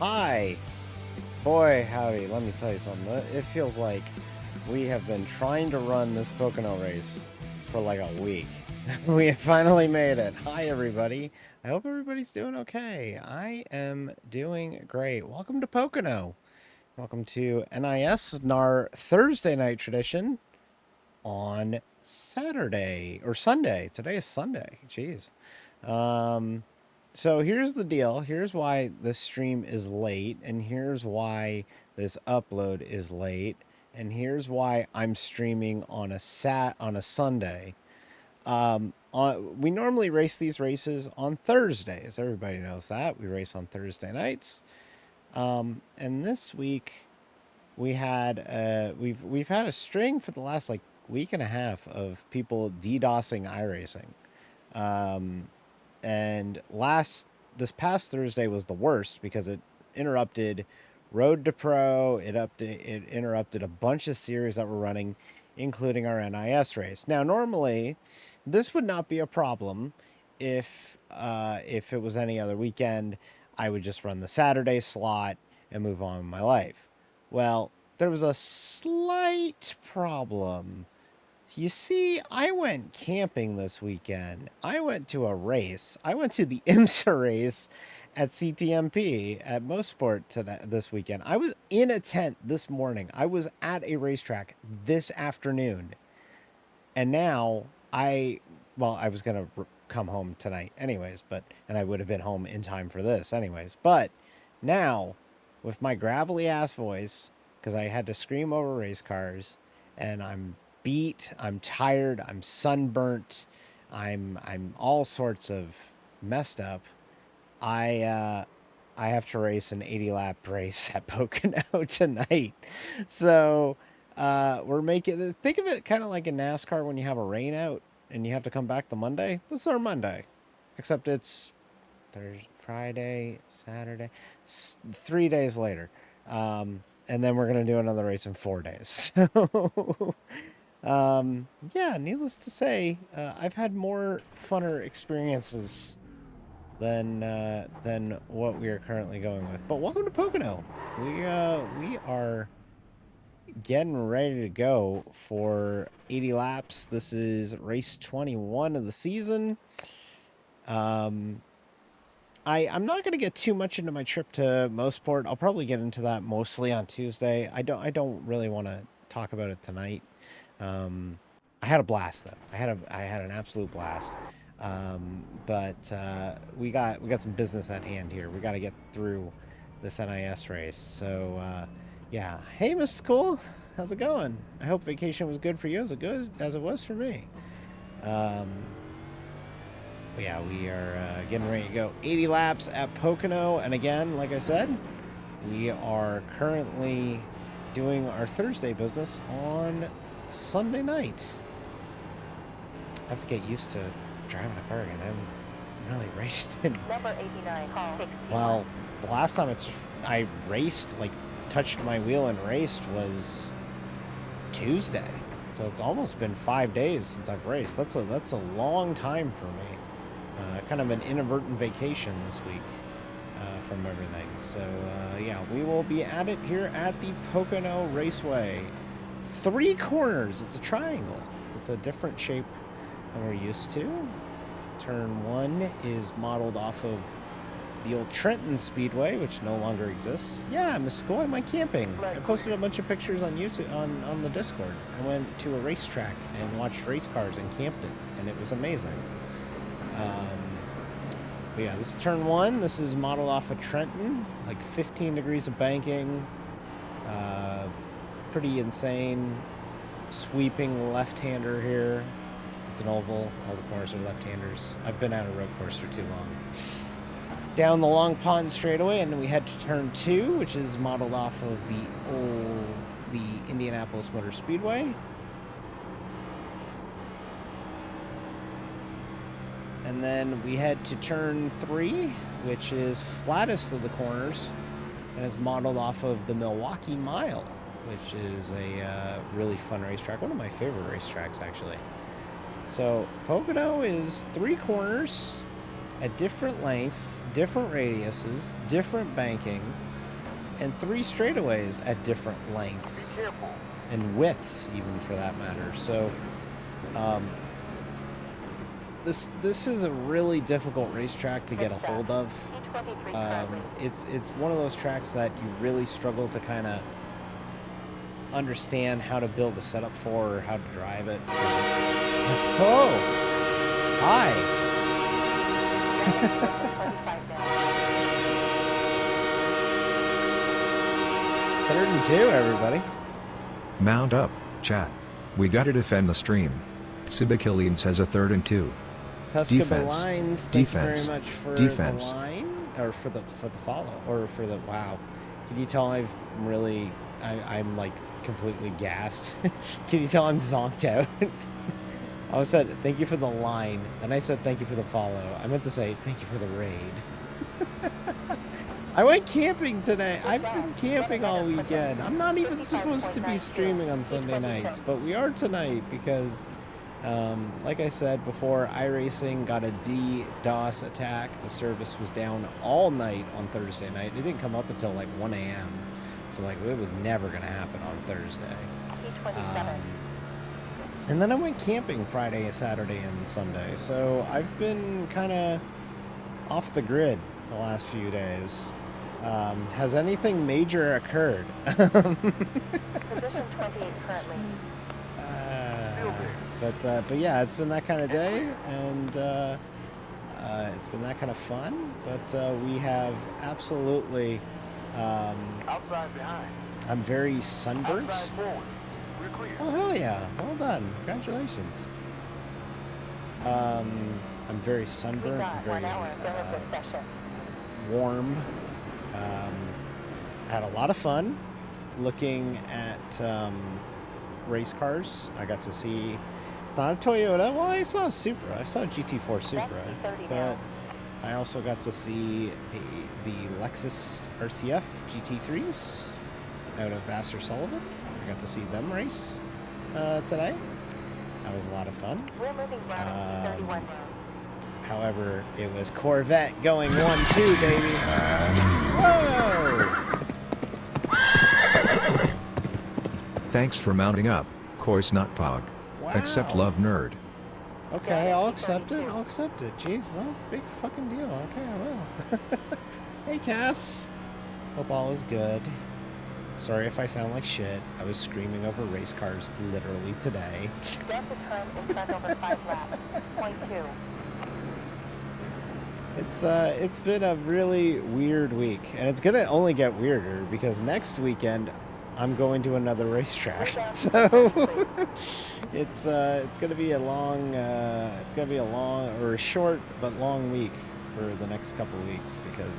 Hi. Boy, howdy, let me tell you something. It feels like we have been trying to run this Pocono race for like a week. We have finally made it. Hi, everybody. I hope everybody's doing okay. I am doing great. Welcome to Pocono. Welcome to NIS, our Thursday night tradition on Saturday or Sunday. Today is Sunday. Jeez. So here's the deal. Here's why this stream is late, and here's why this upload is late, and here's why I'm streaming on a Sunday. We normally race these races on Thursdays. Everybody knows that. We race on Thursday nights. And this week we had we've had a string for the last like week and a half of people DDoSing iRacing. And this past Thursday was the worst because it interrupted Road to Pro. It interrupted a bunch of series that were running, including our NIS race. Now, normally, this would not be a problem if it was any other weekend. I would just run the Saturday slot and move on with my life. Well, there was a slight problem. You see, I went camping this weekend. I went to a race. I went to the IMSA race at CTMP at Mosport this weekend. I was in a tent this morning. I was at a racetrack this afternoon. And now I was going to come home tonight anyways, and I would have been home in time for this anyways. But now, with my gravelly ass voice, because I had to scream over race cars, and I'm beat, I'm tired, I'm sunburnt, I'm all sorts of messed up. I have to race an 80-lap race at Pocono tonight. So we're making, think of it kind of like in NASCAR when you have a rain out and you have to come back the Monday. This is our Monday, except it's Thursday, Friday, Saturday, 3 days later. And then we're going to do another race in 4 days. So yeah, needless to say, I've had more funner experiences than what we are currently going with. But welcome to Pocono. We are getting ready to go for 80 laps. This is race 21 of the season. I'm not going to get too much into my trip to Mosport. I'll probably get into that mostly on Tuesday. I don't really want to talk about it tonight. I had a blast though. I had an absolute blast. But we got some business at hand here. We got to get through this NIS race. So yeah. Hey, Miss School, how's it going? I hope vacation was good for you as it was for me. But yeah, we are getting ready to go 80 laps at Pocono, and again, like I said, we are currently doing our Thursday business on Sunday night. I have to get used to driving a car again. I'm really raced in. Number 89, call 61. Well, the last time I raced, like touched my wheel and raced, was Tuesday. So it's almost been 5 days since I've raced. That's a long time for me. Kind of an inadvertent vacation this week from everything. So yeah, we will be at it here at the Pocono Raceway. 3 corners. It's a triangle. It's a different shape than we're used to. Turn 1 is modeled off of the old Trenton Speedway, which no longer exists. Yeah, Miss School, I went camping. I posted a bunch of pictures on YouTube on the Discord. I went to a racetrack and watched race cars and camped it, and it was amazing. But yeah, this is turn 1. This is modeled off of Trenton, like 15 degrees of banking. Pretty insane. Sweeping left-hander here. It's an oval. All the corners are left-handers. I've been out of road course for too long. Down the Long Pond straightaway, and then we head to turn 2, which is modeled off of the Indianapolis Motor Speedway. And then we head to turn 3, which is flattest of the corners, and is modeled off of the Milwaukee Mile, which is a really fun racetrack. One of my favorite racetracks, actually. So Pocono is 3 corners at different lengths, different radiuses, different banking, and 3 straightaways at different lengths and widths, even for that matter. So this is a really difficult racetrack to get a hold of. It's one of those tracks that you really struggle to kind of understand how to build a setup for or how to drive it. Oh, hi. 3rd and 2, everybody. Mount up, chat. We gotta defend the stream. Sibakilian says a 3rd and 2. Defense. Thank you very much for Defense. the line, or for the follow, or for the wow. Can you tell I'm like completely gassed? Can you tell I'm zonked out? I said thank you for the line, then I said thank you for the follow. I meant to say thank you for the raid. I went camping today. I've been camping all weekend. I'm not even supposed to be streaming on Sunday nights, but we are tonight because, like I said before, iRacing got a DDoS attack. The service was down all night on Thursday night. It didn't come up until like 1 a.m. So like it was never going to happen on Thursday. And then I went camping Friday, Saturday, and Sunday. So I've been kind of off the grid the last few days. Has anything major occurred? Position 28 currently. But yeah, it's been that kind of day, and it's been that kind of fun. But we have absolutely. Outside behind. I'm very sunburnt. Outside forward. We're clear. Oh hell yeah! Well done. Congratulations. I'm very sunburned. I'm very warm. Had a lot of fun looking at race cars. I got to see. It's not a Toyota. Well, I saw a Supra. I saw a GT4 Supra, but I also got to see the Lexus RCF GT3s out of Vassar Sullivan. I got to see them race today. That was a lot of fun. We're moving down 31 now. However, it was Corvette going 1-2, baby. Whoa! Thanks for mounting up, Kois not Pog. Wow. Accept love nerd. Okay, I'll accept it. I'll accept it. Jeez, no big fucking deal. Okay, I will. Hey, Cass. Hope all is good. Sorry if I sound like shit. I was screaming over race cars literally today. Delta turn in front over 5 laps. Point 2. It's been a really weird week, and it's gonna only get weirder because next weekend I'm going to another racetrack. So it's gonna be a short but long week for the next couple of weeks because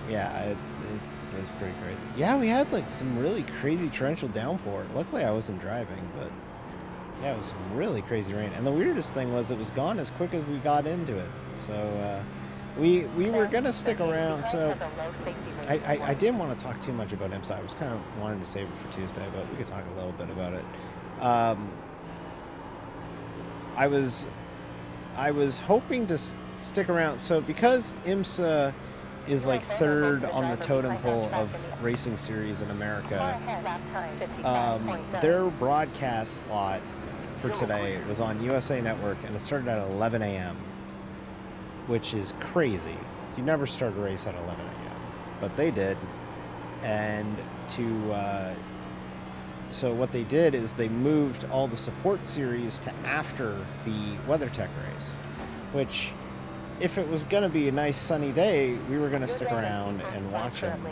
yeah, it's pretty crazy. Yeah, we had like some really crazy torrential downpour. Luckily I wasn't driving, but yeah, it was some really crazy rain. And the weirdest thing was it was gone as quick as we got into it. So we were gonna stick around. So I didn't want to talk too much about IMSA. I was kind of wanting to save it for Tuesday, but we could talk a little bit about it. I was hoping to stick around. So because IMSA is like 3rd on the totem pole of racing series in America, their broadcast slot for today was on USA Network, and it started at 11 a.m., which is crazy. You never start a race at 11 a.m., but they did. And so what they did is they moved all the support series to after the WeatherTech race, which, if it was going to be a nice sunny day, we were going to stick around and watch them.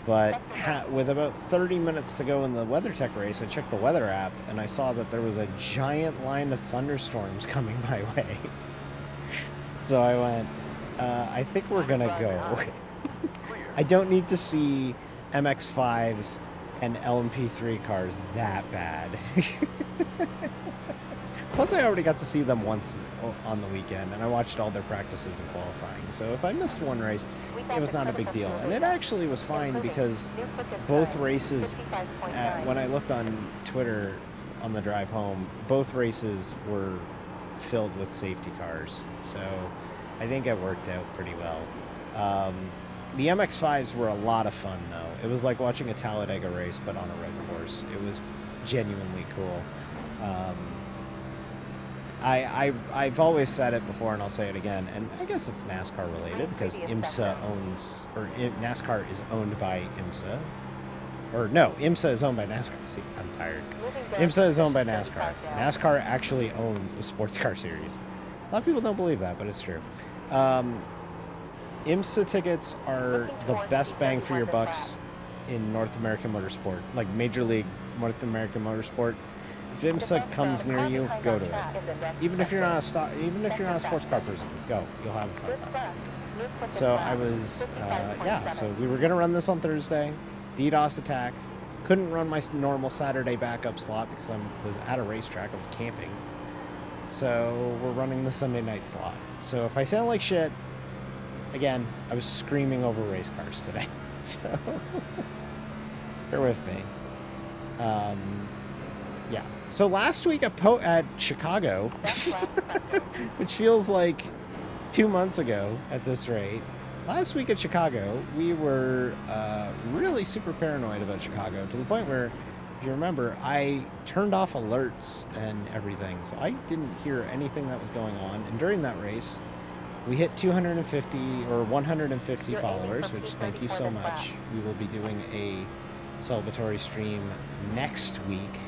But with about 30 minutes to go in the WeatherTech race, I checked the weather app, and I saw that there was a giant line of thunderstorms coming my way. So I went, I think we're going to go. I don't need to see MX-5s and LMP3 cars that bad. Plus, I already got to see them once on the weekend, and I watched all their practices and qualifying. So if I missed one race, it was not a big deal. And it actually was fine because both races, when I looked on Twitter on the drive home, both races were filled with safety cars. So I think it worked out pretty well. The MX-5s were a lot of fun, though. It was like watching a Talladega race, but on a road course. It was genuinely cool. I've always said it before, and I'll say it again, and I guess it's NASCAR related because IMSA owns, or NASCAR is owned by IMSA. Or no, IMSA is owned by NASCAR. See, I'm tired. IMSA is owned by NASCAR. NASCAR actually owns a sports car series. A lot of people don't believe that, but it's true. IMSA tickets are the best bang for your bucks in North American motorsport, like Major League North American motorsport. If IMSA comes near you, go to it. Even if you're not a sports car person, go. You'll have a fun time. So I was, so we were gonna run this on Thursday. DDoS attack. Couldn't run my normal Saturday backup slot because I was at a racetrack. I was camping. So we're running the Sunday night slot. So if I sound like shit, again, I was screaming over race cars today. So bear with me. Yeah. So last week at Chicago, which feels like 2 months ago at this rate. Last week at Chicago, we were really super paranoid about Chicago to the point where, if you remember, I turned off alerts and everything. So I didn't hear anything that was going on. And during that race, we hit 250 or 150 followers, which thank you so much. We will be doing a celebratory stream next week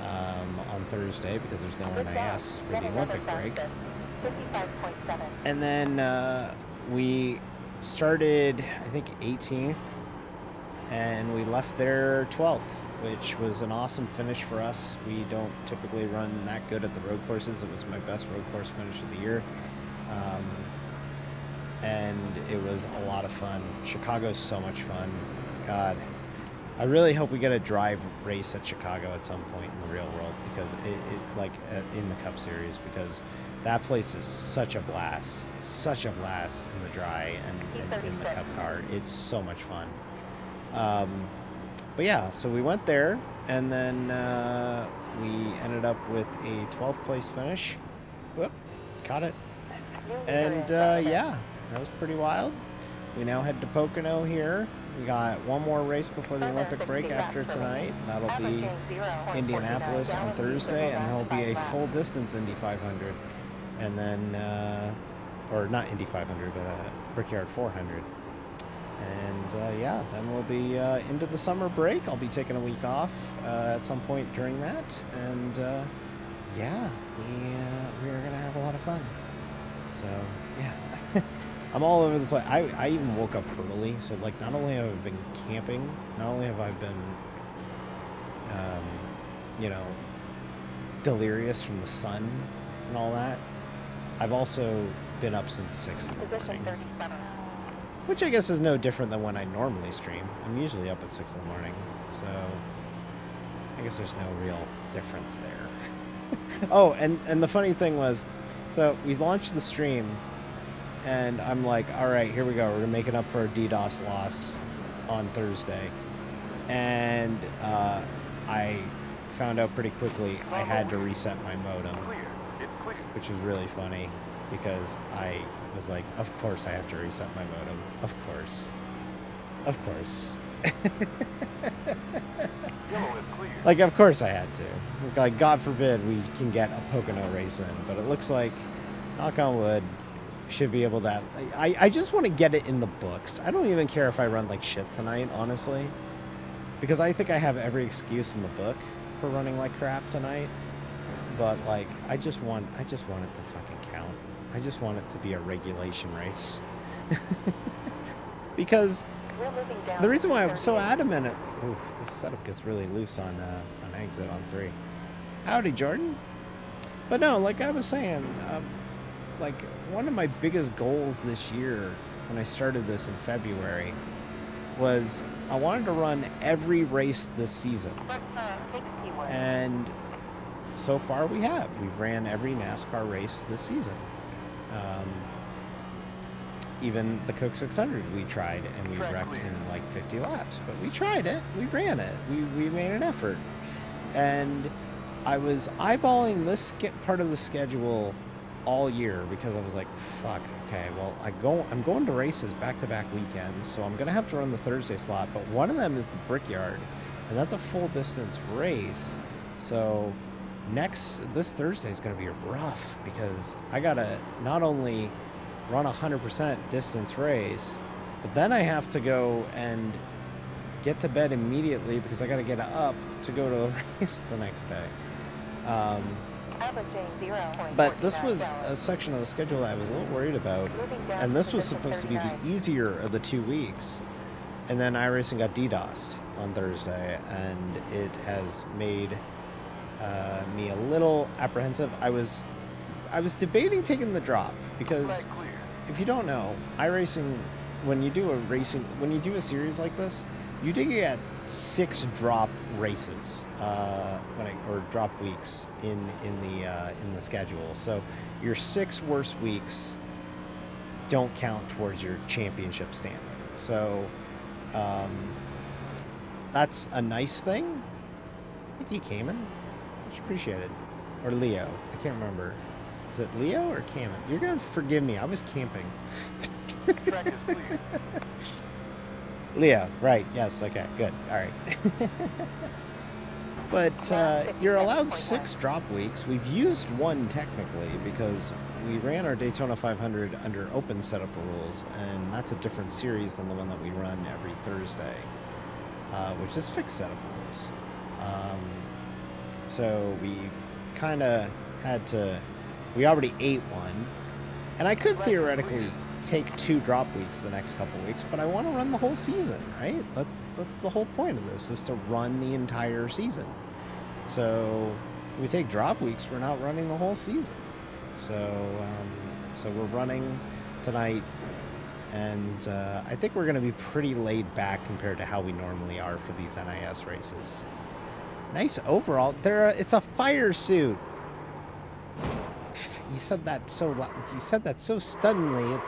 on Thursday because there's no NIS for the Olympic break. And then we started, I think, 18th, and we left there 12th, which was an awesome finish for us. We don't typically run that good at the road courses. It was my best road course finish of the year. And it was a lot of fun. Chicago's so much fun. God, I really hope we get a drive race at Chicago at some point in the real world, because in the Cup Series, because that place is such a blast in the dry and in the Cup car. It's so much fun. But yeah, so we went there, and then we ended up with a 12th place finish. Whoop, caught it. And yeah, that was pretty wild. We now head to Pocono here. We got one more race before the Olympic break after tonight. That'll be Indianapolis on Thursday, and there'll be a full distance Indy 500. And then, or not Indy 500, but Brickyard 400. And yeah, then we'll be into the summer break. I'll be taking a week off at some point during that. And yeah, we are going to have a lot of fun. So yeah, I'm all over the place. I even woke up early. So like, not only have I been camping, not only have I been, delirious from the sun and all that, I've also been up since 6 in the morning, which I guess is no different than when I normally stream. I'm usually up at 6 in the morning, so I guess there's no real difference there. Oh, and the funny thing was, so we launched the stream, and I'm like, all right, here we go. We're making up for a DDoS loss on Thursday, and I found out pretty quickly I had to reset my modem, which was really funny because I was like, of course I have to reset my modem. Of course. Like, of course I had to. Like, God forbid we can get a Pocono race in, but it looks like, knock on wood, should be able to. I just want to get it in the books. I don't even care if I run like shit tonight, honestly, because I think I have every excuse in the book for running like crap tonight. But like, I just want it to fucking count. I just want it to be a regulation race. Because the reason why I'm so adamant, this setup gets really loose on exit on 3. Howdy, Jordan. But no, like I was saying, like one of my biggest goals this year when I started this in February was I wanted to run every race this season. And so far we have. We've ran every NASCAR race this season. Even the Coke 600 we tried, and we wrecked in like 50 laps. But we tried it. We ran it. We made an effort. And I was eyeballing this part of the schedule all year because I was like, fuck, okay, well, I'm going to races back-to-back weekends, so I'm gonna have to run the Thursday slot, but one of them is the Brickyard, and that's a full distance race. So this Thursday is gonna be rough because I gotta not only run 100% distance race, but then I have to go and get to bed immediately because I gotta get up to go to the race the next day. But this was a section of the schedule that I was a little worried about, and this was supposed to be the easier of the 2 weeks, and then iRacing got DDoSed on Thursday, and it has made me a little apprehensive. I was debating taking the drop because if you don't know, iRacing, when you do a series like this, you do get 6 drop races, or drop weeks in the schedule. So your 6 worst weeks don't count towards your championship standing. So that's a nice thing. I think he came in. Much appreciated. Or Leo. I can't remember. Is it Leo or Cameron? You're gonna forgive me. I was camping. Track is clear. Leo, right? Yes. Okay. Good. All right. But you're allowed 6 drop weeks. We've used 1 technically because we ran our Daytona 500 under open setup rules, and that's a different series than the one that we run every Thursday, which is fixed setup rules. So we've kind of had to. We already ate 1, and I could theoretically take 2 drop weeks the next couple weeks, but I want to run the whole season, right? That's the whole point of this, is to run the entire season. So if we take drop weeks, we're not running the whole season. So we're running tonight, and I think we're going to be pretty laid back compared to how we normally are for these NIS races. Nice overall. It's a fire suit. You said that so stunningly.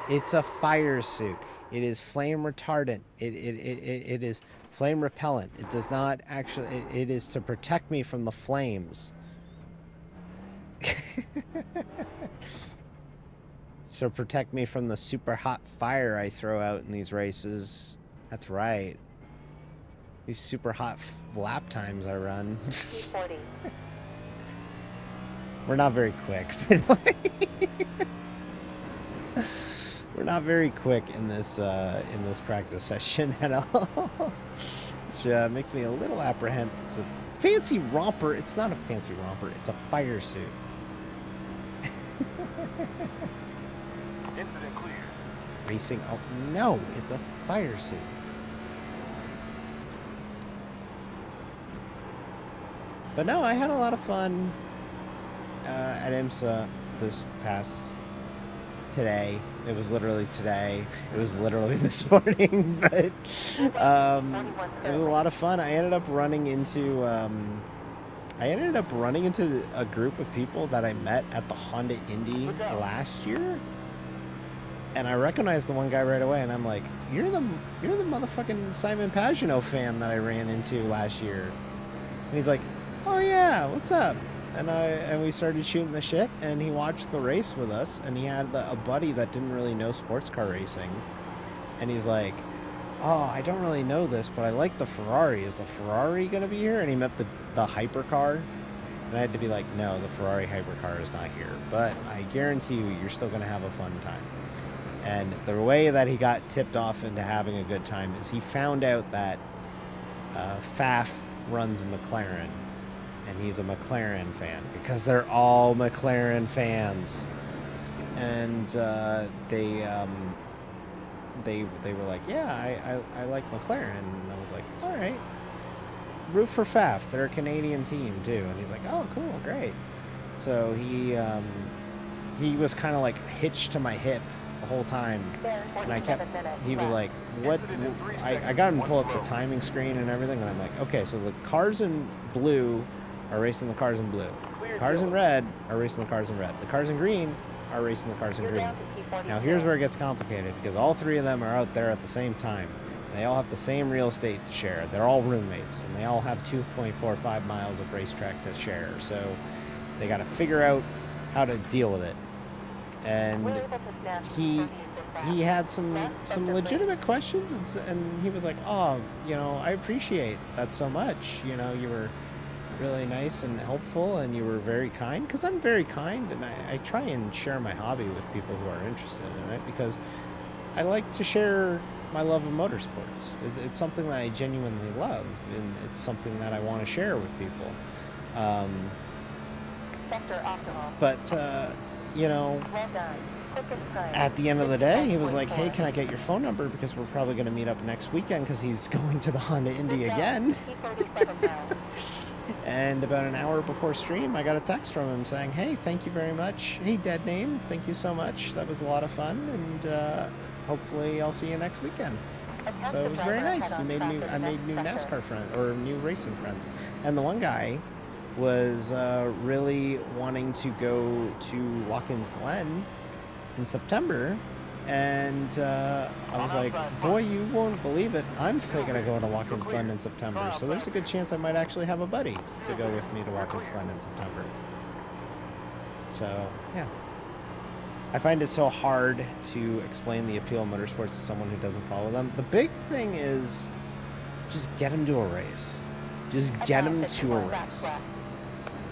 It's a fire suit. It is flame retardant. It is flame repellent. It does not actually. It is to protect me from the flames. So protect me from the super hot fire I throw out in these races. That's right. These super hot lap times I run. We're not very quick. We're not very quick in this practice session at all, which makes me a little apprehensive. Fancy romper. It's not a fancy romper. It's a fire suit. Incident clear. Racing. Oh no! It's a fire suit. But no, I had a lot of fun at IMSA this past today. It was literally today. It was literally this morning, but it was a lot of fun. I ended up running into a group of people that I met at the Honda Indy last year, and I recognized the one guy right away. And I'm like, "You're the motherfucking Simon Pagenaud fan that I ran into last year." And he's like, "Oh yeah, what's up?" And we started shooting the shit, and he watched the race with us, and he had a buddy that didn't really know sports car racing, and he's like, "Oh, I don't really know this, but I like the Ferrari. Is the Ferrari gonna be here?" And he met the hypercar, and I had to be like, "No, the Ferrari hypercar is not here, but I guarantee you're still gonna have a fun time." And the way that he got tipped off into having a good time is he found out that Faf runs a McLaren. And he's a McLaren fan because they're all McLaren fans, and they were like, "Yeah, I like McLaren," and I was like, "All right, root for Faf. They're a Canadian team too." And he's like, "Oh, cool, great." So he was kind of like hitched to my hip the whole time, and he was like, "What?" I got him to pull up the timing screen and everything, and I'm like, "Okay, so the cars in blue are racing the cars in blue. The cars in red are racing the cars in red. The cars in green are racing the cars in green." Now here's where it gets complicated, because all 3 of them are out there at the same time. They all have the same real estate to share. They're all roommates, and they all have 2.45 miles of racetrack to share. So they got to figure out how to deal with it. And We're able to snatch he 38 this he round. had some legitimate questions, and he was like, oh, you know, I appreciate that so much. You know, you were really nice and helpful, and you were very kind, because I'm very kind, and I try and share my hobby with people who are interested in it, because I like to share my love of motorsports. It's something that I genuinely love, and it's something that I want to share with people. Sector optimal. But you know, Well done. Quickest time. at the end of the day, he was like, 55.4. hey, can I get your phone number, because we're probably going to meet up next weekend, because he's going to the Honda Indy Good job. again. T37 pounds. And about an hour before stream, I got a text from him saying, hey, thank you very much. Hey, Dead Name, thank you so much. That was a lot of fun, and hopefully I'll see you next weekend. Attempt So the it was very driver nice. head I on made traffic new next sector. NASCAR friends, or new racing friends. And the one guy was really wanting to go to Watkins Glen in September, and I was like, boy, you won't believe it, I'm thinking of going to Watkins Glen in September, so there's a good chance I might actually have a buddy to go with me to Watkins Glen in September. So yeah, I find it so hard to explain the appeal of motorsports to someone who doesn't follow them. The big thing is just get them to a race. Just get them to a race.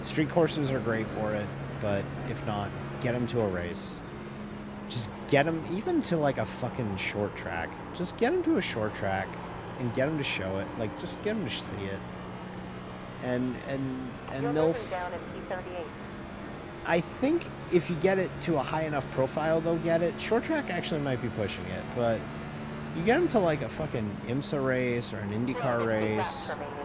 Street courses are great for it, but if not, get them to a race. Just get them even to like a fucking short track. Just get them to a short track and get them to show it. Like, just get them to see it. And You're they'll... moving down in T38. I think if you get it to a high enough profile, they'll get it. Short track actually might be pushing it, but you get them to like a fucking IMSA race or an IndyCar 350 race. laps remaining.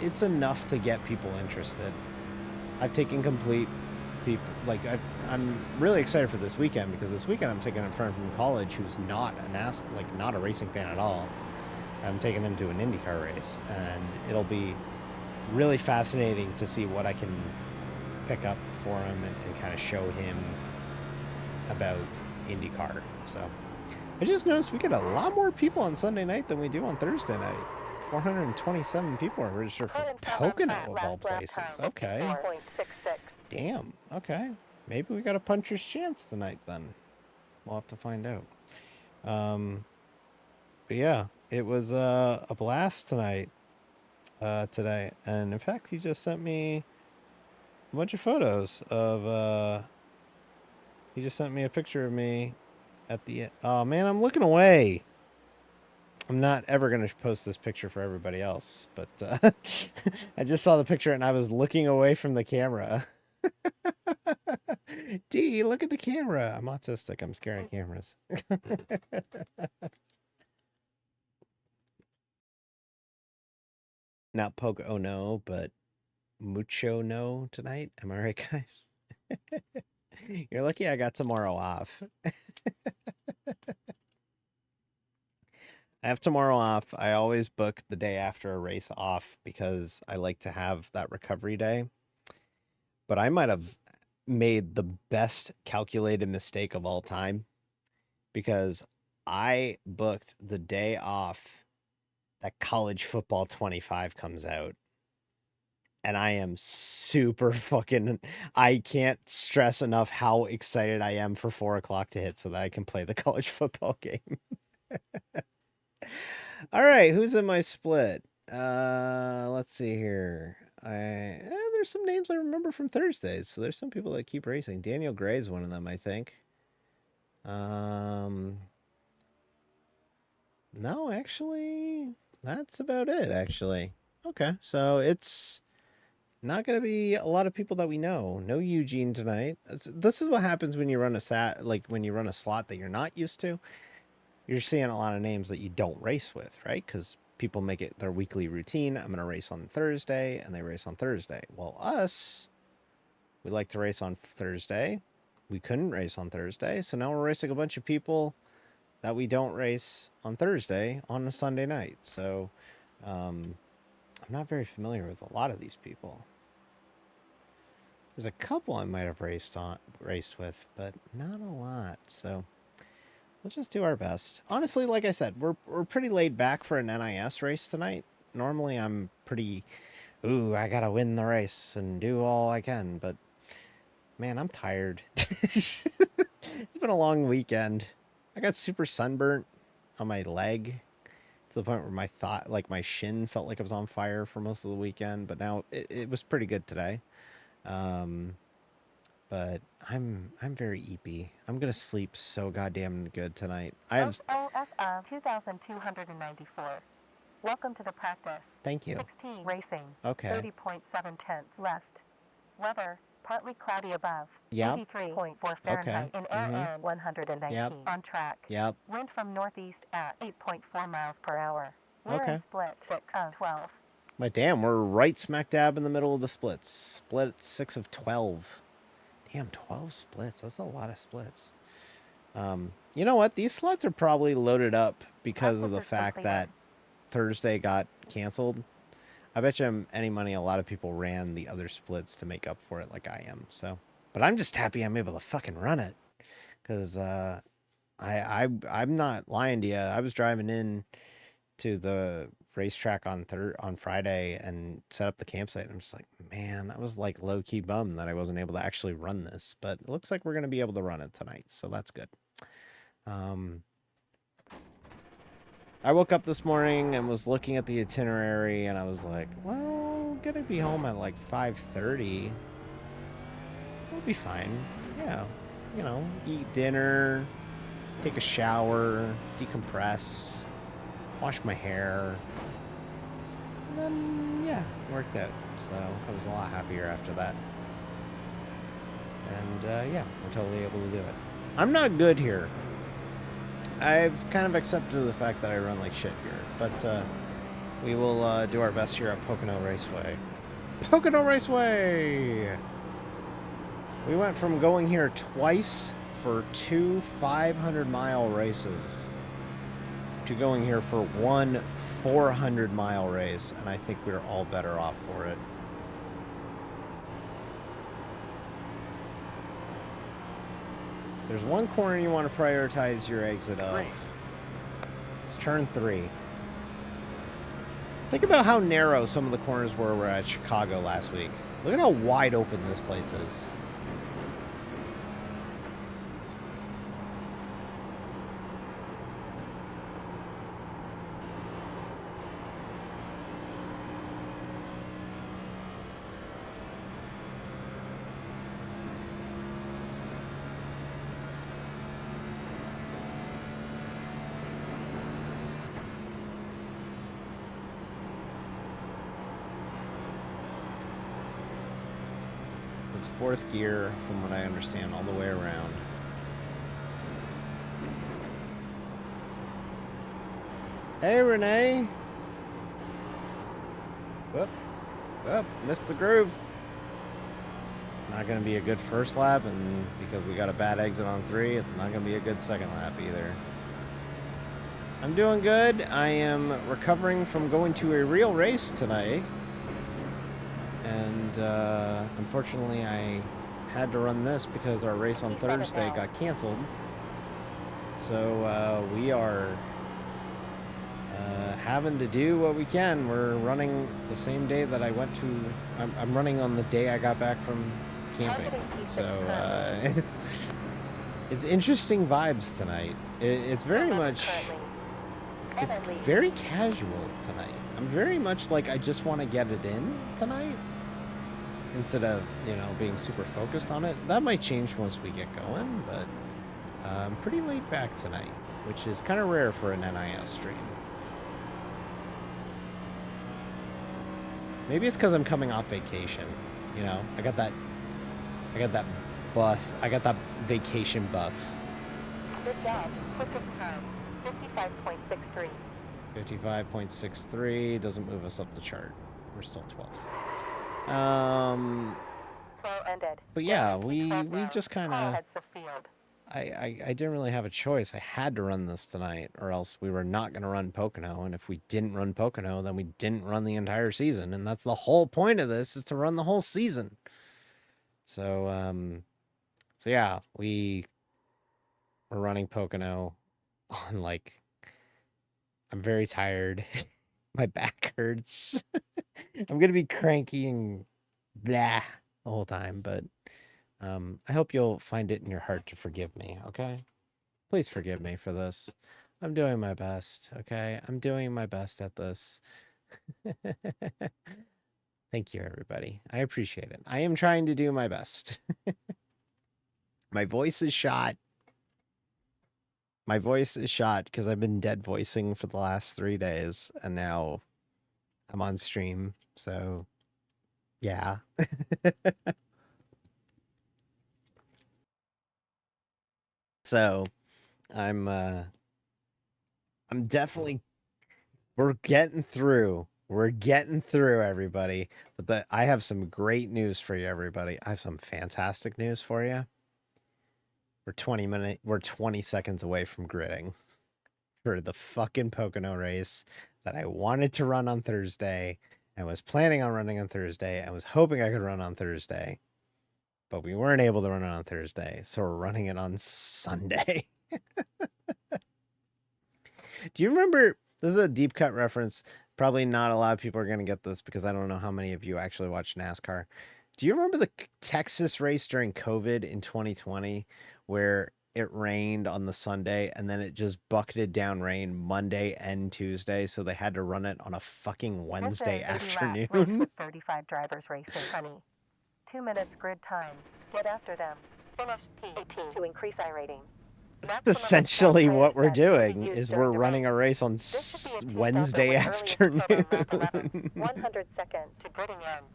It's enough to get people interested. I've taken complete people, like I'm really excited for this weekend, because this weekend I'm taking a friend from college who's not a NASCAR, like not a racing fan at all. I'm taking him to an IndyCar race, and it'll be really fascinating to see what I can pick up for him and kind of show him about IndyCar. So I just noticed we get a lot more people on Sunday night than we do on Thursday night. 427 people are registered for Current Pocono time, of last all lap places. time, Okay. 54.66. Damn. Okay. Maybe we got a puncher's chance tonight then. We'll have to find out. But yeah, it was a blast tonight. Today, and in fact, he just sent me a bunch of photos of. He just sent me a picture of me at the. Oh man, I'm looking away. I'm not ever gonna post this picture for everybody else, but I just saw the picture and I was looking away from the camera. D, look at the camera. I'm autistic. I'm scared of cameras. Not Pocono, but mucho no tonight. Am I right, guys? You're lucky I got tomorrow off. I have tomorrow off. I always book the day after a race off because I like to have that recovery day. But I might have made the best calculated mistake of all time, because I booked the day off that College Football 25 comes out. And I am super fucking... I can't stress enough how excited I am for 4 o'clock to hit so that I can play the college football game. All right, who's in my split? Let's see here. There's some names I remember from Thursdays, so there's some people that keep racing. Daniel Gray's one of them, I think. No, actually, that's about it, actually. Okay, so it's not going to be a lot of people that we know. No Eugene tonight. This is what happens when you run when you run a slot that you're not used to. You're seeing a lot of names that you don't race with, right? Because people make it their weekly routine. I'm going to race on Thursday, and they race on Thursday. Well, we like to race on Thursday. We couldn't race on Thursday, so now we're racing a bunch of people that we don't race on Thursday on a Sunday night. So I'm not very familiar with a lot of these people. There's a couple I might have raced with, but not a lot. So we'll just do our best. Honestly, like I said, we're pretty laid back for an NIS race tonight. Normally, I'm pretty ooh, I gotta win the race and do all I can, but man, I'm tired. It's been a long weekend. I got super sunburnt on my leg to the point where my my shin felt like it was on fire for most of the weekend, but now it was pretty good today. Um, but I'm very eepy. I'm gonna sleep so goddamn good tonight. I have OFF 2294. Welcome to the practice. Thank you. 16 racing. Okay. 30.7 tenths left. Weather partly cloudy above. Yep. 83.4 Fahrenheit. In air and 119 Yep. on track. Yep. Wind from northeast at 8.4 miles per hour. We're Okay. in split 6 of 12. My damn, we're right smack dab in the middle of the splits. Split 6 of 12. Damn, 12 splits. That's a lot of splits. You know what? These slots are probably loaded up because of the fact that Thursday got canceled. I bet you any money a lot of people ran the other splits to make up for it like I am. So, but I'm just happy I'm able to fucking run it. Because I'm not lying to you. I was driving in to the racetrack on Friday and set up the campsite. And I'm just like, man, I was like low key bummed that I wasn't able to actually run this, but it looks like we're going to be able to run it tonight. So that's good. I woke up this morning and was looking at the itinerary and I was like, well, gonna be home at like 5:30. We'll be fine. Yeah. You know, eat dinner, take a shower, decompress, wash my hair. And then, yeah, worked out. So I was a lot happier after that. And, yeah, we're totally able to do it. I'm not good here. I've kind of accepted the fact that I run like shit here. But, we will do our best here at Pocono Raceway. Pocono Raceway! We went from going here twice for 2 500-mile races to going here for one 400-mile race, and I think we're all better off for it. There's one corner you want to prioritize your exit of. It's turn 3. Think about how narrow some of the corners were at Chicago last week. Look at how wide open this place is. It's 4th gear, from what I understand, all the way around. Hey, Renee! Whoop. Whoop. Missed the groove. Not going to be a good first lap, and because we got a bad exit on 3, it's not going to be a good second lap either. I'm doing good. I am recovering from going to a real race tonight. And unfortunately, I had to run this because our race on Thursday got canceled. So we are having to do what we can. We're running the same day that I went to. I'm running on the day I got back from camping. So it's interesting vibes tonight. It's very much. It's very casual tonight. I'm very much like I just want to get it in tonight. Instead of, you know, being super focused on it. That might change once we get going, but I'm pretty laid back tonight, which is kind of rare for an NIS stream. Maybe it's because I'm coming off vacation. You know, I got that buff. I got that vacation buff. Good job. Quickest time, 55.63. 55.63 doesn't move us up the chart. We're still 12th. But yeah, we just kind of, I didn't really have a choice. I had to run this tonight, or else we were not going to run Pocono. And if we didn't run Pocono, then we didn't run the entire season. And that's the whole point of this, is to run the whole season. So, so yeah, we're running Pocono on, like, I'm very tired. My back hurts. I'm gonna be cranky and blah the whole time, but I hope you'll find it in your heart to forgive me, okay? Please forgive me for this. I'm doing my best, okay? I'm doing my best at this. Thank you, everybody. I appreciate it. I am trying to do my best. My voice is shot. My voice is shot because I've been dead voicing for the last 3 days, and now I'm on stream, so yeah. So I'm definitely we're getting through. We're getting through, everybody. But I have some great news for you, everybody. I have some fantastic news for you. We're 20 seconds away from gridding for the fucking Pocono race that I wanted to run on Thursday and was planning on running on Thursday. I was hoping I could run on Thursday, but we weren't able to run it on Thursday, so we're running it on Sunday. Do you remember, this is a deep cut reference. Probably not a lot of people are going to get this because I don't know how many of you actually watch NASCAR. Do you remember the Texas race during COVID in 2020 where it rained on the Sunday and then it just bucketed down rain Monday and Tuesday, so they had to run it on a fucking Wednesday afternoon? Race with 35 drivers racing. Honey. 2 minutes grid time. Get after them. Finish P18 to increase iRating. Essentially what we're doing is we're running a race on Wednesday afternoon. 100 seconds to gridding ends.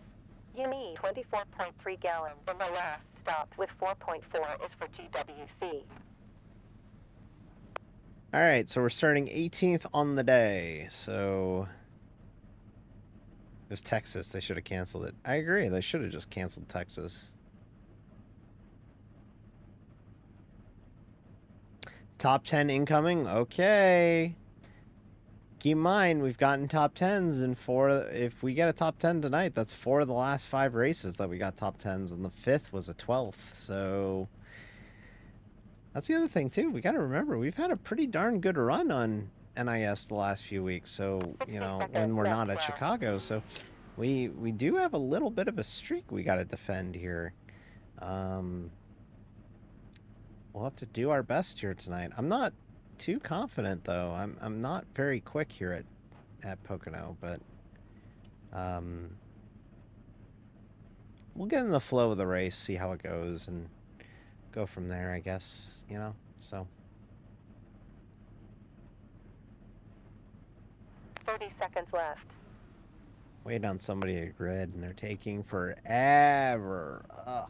You need 24.3 gallons in the last stops, with 4.4 is for GWC. All right, so we're starting 18th on the day. So it was Texas. They should have canceled it. I agree. They should have just canceled Texas. Top 10 incoming. Okay. Keep in mind, we've gotten top 10s in 4. If we get a top 10 tonight, that's 4 of the last 5 races that we got top 10s, and the 5th was a 12th. So that's the other thing, too. We got to remember, we've had a pretty darn good run on NIS the last few weeks. So, you know, when we're not at Chicago. So we do have a little bit of a streak we got to defend here. We'll have to do our best here tonight. I'm not too confident, though. I'm not very quick here at Pocono, but we'll get in the flow of the race, see how it goes, and go from there, I guess, you know? So 30 seconds left. wait on somebody to grid, and they're taking forever. Ugh.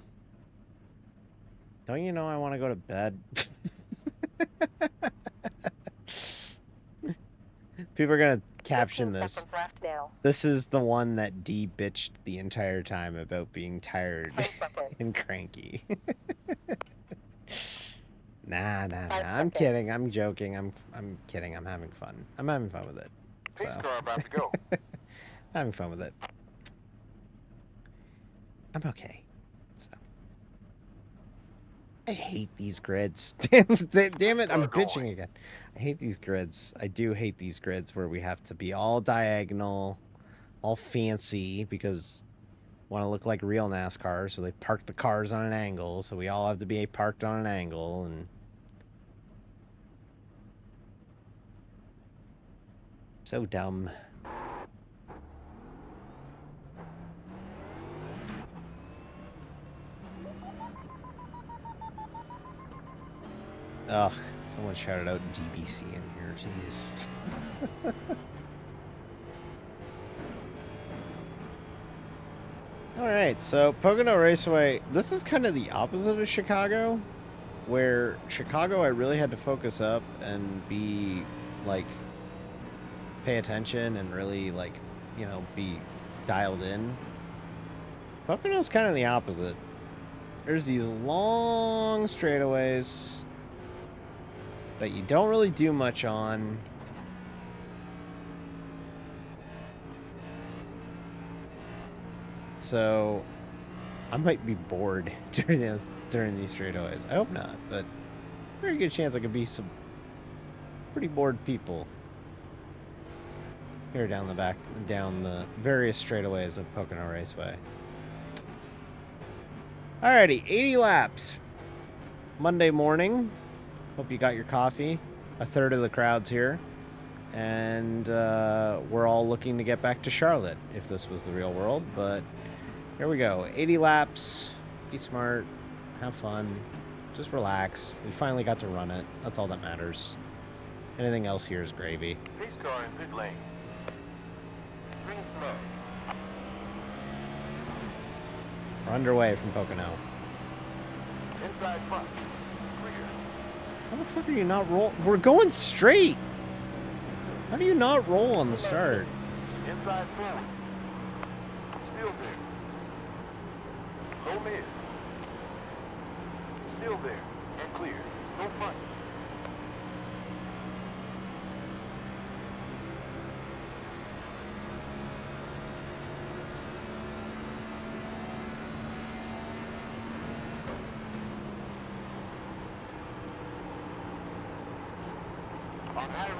Don't you know I want to go to bed? People are going to caption this. Left now. This is the one that D bitched the entire time about being tired and cranky. Nah. I'm kidding. I'm joking. I'm kidding. I'm having fun. I'm having fun with it. Pace So. car about to go. Having fun with it. I'm okay. So. I hate these grids. Damn it, I'm bitching again. I hate these grids. I do hate these grids where we have to be all diagonal, all fancy, because want to look like real NASCAR, so they park the cars on an angle, so we all have to be parked on an angle, and so dumb. Ugh, someone shouted out DBC in here, jeez. Alright, so Pocono Raceway, this is kind of the opposite of Chicago, where Chicago I really had to focus up and be, like, pay attention and really, like, you know, be dialed in. Pocono's kind of the opposite. There's these long straightaways that you don't really do much on. So I might be bored during these straightaways. I hope not, but very good chance I could be some pretty bored people. here down the various straightaways of Pocono Raceway. Alrighty, 80 laps. Monday morning. Hope you got your coffee. A third of the crowd's here. And we're all looking to get back to Charlotte if this was the real world. But here we go. 80 laps. Be smart. Have fun. Just relax. We finally got to run it. That's all that matters. Anything else here is gravy. Pace car in pit lane. Green flag. We're underway from Pocono. Inside front. Clear. How the fuck are you not roll? We're going straight. How do you not roll on the start? Inside forward. Still there. Low mid. Still there. And clear. Go front. On high rear.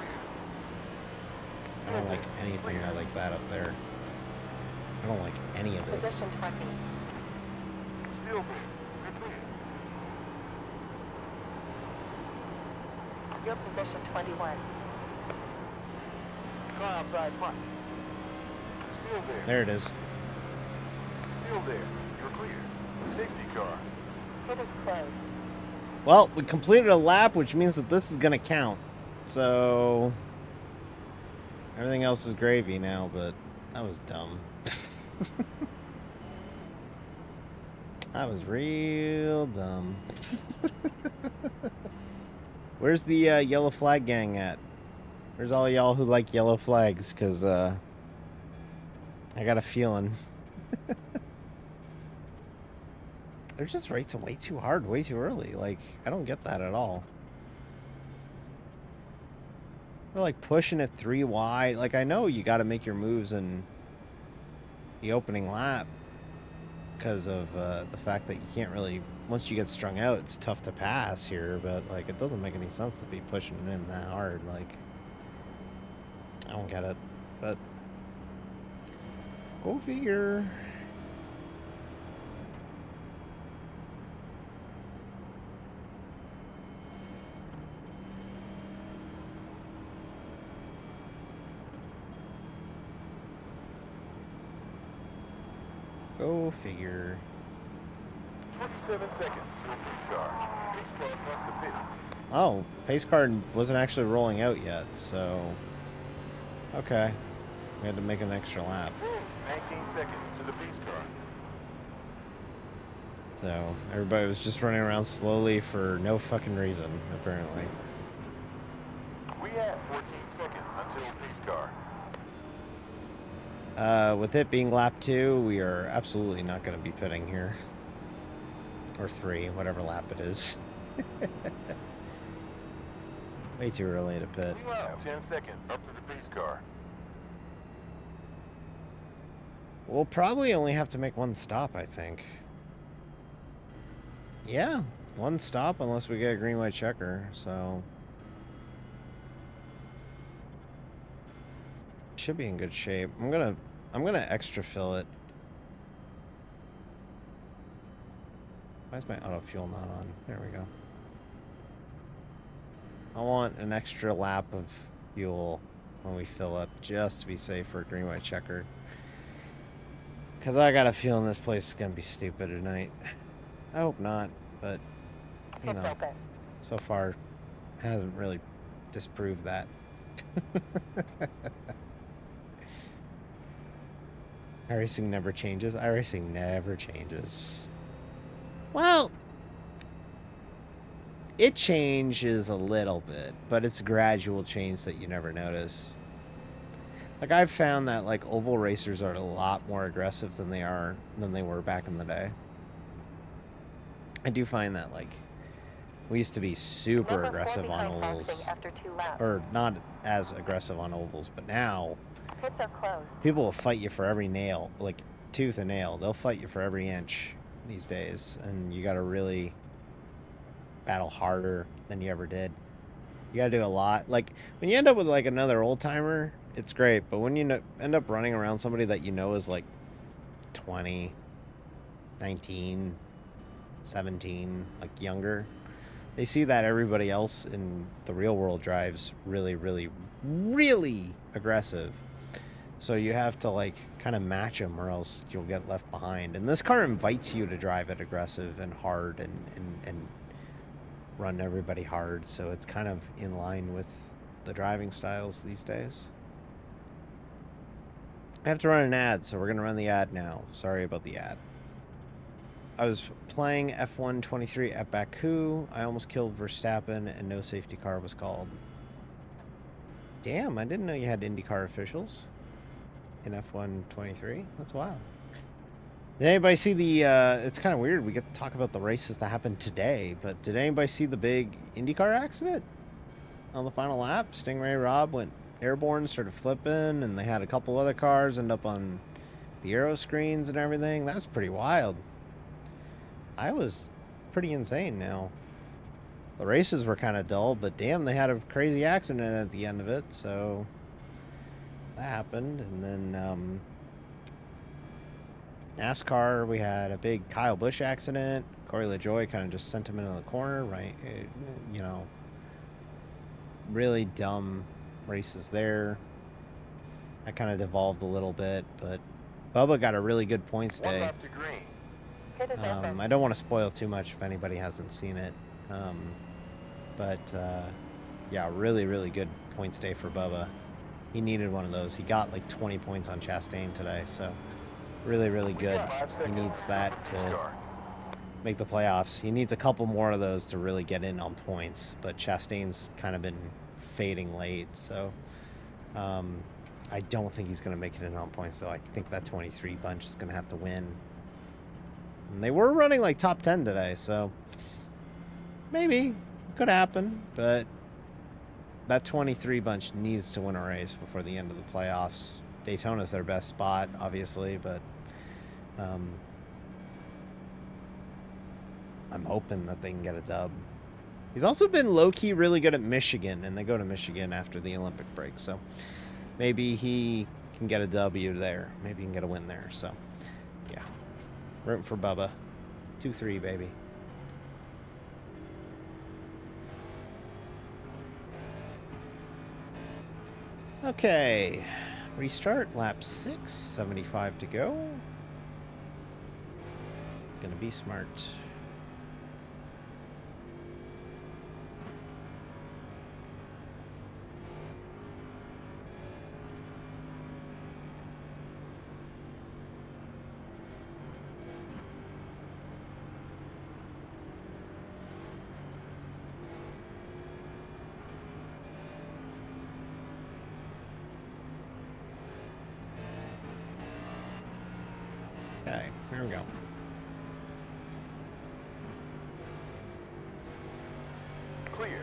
I don't like anything like that up there. I don't like any of this. Position 20. Still there. You're clear. Your position 21. Car outside front. Still there. There it is. Still there. You're clear. Safety car. Pit is closed. Well, we completed a lap, which means that this is going to count. So everything else is gravy now, but that was dumb. That was real dumb. Where's the yellow flag gang at? Where's all y'all who like yellow flags? Because I got a feeling. They're just racing way too hard, way too early. Like, I don't get that at all. They're like pushing it 3 wide. Like, I know you got to make your moves in the opening lap because of the fact that you can't really, once you get strung out, it's tough to pass here. But, like, it doesn't make any sense to be pushing it in that hard. Like, I don't get it. But, go figure. Go figure. 27 seconds to a pace car. Pace car across the pit. Oh, pace car wasn't actually rolling out yet, so okay. We had to make an extra lap. 19 seconds to the pace car. So everybody was just running around slowly for no fucking reason, apparently. We have 14 seconds until pace car. With it being lap 2, we are absolutely not going to be pitting here. Or 3, whatever lap it is. Way too early to pit. We have 10 seconds up to the pace car. We'll probably only have to make one stop, I think. Yeah, one stop unless we get a green white checker, so should be in good shape. I'm gonna extra fill it. Why is my auto fuel not on? There we go. I want an extra lap of fuel when we fill up, just to be safe for a green white checker. Because I got a feeling this place is gonna be stupid tonight. I hope not, but you Pit's know, open. so far hasn't really disproved that. iRacing never changes. iRacing never changes. Well, it changes a little bit, but it's a gradual change that you never notice. Like, I've found that like oval racers are a lot more aggressive than they were back in the day. I do find that like we used to be super Number 4 aggressive on behind ovals, passing after 2 laps. or not as aggressive on ovals, but now Pits are closed. people will fight you for every nail, like tooth and nail. They'll fight you for every inch these days, and you got to really battle harder than you ever did. You got to do a lot. Like when you end up with like another old timer, it's great, but when you end up running around somebody that you know is like 20, 19, 17, like younger, they see that everybody else in the real world drives really, really, really aggressive. So you have to like kind of match them or else you'll get left behind. And this car invites you to drive it aggressive and hard and run everybody hard. So it's kind of in line with the driving styles these days. I have to run an ad, so we're going to run the ad now. Sorry about the ad. I was playing F1 23 at Baku. I almost killed Verstappen and no safety car was called. Damn, I didn't know you had IndyCar officials in F1 23. That's wild. Did anybody see the, it's kind of weird. We get to talk about the races that happened today, but did anybody see the big IndyCar accident on the final lap? Stingray Rob went airborne, started flipping, and they had a couple other cars end up on the aero screens and everything. That was pretty wild. I was pretty insane now. The races were kind of dull, but damn, they had a crazy accident at the end of it, so that happened. And then NASCAR, we had a big Kyle Busch accident. Corey LaJoie kind of just sent him into the corner, right? You know, really dumb races there. That kind of devolved a little bit, but Bubba got a really good points day. 1 lap to green. I don't want to spoil too much if anybody hasn't seen it. Yeah, really, really good points day for Bubba. He needed one of those. He got like 20 points on Chastain today, so really, really good. He needs that to make the playoffs. He needs a couple more of those to really get in on points, but Chastain's kind of been fading late, so I don't think he's going to make it in on points, though. I think that 23 bunch is going to have to win. And they were running like top 10 today, so maybe could happen, but that 23 bunch needs to win a race before the end of the playoffs. Daytona's their best spot, obviously, but I'm hoping that they can get a dub. He's also been low-key really good at Michigan, and they go to Michigan after the Olympic break, so maybe he can get a W there. Maybe he can get a win there, so yeah. Rooting for Bubba. 2-3, baby. Okay. Restart. Lap 6. 75 to go. Gonna be smart. Okay, here we go. Clear.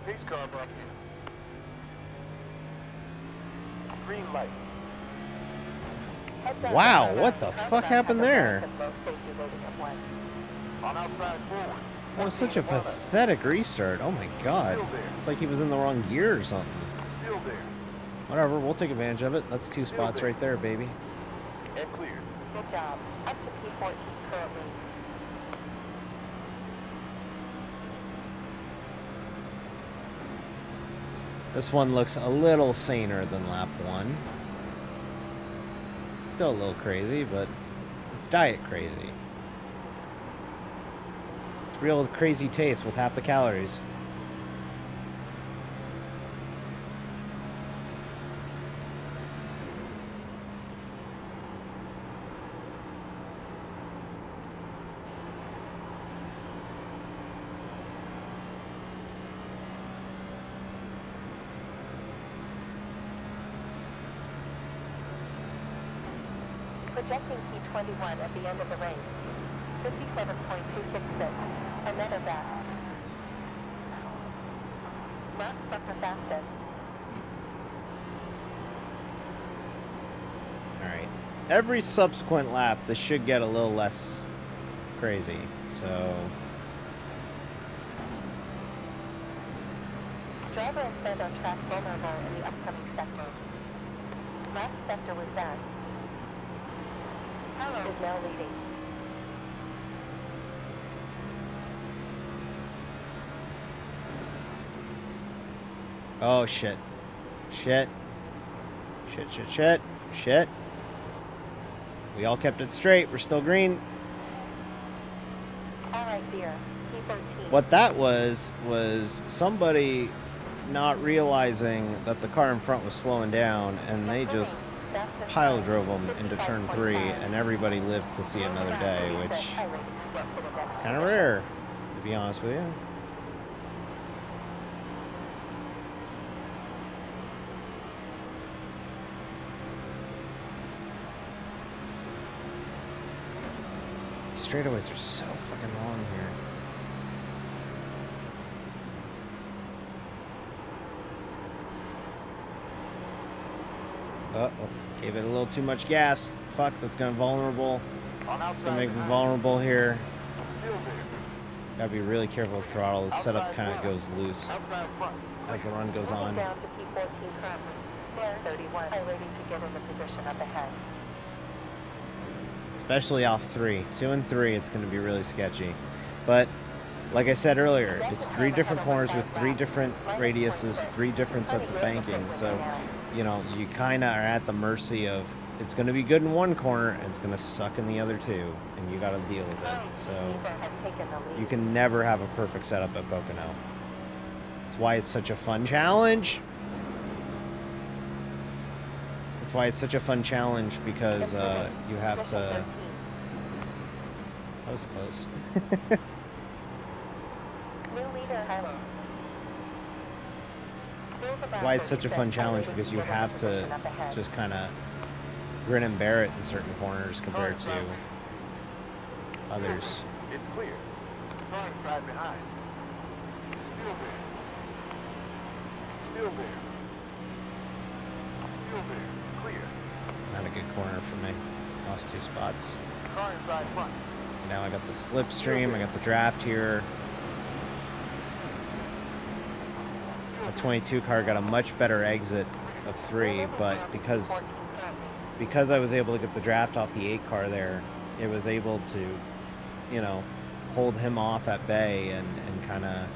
Pace car bump in. Green light. Wow, what the fuck happened there? On outside forward. That was such a pathetic restart. Oh my god. It's like he was in the wrong gear or something. Still there. Whatever, we'll take advantage of it. That's 2 spots right there, baby. And clear. Good job. Up to P14 currently. This one looks a little saner than lap 1. Still a little crazy, but it's diet crazy. It's real crazy taste with half the calories. Projecting P21 at the end of the race. 57.266. Another best. Not the fastest. Alright. Every subsequent lap, this should get a little less crazy. So Driver and friend on track vulnerable in the upcoming sector. Last sector was bad. Hello is now leading. Oh, shit. Shit. Shit, shit, shit. Shit. We all kept it straight. We're still green. All right, dear. P13. What that was somebody not realizing that the car in front was slowing down, and they just pile drove them into turn 3, and everybody lived to see another day, which is kind of rare, to be honest with you. Straightaways are so fucking long here. Uh-oh. Gave it a little too much gas. Fuck, that's gonna vulnerable. It's gonna make me vulnerable here. Gotta be really careful with throttle. The setup kind of goes loose as the run goes on. Down to P14 currently. There, 31. I'm waiting to get in the position up ahead. Especially off 3. 2 and 3, it's gonna be really sketchy. But like I said earlier, it's 3 different corners with 3 different radiuses, 3 different sets of banking. So, you know, you kind of are at the mercy of, it's going to be good in one corner and it's going to suck in the other 2, and you got to deal with it. So you can never have a perfect setup at Pocono. That's why it's such a fun challenge. That's why it's such a fun challenge, because you have to... That was close. Why it's such a fun challenge, because you have to just kind of grin and bear it in certain corners compared to others. It's clear. Car right behind. Still there. Still there. Still there. Clear. Not a good corner for me. Lost 2 spots. Car inside front. Now I got the slipstream, I got the draft here. The 22 car got a much better exit of 3, but because I was able to get the draft off the 8 car there, it was able to, you know, hold him off at bay and kind of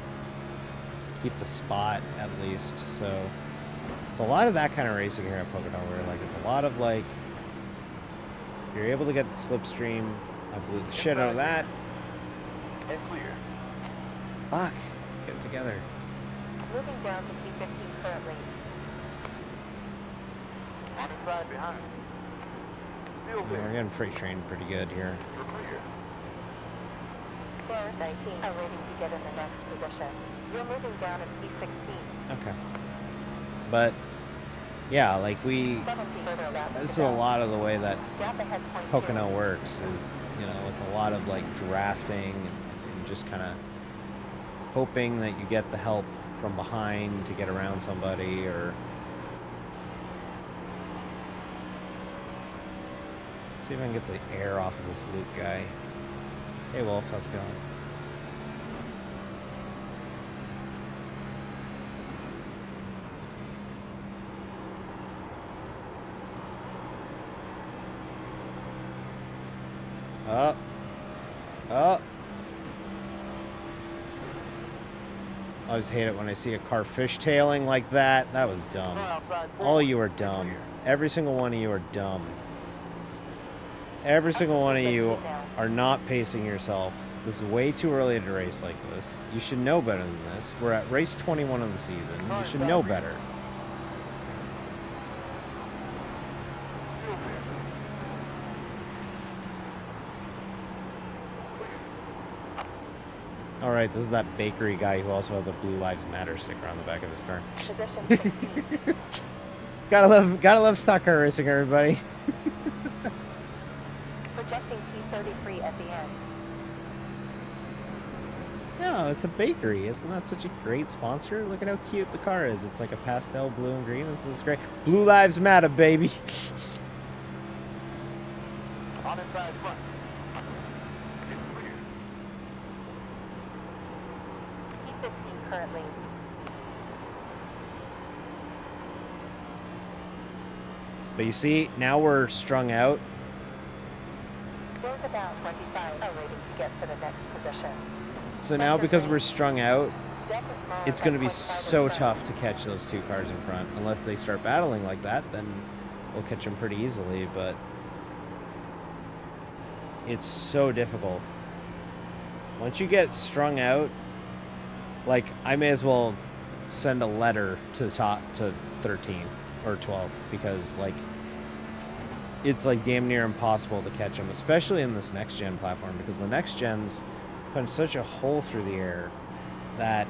keep the spot at least. So it's a lot of that kind of racing here at Pocono, where like it's a lot of like, you're able to get the slipstream. I blew the shit out of that. And clear. Fuck, get it together. Moving down to P15 currently. On inside behind. Still Yeah, there. we're getting freight trained pretty good here. You're clear. There, 19. I'm waiting to get in the next position. You're moving down at P16. Okay. But yeah, like 17 further laps this is to a go. lot of the way that Gap ahead, point Pocono 2. works is, you know, it's a lot of like drafting and just kind of hoping that you get the help from behind to get around somebody, or see if I can get the air off of this loop guy. Hey Wolf, how's it going? Up. Up. I always hate it when I see a car fishtailing like that. That was dumb. Car outside All of forward. you are dumb. Every single one of you are dumb. Every single one of you are not pacing yourself. This is way too early to race like this. You should know better than this. We're at race 21 of the season. You should know better. Still there. All right, this is that bakery guy who also has a Blue Lives Matter sticker on the back of his car. Position 16. Gotta love stock car racing, everybody. Projecting P33 at the end. No, it's a bakery. Isn't that such a great sponsor? Look at how cute the car is. It's like a pastel blue and green. This is great. Blue Lives Matter, baby. On inside front. It's clear. P15 currently. But you see, now we're strung out. Roosevelt 25 awaiting to get to the next position. So now because we're strung out, it's going to be so tough. tough to catch those two cars in front. Unless they start battling like that, then we'll catch them pretty easily, but it's so difficult. Once you get strung out, like, I may as well send a letter to the top, to 13th or 12th, because, like, it's, like, damn near impossible to catch them, especially in this next-gen platform, because the next-gens punch such a hole through the air that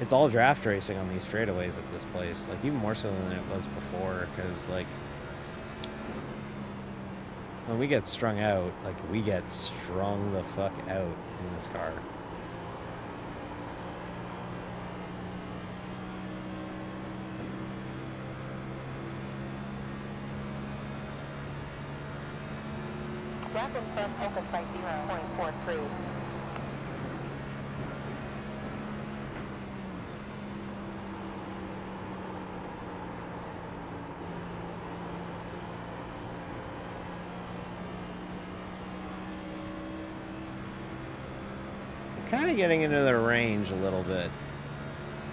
it's all draft racing on these straightaways at this place, like, even more so than it was before, because, like, when we get strung out, like, we get strung the fuck out in this car. Lap in front open by 0.43. Kind of getting into their range a little bit.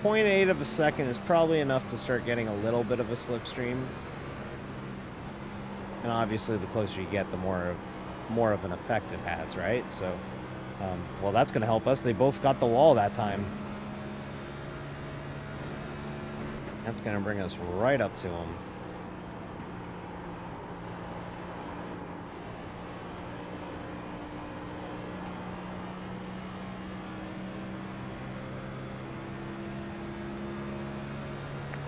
0.8 of a second is probably enough to start getting a little bit of a slipstream. And obviously, the closer you get, the more of an effect it has, right? So, well, that's going to help us. They both got the wall that time. That's going to bring us right up to them.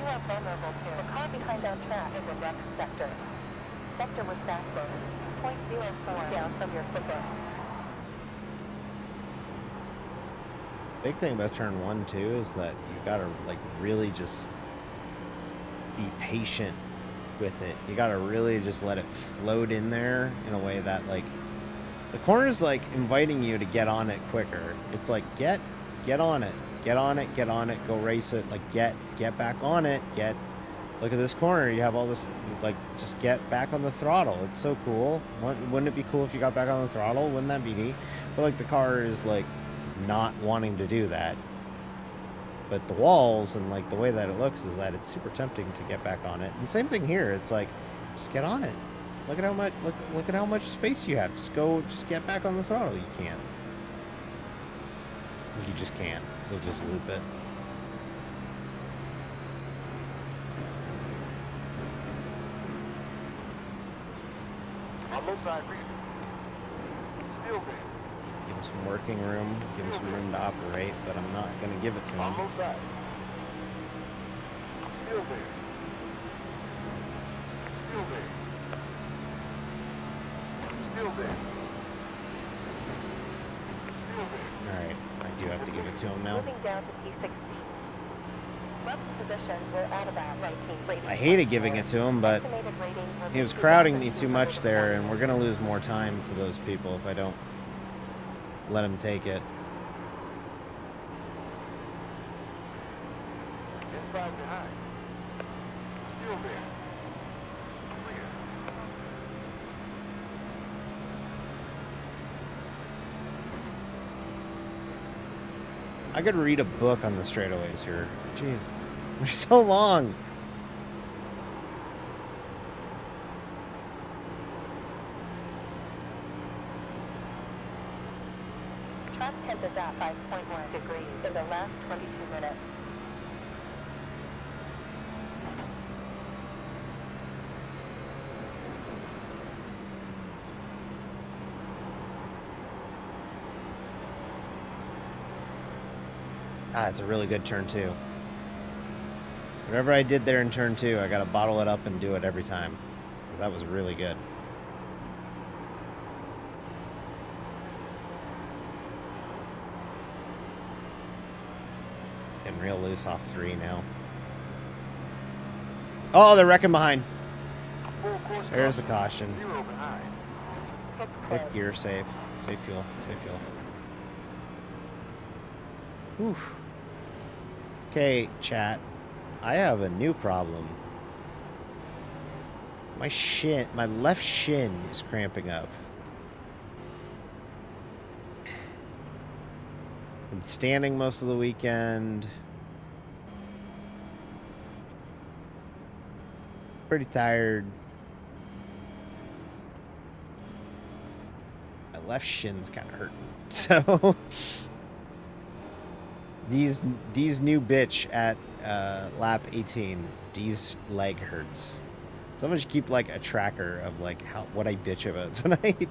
You are vulnerable to the car behind our track in the next sector. Sector was fastest, 0.04 down from your quickest. Big thing about turn 1 too is that you gotta, like, really just be patient with it. You gotta really just let it float in there in a way that, like, the corner's like inviting you to get on it quicker. It's like, get on it, get on it, get on it, go race it, like, get back on it, look at this corner, you have all this, like, just get back on the throttle. It's so cool. Wouldn't it be cool if you got back on the throttle? Wouldn't that be neat? But, like, the car is, like, not wanting to do that. But the walls and, like, the way that it looks is that it's super tempting to get back on it. And same thing here. It's like, just get on it. Look at how much look at how much space you have. Just get back on the throttle. You can't. You just can't. You'll just loop it. Almost side reason. Still there. Give him some working room. Give him some room to operate. But I'm not going to give it to him. Almost side. Still there. Still there. Still there. Still there. All right. I do have to give it to him now. Moving down to P16. Left position, we're at about 19 rating. I hated giving it to him, but Estimated rating will he was be crowding me too 2,200 much there, and we're going to lose more time to those people if I don't let him take it. Inside behind. Still there. Clear. I could read a book on the straightaways here. Jeez, they're so long. Track temp is at 5.1 degrees in the last 22 minutes. Ah, it's a really good turn 2. Whatever I did there in turn 2, I gotta bottle it up and do it every time. Because that was really good. Getting real loose off 3 now. Oh, they're wrecking behind. Full course There's the car. caution. 0 behind. Pits Fifth cleared. gear safe. Safe fuel. Safe fuel. Oof. Okay, chat. I have a new problem. My left shin is cramping up. Been standing most of the weekend. Pretty tired. My left shin's kind of hurting. So these new bitch at lap 18. D's leg hurts. Someone should keep like a tracker of like what I bitch about tonight.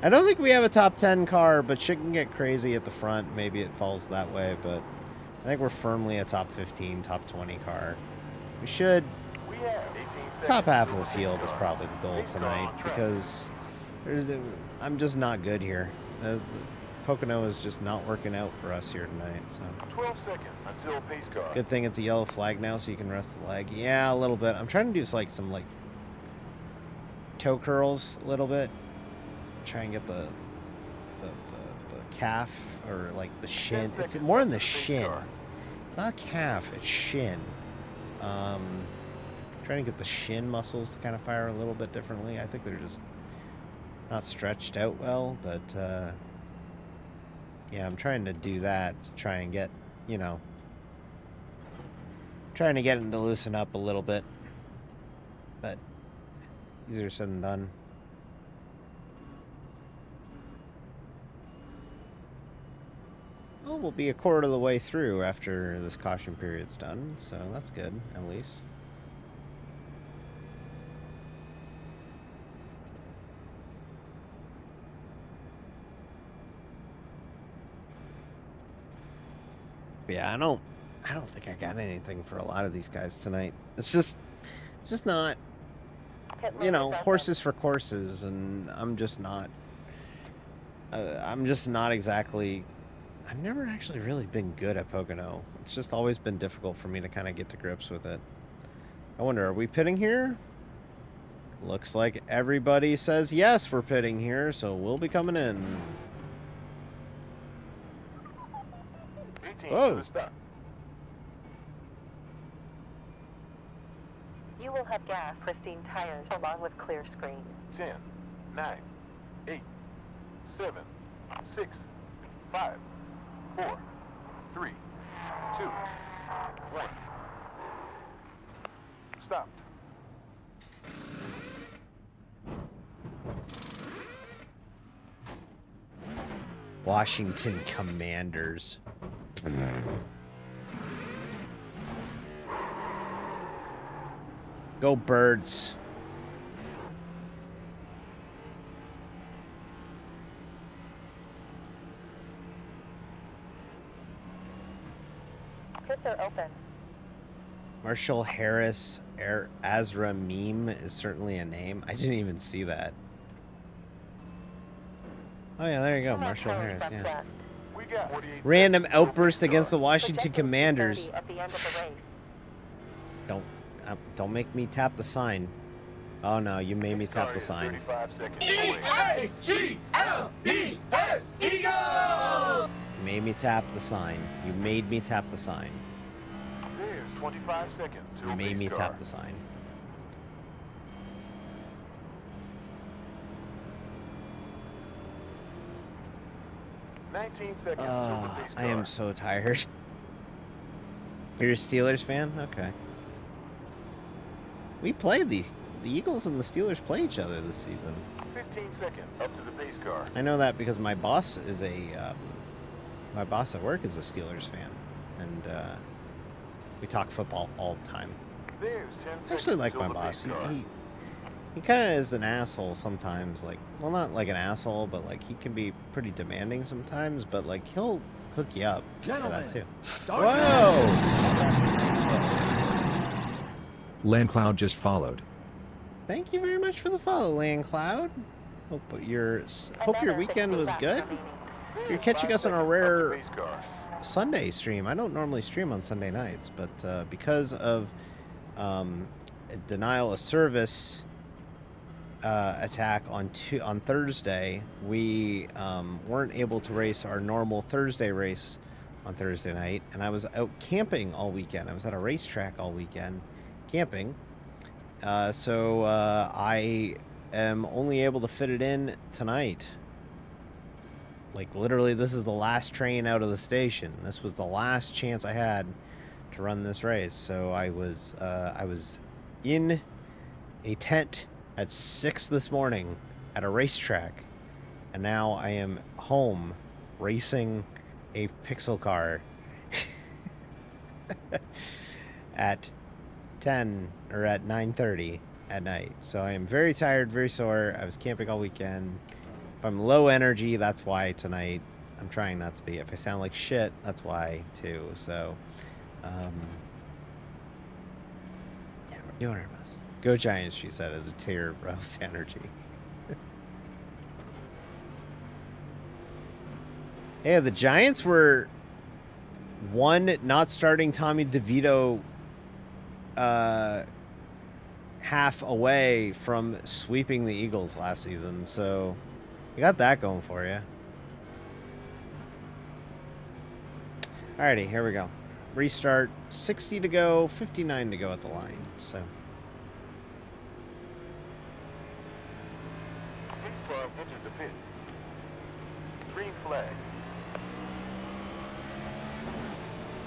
I don't think we have a top 10 car, but shit can get crazy at the front. Maybe it falls that way, but I think we're firmly a top 15, top 20 car. We should. Top half of the field is probably the goal tonight because I'm just not good here. The Pocono is just not working out for us here tonight. So 12 seconds until pace car. Good thing it's a yellow flag now, so you can rest the leg. Yeah, a little bit. I'm trying to do some like toe curls a little bit. Try and get the calf or like the shin. It's more in the shin. It's not calf, it's shin. Trying to get the shin muscles to kind of fire a little bit differently. I think they're just not stretched out well, but yeah, I'm trying to do that to try and get, you know, trying to get them to loosen up a little bit, but easier said than done. Well, we'll be a quarter of the way through after this caution period's done, so that's good, at least. Yeah, I don't think I got anything for a lot of these guys tonight. It's just not, you know, horses for courses, and I'm just not exactly. I've never actually really been good at Pocono. It's just always been difficult for me to kind of get to grips with it. I wonder, are we pitting here? Looks like everybody says yes, we're pitting here, so we'll be coming in. Oh. You will have gas, pristine tires, along with clear screen. 10, 9, 8, 7, 6, 5, 4, 3, 2, 1. Stop. Washington Commanders. Go Birds. Pits are open. Marshall Harris Azra Meme is certainly a name. I didn't even see that. Oh yeah, there you go, Marshall Harris. Yeah. We got 48 Random seconds. outburst against the Washington Commanders. At the end of the race. Don't make me tap the sign. Oh no, you made me tap the sign. 35 seconds away. E-A-G-L-E-S, Eagles! You made me tap the sign. You made me tap the sign. There's 25 seconds. to You made me pace tap car. the sign. Seconds to the pace I am car. so tired. You're a Steelers fan? Okay. We play the Eagles and the Steelers play each other this season. 15 seconds up to the pace car. I know that because my boss is my boss at work is a Steelers fan, and we talk football all the time. There's 10 I seconds actually like till my the boss. pace car. He kind of is an asshole sometimes. Like, well, not like an asshole, but like he can be pretty demanding sometimes. But like he'll hook you up for that too. Whoa! Landcloud just followed. Thank you very much for the follow, Landcloud. Hope your Another weekend 60 was laps good. remaining. You're catching us on a Seconds up to rare pace car. Sunday stream. I don't normally stream on Sunday nights, but because of a denial of service attack on Thursday, we weren't able to race our normal Thursday race on Thursday night, and I was out camping all weekend. I was at a racetrack all weekend, camping. So I am only able to fit it in tonight. Like, literally, this is the last train out of the station. This was the last chance I had to run this race. So I was in a tent at 6 this morning at a racetrack, and now I am home racing a pixel car at 10 or at 9:30 at night. So I am very tired, very sore. I was camping all weekend. If I'm low energy, that's why tonight. I'm trying not to be. If I sound like shit, that's why too. So, yeah, we're doing our best. Go Giants, she said, as a tear roused energy. Yeah, the Giants were one not starting Tommy DeVito half away from sweeping the Eagles last season, so you got that going for you. Alrighty, here we go. Restart. 60 to go, 59 to go at the line. So Pace car enters the pit. Green flag.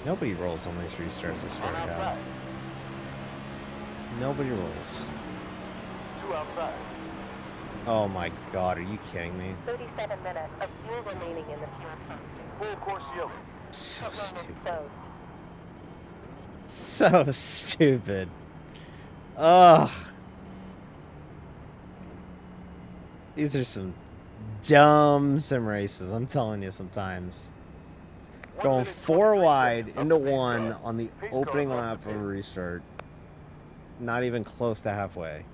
nobody rolls on these restarts, I swear On to God. outside. Nobody rolls. 2 outside. Oh my God, are you kidding me? 37 minutes of fuel remaining in the fuel tank. Full course yellow. So Pit lane stupid. exposed. So stupid. Ugh. These are some dumb sim races, I'm telling you sometimes. 1 Going minute, 4 23 wide seconds into of the pace 1 car. on the Pace car opening across lap the of a pit. restart. Not even close to halfway.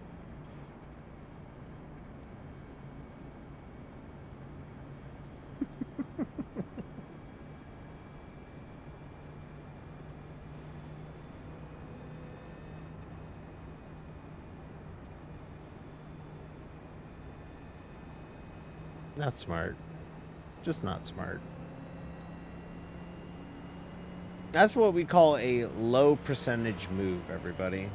Not smart. Just not smart. That's what we call a low percentage move, everybody.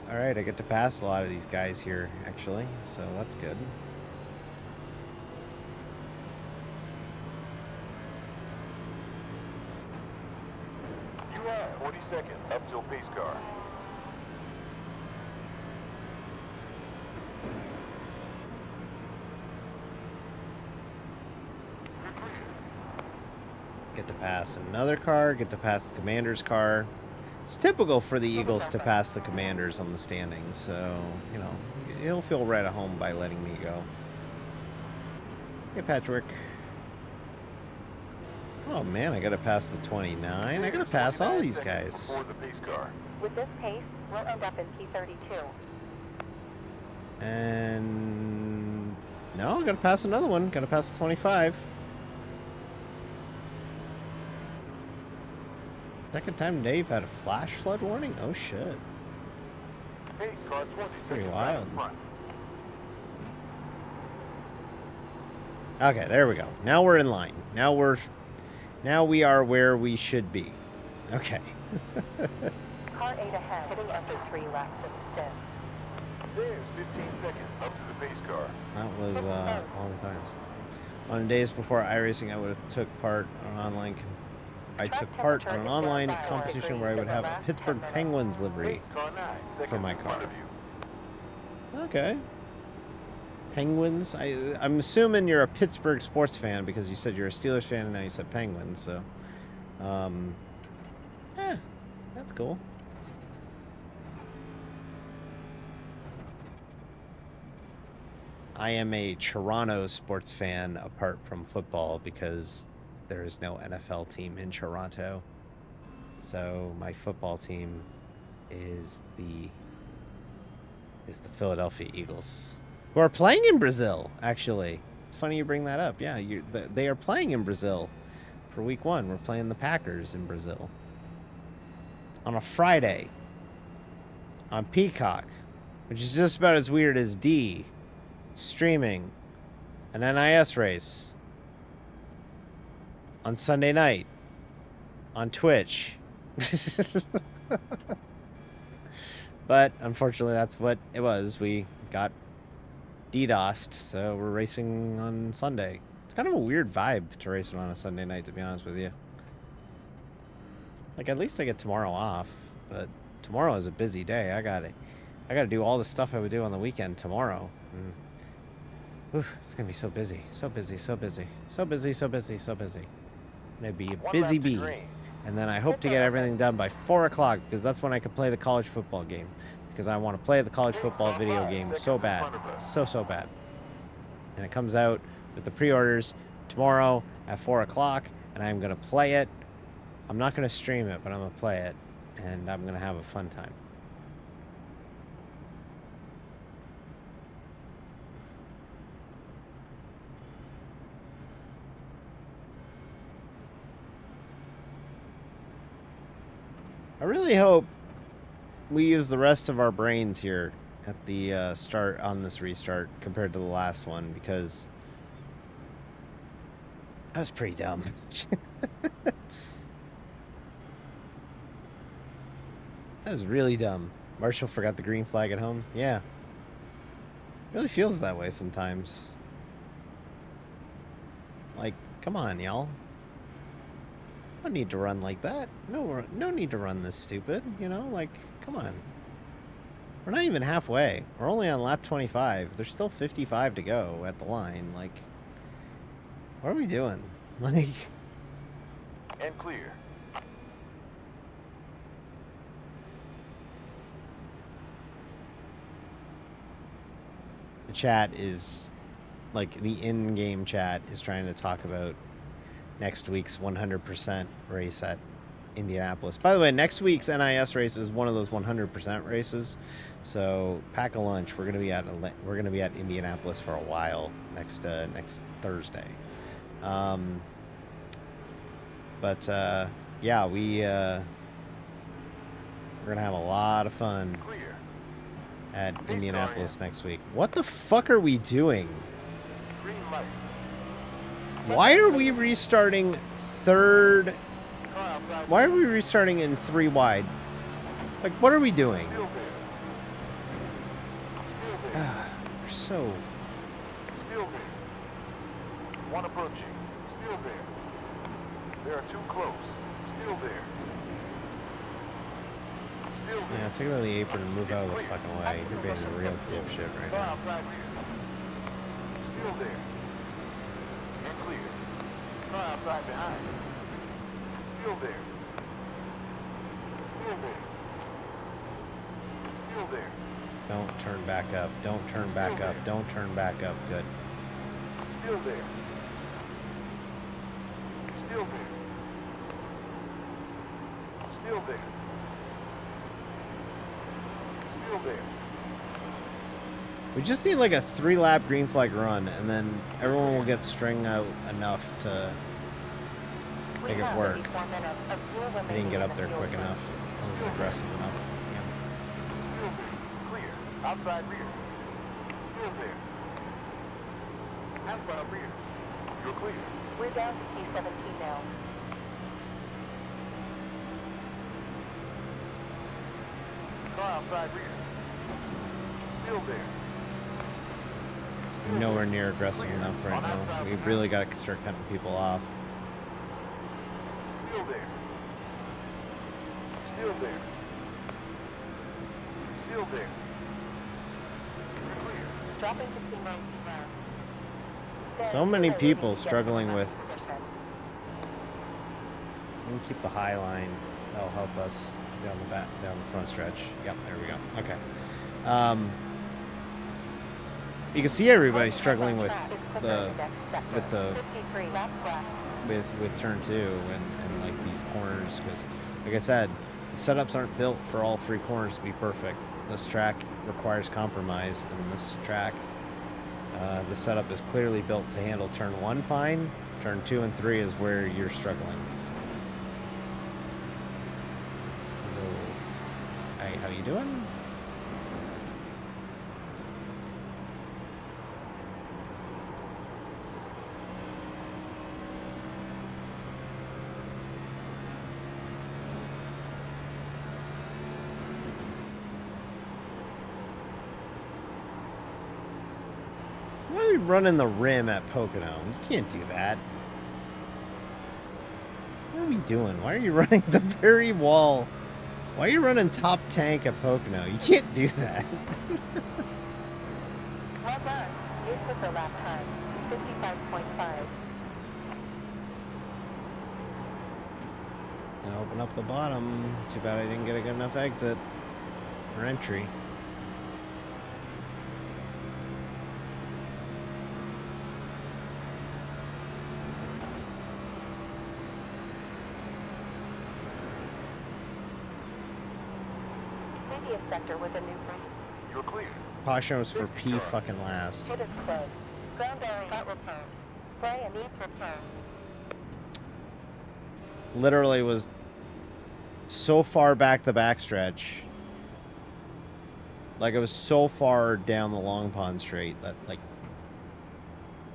Alright, I get to pass a lot of these guys here, actually, so that's good. You have 40 seconds up till pace car. You're clear. Get to pass another car, get to pass the commander's car. It's typical for the Eagles to pass the commanders on the standings, so, you know, he'll feel right at home by letting me go. Hey, Patrick. Oh, man, I gotta pass the 29. I gotta pass all 29 these seconds guys. Before the pace car. With this pace, we'll end up in P32. And no, gotta pass another one. Gotta pass the 25. Second time today you've had a flash flood warning? Oh shit. Pace car 20 pretty seconds wild. out in front. Okay, there we go. Now we're in line. Now we are where we should be. Okay. Car 8 ahead, hitting after 3 laps of the stint. There's 15 seconds up to the pace car. That was a long time. On days before iRacing, I would have took part on an online competition where I would have a Pittsburgh Penguins livery Pace car 9 seconds for my in front car. of you. Okay. Penguins. I'm assuming you're a Pittsburgh sports fan because you said you're a Steelers fan and now you said Penguins. So, that's cool. I am a Toronto sports fan apart from football because there is no NFL team in Toronto. So my football team is the Philadelphia Eagles, who are playing in Brazil, actually. It's funny you bring that up. Yeah, they are playing in Brazil for week 1. We're playing the Packers in Brazil on a Friday on Peacock which is just about as weird as D streaming an NIS race on Sunday night on Twitch. But unfortunately, that's what it was. We got DDoSed, so we're racing on Sunday. It's kind of a weird vibe to race it on a Sunday night, to be honest with you. Like, at least I get tomorrow off, but tomorrow is a busy day. I gotta do all the stuff I would do on the weekend tomorrow. Oof, it's gonna be so busy, so busy, so busy, so busy, so busy, so busy. I'm gonna be a busy bee. And then I hope to get everything done by 4 o'clock, because that's when I can play the college football game. Because I want to play the college football video game so bad. So bad. And it comes out with the pre-orders tomorrow at 4 o'clock, and I'm going to play it. I'm not going to stream it, but I'm going to play it, and I'm going to have a fun time. I really hope we use the rest of our brains here at the start on this restart compared to the last one, because that was pretty dumb. That was really dumb. Marshall forgot the green flag at home. Yeah. It really feels that way sometimes. Like, come on, y'all. No need to run like that. No need to run this stupid, you know? Like, come on. We're not even halfway. We're only on lap 25. There's still 55 to go at the line. Like, what are we doing? Like... And clear. The chat is... Like, the in-game chat is trying to talk about next week's 100% race at Indianapolis. By the way, next week's NIS race is one of those 100% races. So pack a lunch. We're gonna be at Indianapolis for a while next Thursday. Yeah, we're gonna have a lot of fun at Indianapolis next week. What the fuck are we doing? Green light. Why are we restarting third? Why are we restarting in 3 wide? Like, what are we doing? Still there. We're so... Still there. One approaching. Still there. They are too close. Still there. Still there. Yeah, take it out of the apron and move out of the fucking way. You're being a real dipshit right Car now. outside rear. Still there. And clear. Car outside behind. Still there. Still there. Still there. Don't turn back up. Don't turn back up. Don't turn back up. Good. Still there. Still there. Still there. Still there. We just need like a 3-lap green flag run, and then everyone will get string out enough to make it work. I didn't get up there quick enough. I wasn't aggressive enough. Still there. Clear. Outside rear. Still there. Outside rear. You're clear. We're down to P17 now. Car outside rear. Still there. We're nowhere near aggressive enough right now. We really got to start cutting people off. Still there. Still there. Still there. You're clear. Dropping to P19 now. So many people struggling with... We can keep the high line. That'll help us down the front stretch. Yep, there we go. Okay. You can see everybody struggling with turn 2 and like these corners, because like I said, the setups aren't built for all 3 corners to be perfect. This track requires compromise, and this track, the setup is clearly built to handle turn 1 fine. Turn 2 and 3 is where you're struggling. Hello. Hey, how you doing? Why are we running the rim at Pocono? You can't do that. What are we doing? Why are you running the very wall? Why are you running top tank at Pocono? You can't do that. Well done. Your quicker lap time, 55.5. And open up the bottom. Too bad I didn't get a good enough exit or entry. Previous sector was a new route. You're clear. Caution was for P fucking last. It is closed. Ground area got repairs. Brea needs repairs. Literally was so far back the backstretch. Like it was so far down the Long Pond Straight that like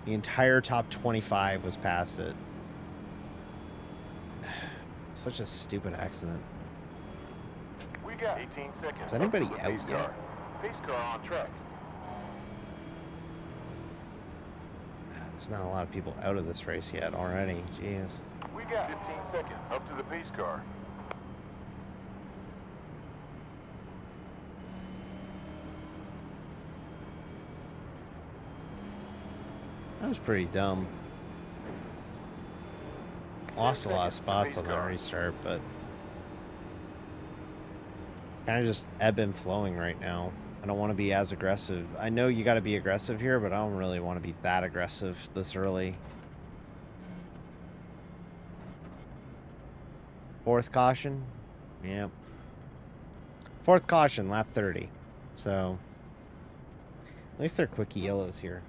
the entire top 25 was past it. Such a stupid accident. We got 18 seconds. Is anybody Up to the out pace yet? car. Pace car on track. There's not a lot of people out of this race yet already. Jeez. We got 15 seconds. Up to the pace car. That was pretty dumb. Lost a lot of spots on that restart, but kind of just ebb and flowing right now. I don't want to be as aggressive. I know you got to be aggressive here, but I don't really want to be that aggressive this early. Fourth caution? Yep. Fourth caution, lap 30. So, at least they're quickie yellows here.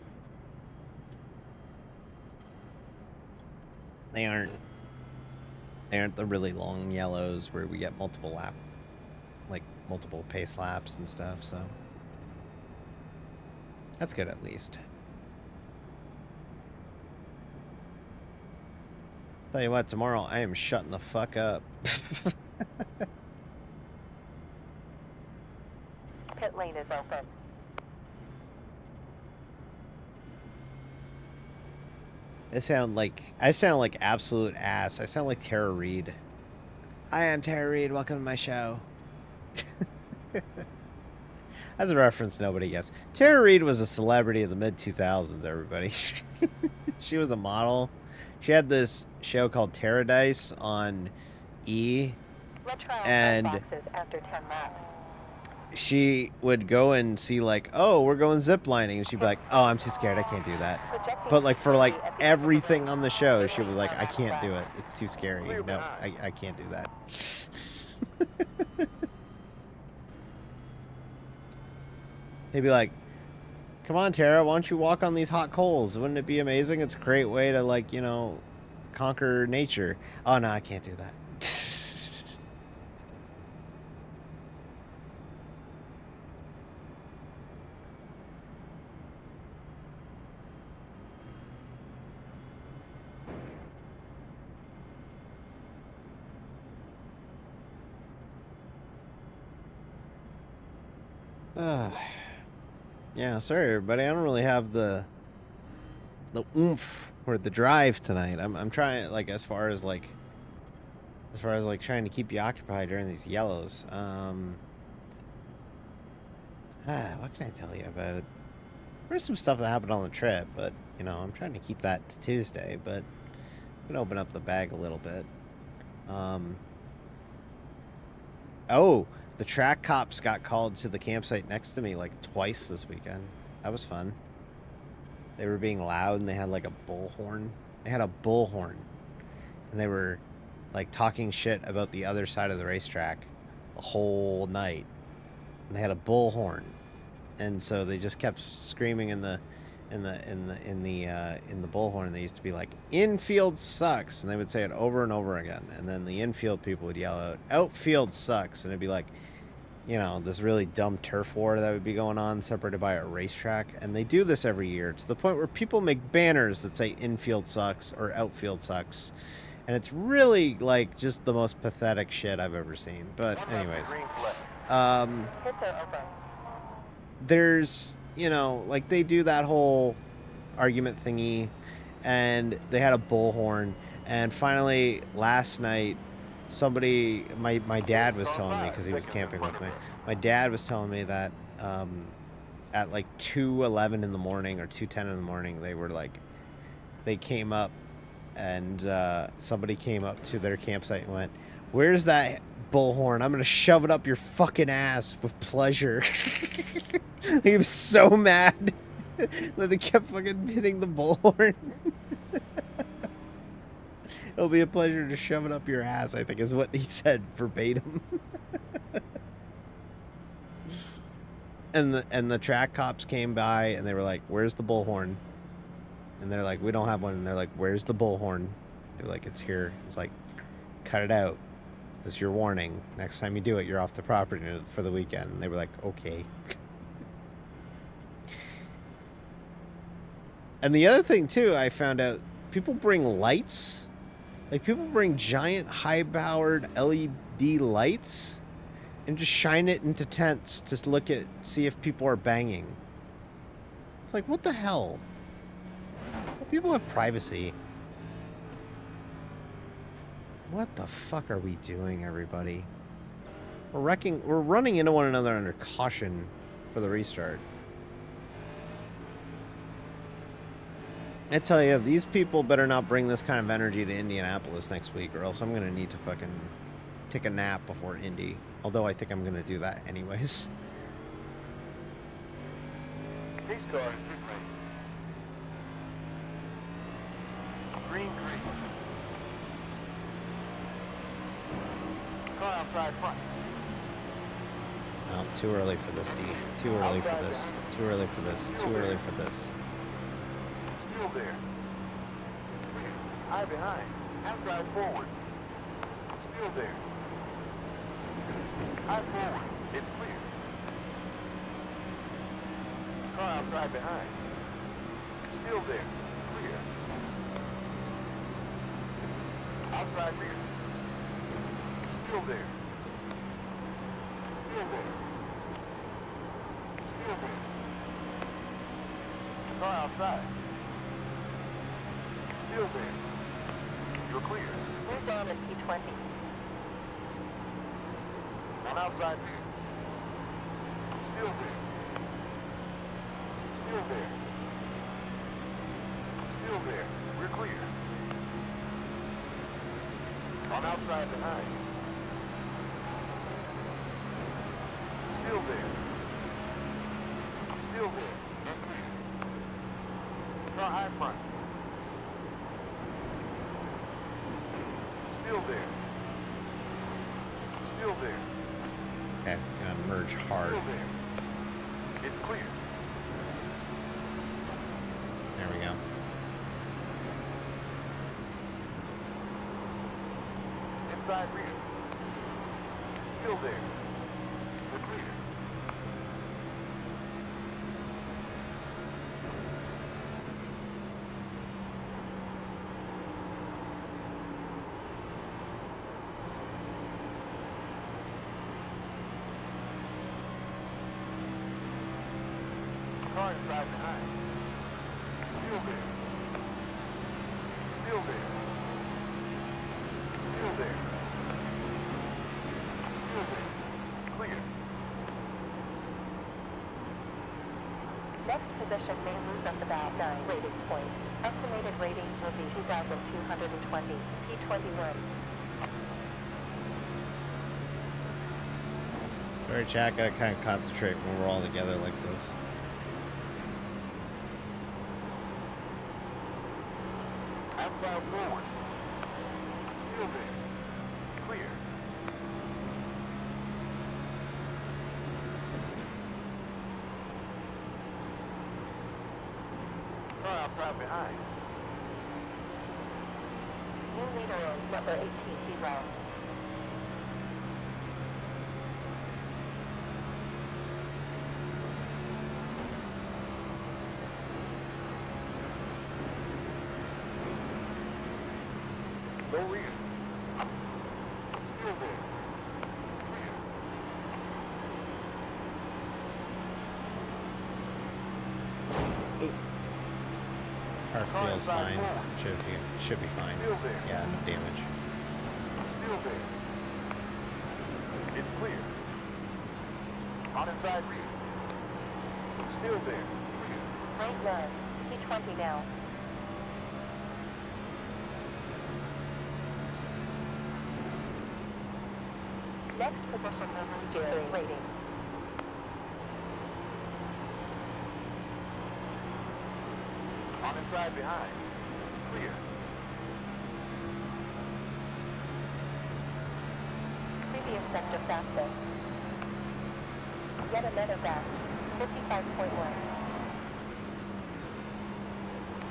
They aren't the really long yellows where we get multiple multiple pace laps and stuff, so that's good at least. Tell you what, tomorrow I am shutting the fuck up. Pit lane is open. I sound like absolute ass. I sound like Tara Reid. I am Tara Reid. Welcome to my show. That's a reference nobody gets. Tara Reid was a celebrity of the mid 2000s. Everybody, she was a model. She had this show called Paradise on E, and Boxes after 10 laps. she would go and see like, oh, we're going zip lining, and she'd be like, oh, I'm too scared, I can't do that. But like for like everything on the show, she was like, I can't do it, it's too scary. No, I can't do that. They'd be like, come on, Tara, why don't you walk on these hot coals? Wouldn't it be amazing? It's a great way to, like, you know, conquer nature. Oh, no, I can't do that. Yeah, sorry everybody. I don't really have the oomph or the drive tonight. I'm trying, like, as far as trying to keep you occupied during these yellows. What can I tell you about? There's some stuff that happened on the trip, but you know, I'm trying to keep that to Tuesday, but I'm gonna open up the bag a little bit. Oh, the track cops got called to the campsite next to me like twice this weekend. That was fun. They were being loud and they had like a bullhorn. They had a bullhorn. And they were like talking shit about the other side of the racetrack the whole night. And they had a bullhorn. And so they just kept screaming in the bullhorn. They used to be like, infield sucks, and they would say it over and over again. And then the infield people would yell out, outfield sucks, and it'd be like, you know, this really dumb turf war that would be going on, separated by a racetrack. And they do this every year to the point where people make banners that say infield sucks or outfield sucks, and it's really like just the most pathetic shit I've ever seen. But anyways, there's, you know, like they do that whole argument thingy, and they had a bullhorn. And finally, last night, somebody, my dad was telling me, because he was camping with me, my dad was telling me that at like 2:11 in the morning or 2:10 in the morning, they came up, and somebody came up to their campsite and went, "Where's that bullhorn? I'm gonna shove it up your fucking ass with pleasure." He was so mad that they kept fucking hitting the bullhorn. It'll be a pleasure to shove it up your ass, I think is what he said verbatim. And the track cops came by and they were like, "Where's the bullhorn?" And they're like, "We don't have one." And they're like, "Where's the bullhorn?" They're like, "It's here." It's like, "Cut it out. This is your warning. Next time you do it, you're off the property for the weekend." And they were like, "Okay." And the other thing too, I found out, people bring lights. Like, people bring giant high-powered LED lights and just shine it into tents to see if people are banging. It's like, what the hell? People have privacy. What the fuck are we doing, everybody? We're running into one another under caution for the restart. I tell you, these people better not bring this kind of energy to Indianapolis next week, or else I'm gonna need to fucking take a nap before Indy. Although I think I'm gonna do that anyways. Pace car is green. Green. Car outside front. Oh, too early for this, D. Too early for this. Too early for this. Too early for this. Still there. Eye behind. Outside forward. Still there. Eye forward. It's clear. Car outside behind. Still there. Clear. Outside rear. Still there. Still there. Still there. Car outside. Still there. You're clear. Move down at P20. On outside rear. Still there. Still there. Still there. We're clear. On outside behind. Still there. Still there. You're clear. Car high front. Still there. Still there. Okay, gonna merge hard. Still there. It's clear. There we go. Inside rear. Still there. We're clear. Car inside behind. Still there. Still there. Still there. Still there. Clear. Next position may lose us about 9 rating points. Estimated rating will be 2,220. P21. Sorry, chat, gotta kind of concentrate when we're all together like this. Outside forward. Still there. Clear. Car outside behind. New leader is number 18, D-Row. No rear. Still there. Clear. Car feels fine. Should be fine. Still there. Yeah, no damage. Still there. It's clear. On inside rear. Still there. Clear. Right none. P20 now. Next position number 0 rating. On inside behind. Clear. Previous sector fastest. Yet another fast. 55.1.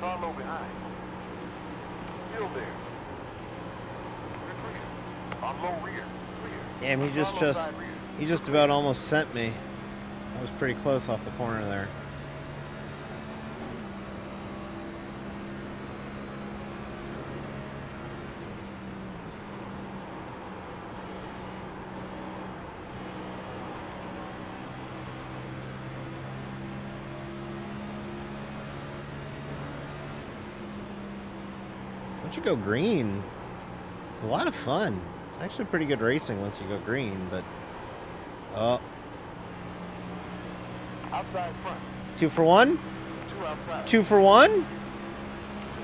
Car low behind. Still there. We're clear. On low rear. Clear. Damn, he just about almost sent me. I was pretty close off the corner there. Once you go green, it's a lot of fun. It's actually pretty good racing once you go green, but... Oh. Outside front. 2 for 1? 2 outside. 2 for 1? 2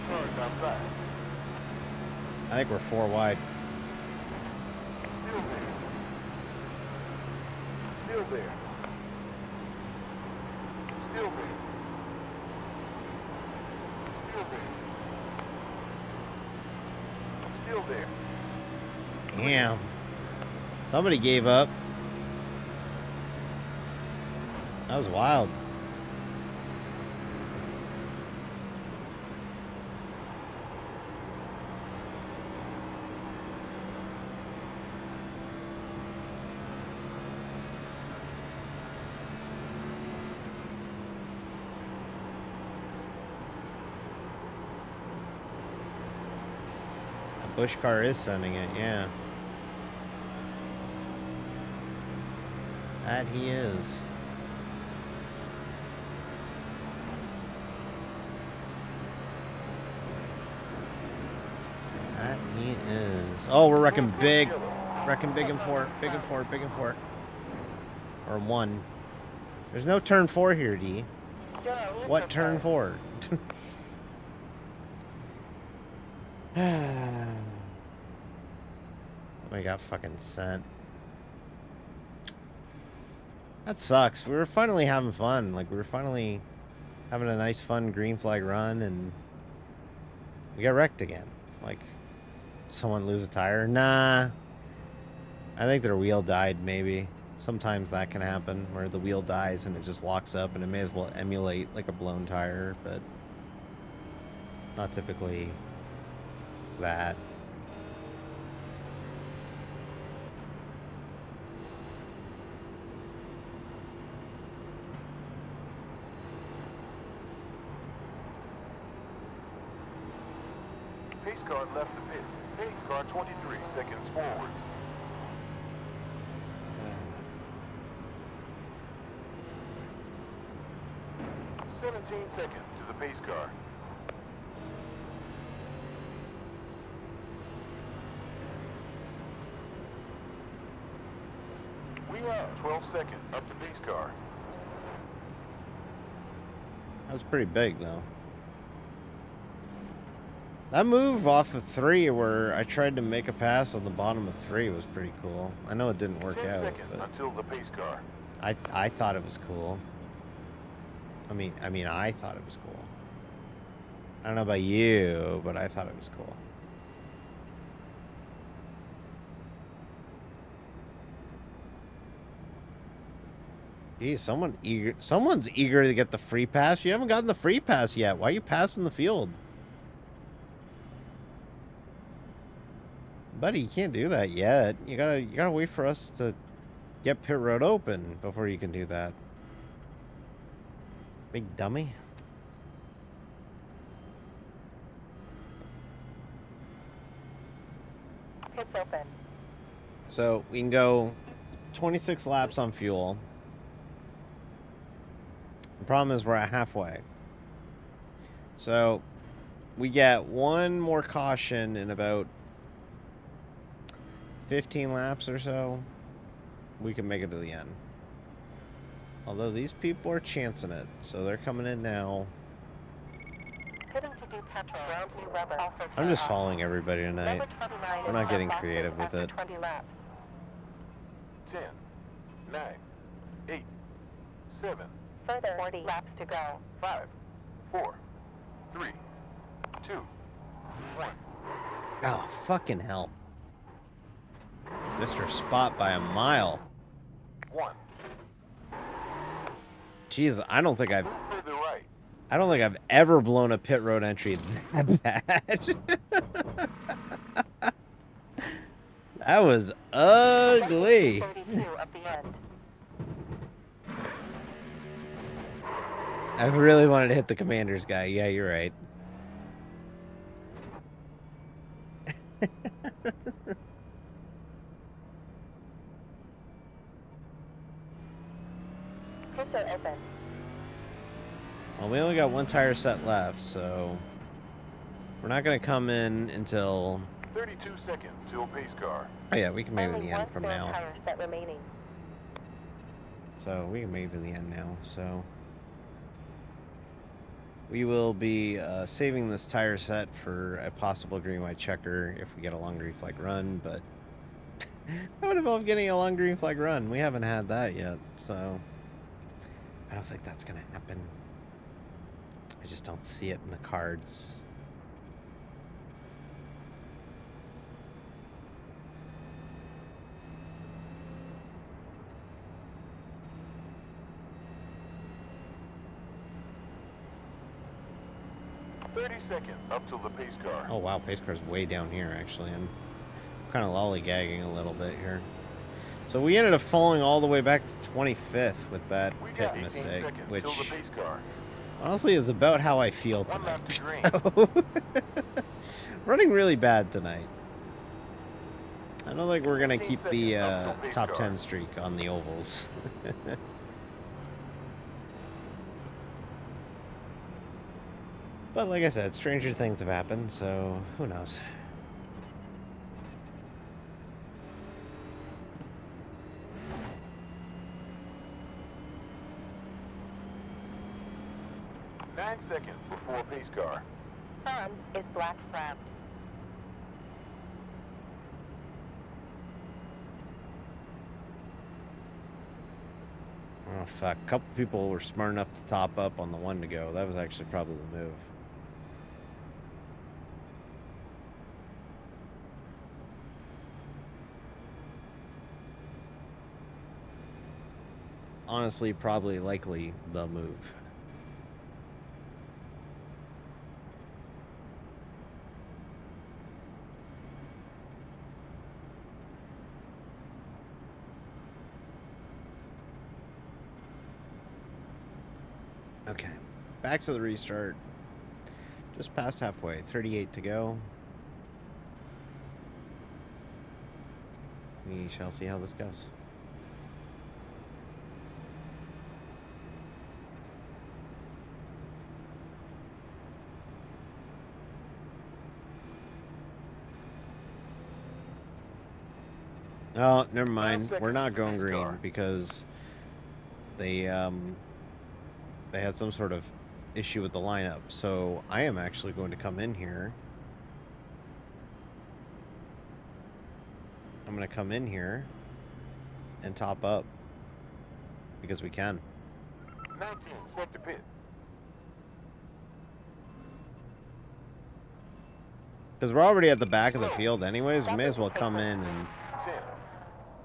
cars outside. I think we're 4 wide. Still there. Still there. Still there. Still there. Still there. Damn. Somebody gave up. That was wild. A Bush car is sending it, yeah. That he is. That he is. Oh, we're wrecking big. Wrecking big and four. Big and four. Big and four. Or 1. There's no turn 4 here, D. What turn 4? Somebody got fucking sent. That sucks. We were finally having fun. Like, we were finally having a nice, fun green flag run, and we got wrecked again. Like, someone lose a tire? Nah. I think their wheel died, maybe. Sometimes that can happen, where the wheel dies and it just locks up, and it may as well emulate, like, a blown tire, but not typically that. Pace car left the pit. Pace car 23 seconds forward. Uh. 17 seconds to the pace car. We have 12 seconds up to pace car. That was pretty big, though. That move off of 3 where I tried to make a pass on the bottom of 3 was pretty cool. I know it didn't work 10 out, seconds but until the pace car. I thought it was cool. I mean, I thought it was cool. I don't know about you, but I thought it was cool. Geez, someone's eager to get the free pass. You haven't gotten the free pass yet. Why are you passing the field? Buddy, you can't do that yet. You gotta wait for us to get pit road open before you can do that. Big dummy. Pit's open. So we can go 26 laps on fuel. The problem is we're at halfway. So we get one more caution in about 15 laps or so, we can make it to the end. Although these people are chancing it, so they're coming in now. Pitting to do petrol. Ground new rubber. Also I'm just off. following everybody tonight. Number 29 We're is not getting boxes creative with after it. 20 laps. 10, 9, 8, 7, Further 40 laps to go. 5, 4, 3, 2, 1. Oh, fucking hell. Mr. Spot by a mile. 1. Jeez, I don't think To the right. I've ever blown a pit road entry that bad. That was ugly. 32 of the end. I really wanted to hit the commander's guy. Yeah, you're right. Pits are open. Well, we only got one tire set left, so we're not going to come in until... 32 seconds till pace car. Oh yeah, we can make it to Only the end one from spare now. tire set remaining. So we can make it to the end now, so... We will be saving this tire set for a possible green white checker if we get a long green flag run, but that would involve getting a long green flag run. We haven't had that yet, so I don't think that's going to happen. I just don't see it in the cards. Seconds up till the pace car. Oh wow, pace car's way down here actually. I'm kind of lollygagging a little bit here. So we ended up falling all the way back to 25th with that We pit got 18 mistake, seconds which till the pace car. honestly is about how I feel One lap tonight. to green. So running really bad tonight. I don't think we're gonna 15 keep the seconds up till pace top car. 10 streak on the ovals. But like I said, stranger things have happened, so who knows? Nine seconds before pace car. Hans is black flagged. Oh fuck, a couple people were smart enough to top up on the one to go. That was actually probably the move. Honestly, probably likely the move. Okay, back to the restart. Just past halfway, 38 to go. We shall see how this goes. Oh, never mind. We're not going green because they had some sort of issue with the lineup. So I am actually going to come in here. I'm going to come in here and top up because we can. 19, set to pit. Because we're already at the back of the field anyways. We may as well come in and 10.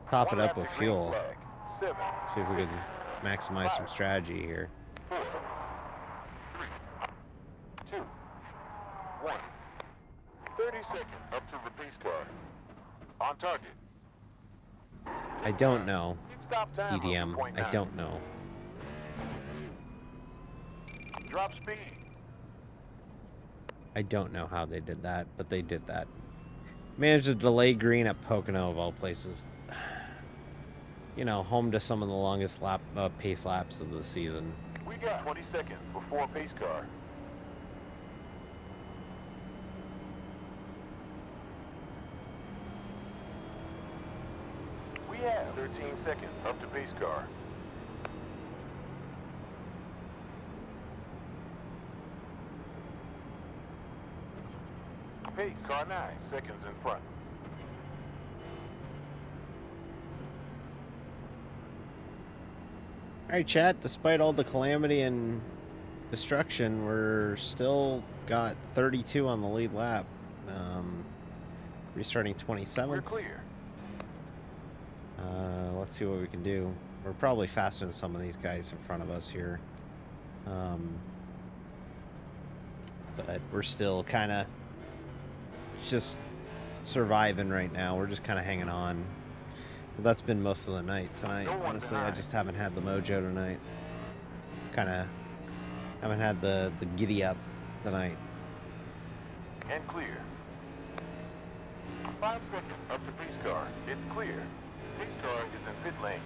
top it One up with after green fuel. flag. 7. See if we can maximize some strategy here. 4, 3, 2, 1. 30 seconds up to the pace car. On target. I don't know. Pit stop time of EDM. 0.9. I don't know. Drop speed. I don't know how they did that, but they did that. Managed to delay green at Pocono of all places. You know, home to some of the longest pace laps of the season. We got 20 seconds before pace car. have? 13 seconds. Up to pace car. Pace car 9 seconds in front. Alright, chat, despite all the calamity and destruction, we're still got 32 on the lead lap. Restarting 27th. We're clear. Let's see what we can do. We're probably faster than some of these guys in front of us here. But we're still kind of just surviving right now. We're just kind of hanging on. Well, that's been most of the night tonight. No one Honestly, I behind. just haven't had the mojo tonight. Kind of haven't had the giddy up tonight. And clear. 5 seconds. Up to pace car. It's clear. Pace car is in pit lane.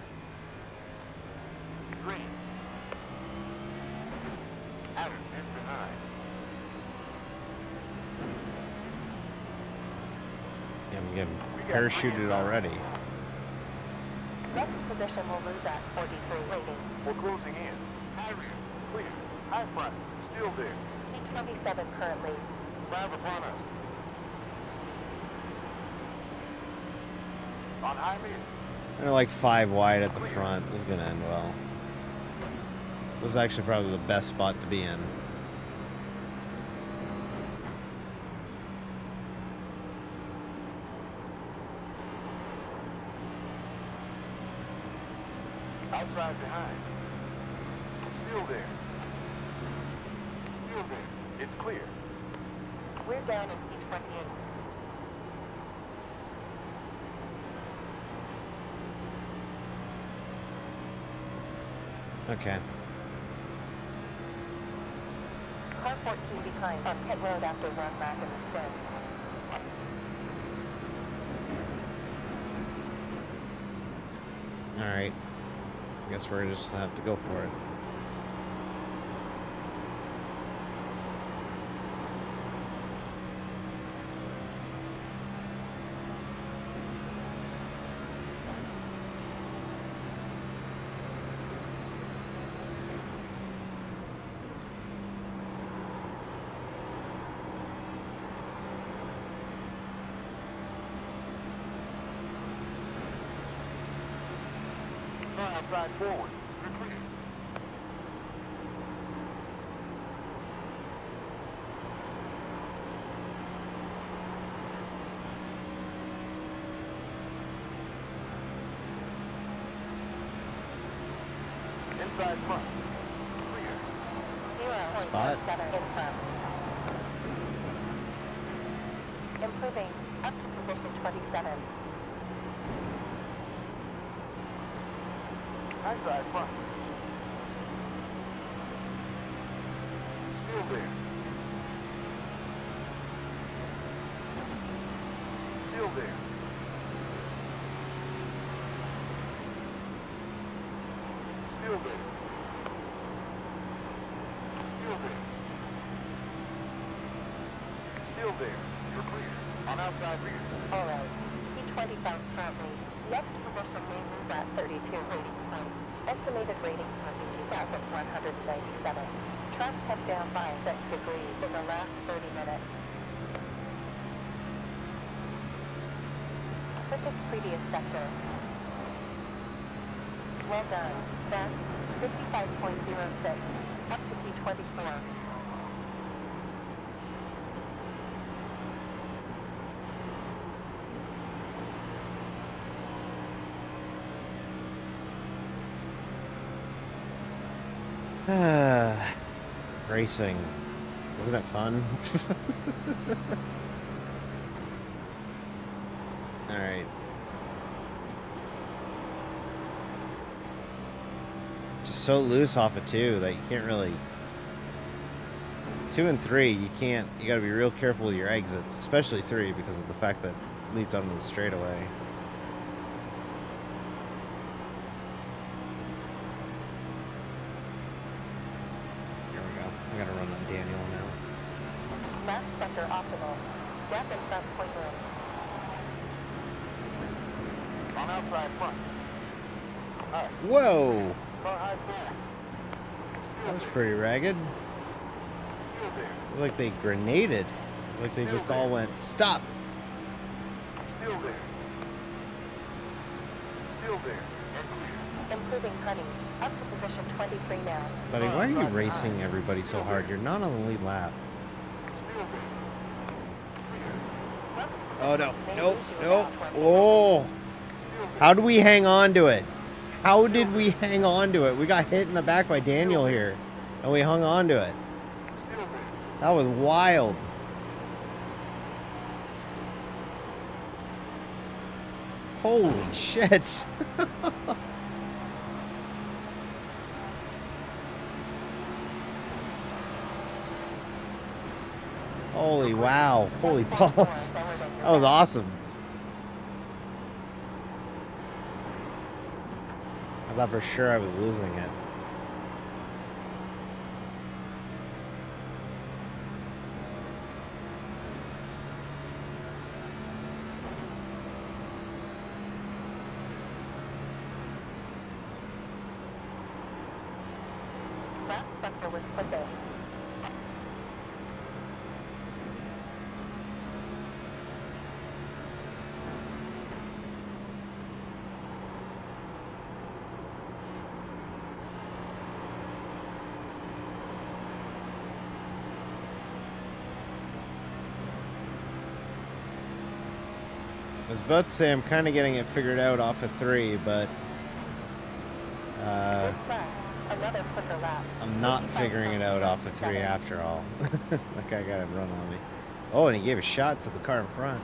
Green. Adam is behind. Yeah, I'm getting We got parachuted three. already. Next position will lose at 43 rating. We're closing in. High rear. Clear. High front. Still there. P27 currently. 5 upon us. On high mid. They're like 5 wide at the front. This is gonna end well. This is actually probably the best spot to be in. Outside behind. Still there. Still there. It's clear. We're down in P28. Okay. Car 14 behind on pit road after one lap in the stint. Alright. I guess we're just gonna have to go for it. Car outside forward. We're clear. Inside front. Clear. 0.17 Spot. in front. Improving up to position 27. High side front. Still there. Still there. Still there. Still there. Still there. You're clear. On outside rear. Alright. P25 currently. Next position may move at 32 rating points. Estimated rating for 2,197. Trust have down by 6 degrees in the last 30 minutes. Quickest previous sector. Well done. That's 55.06. Up to P24. Racing. Isn't it fun? Alright. Just so loose off of 2 that you can't really... 2 and 3, you can't... You gotta be real careful with your exits. Especially 3 because of the fact that it leads onto the straightaway. I gotta run on Daniel now. Last sector optimal. Gap in front point room. On outside front. All right. Whoa! Car high forward. That was pretty ragged. Still there. It was like they grenaded. It was like they just all went, stop! Still there. Still there. And clear. Improving heading. Up to position 23 now. Buddy, why are you racing everybody so hard? You're not on the lead lap. Still there. Clear. Oh, no. Nope. Nope. Oh! How do we hang on to it? How did we hang on to it? We got hit in the back by Daniel here, and we hung on to it. Still there. That was wild. Holy shit. Holy wow. Holy balls. That was awesome. I thought for sure I was losing it. Last sector was put in. I was about to say I'm kind of getting it figured out off of 3, but Left. Another quicker lap. I'm not figuring it out off of 3 after all. That guy got a run on me. Oh, and he gave a shot to the car in front.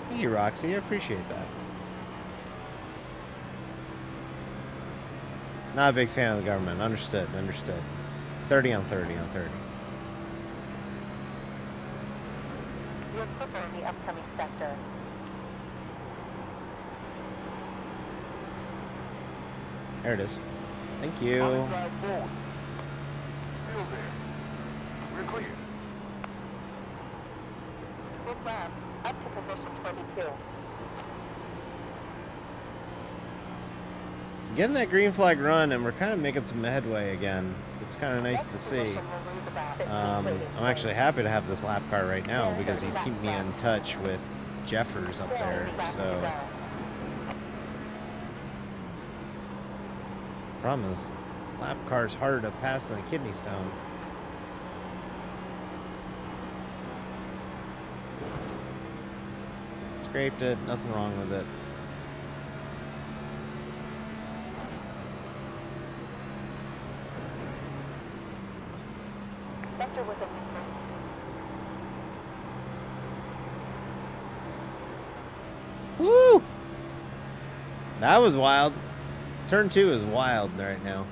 Thank you, Roxy. I appreciate that. Not a big fan of the government. Understood. Understood. 30 on 30 on 30. You're quicker in the upcoming sector. There it is. Thank you. Outside forward. Still there. We're clear. Good lap. Up to position 22. Getting that green flag run, and we're kind of making some headway again. It's kind of nice to see. I'm actually happy to have this lap car right now because he's keeping me in touch with Jeffers up there. So, problem is, lap car's harder to pass than a kidney stone. Scraped it, nothing wrong with it. Sector was a Woo! That was wild. Turn 2 is wild right now.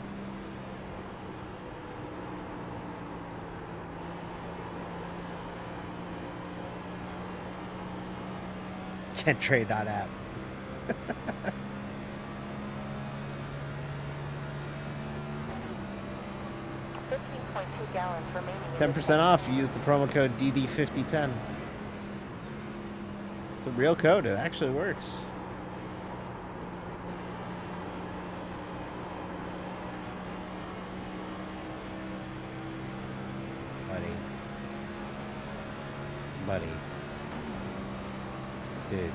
Can't trade that app. 15.2 gallons remaining. 10% off. You use the promo code DD5010. It's a real code. It actually works. Buddy. Dude.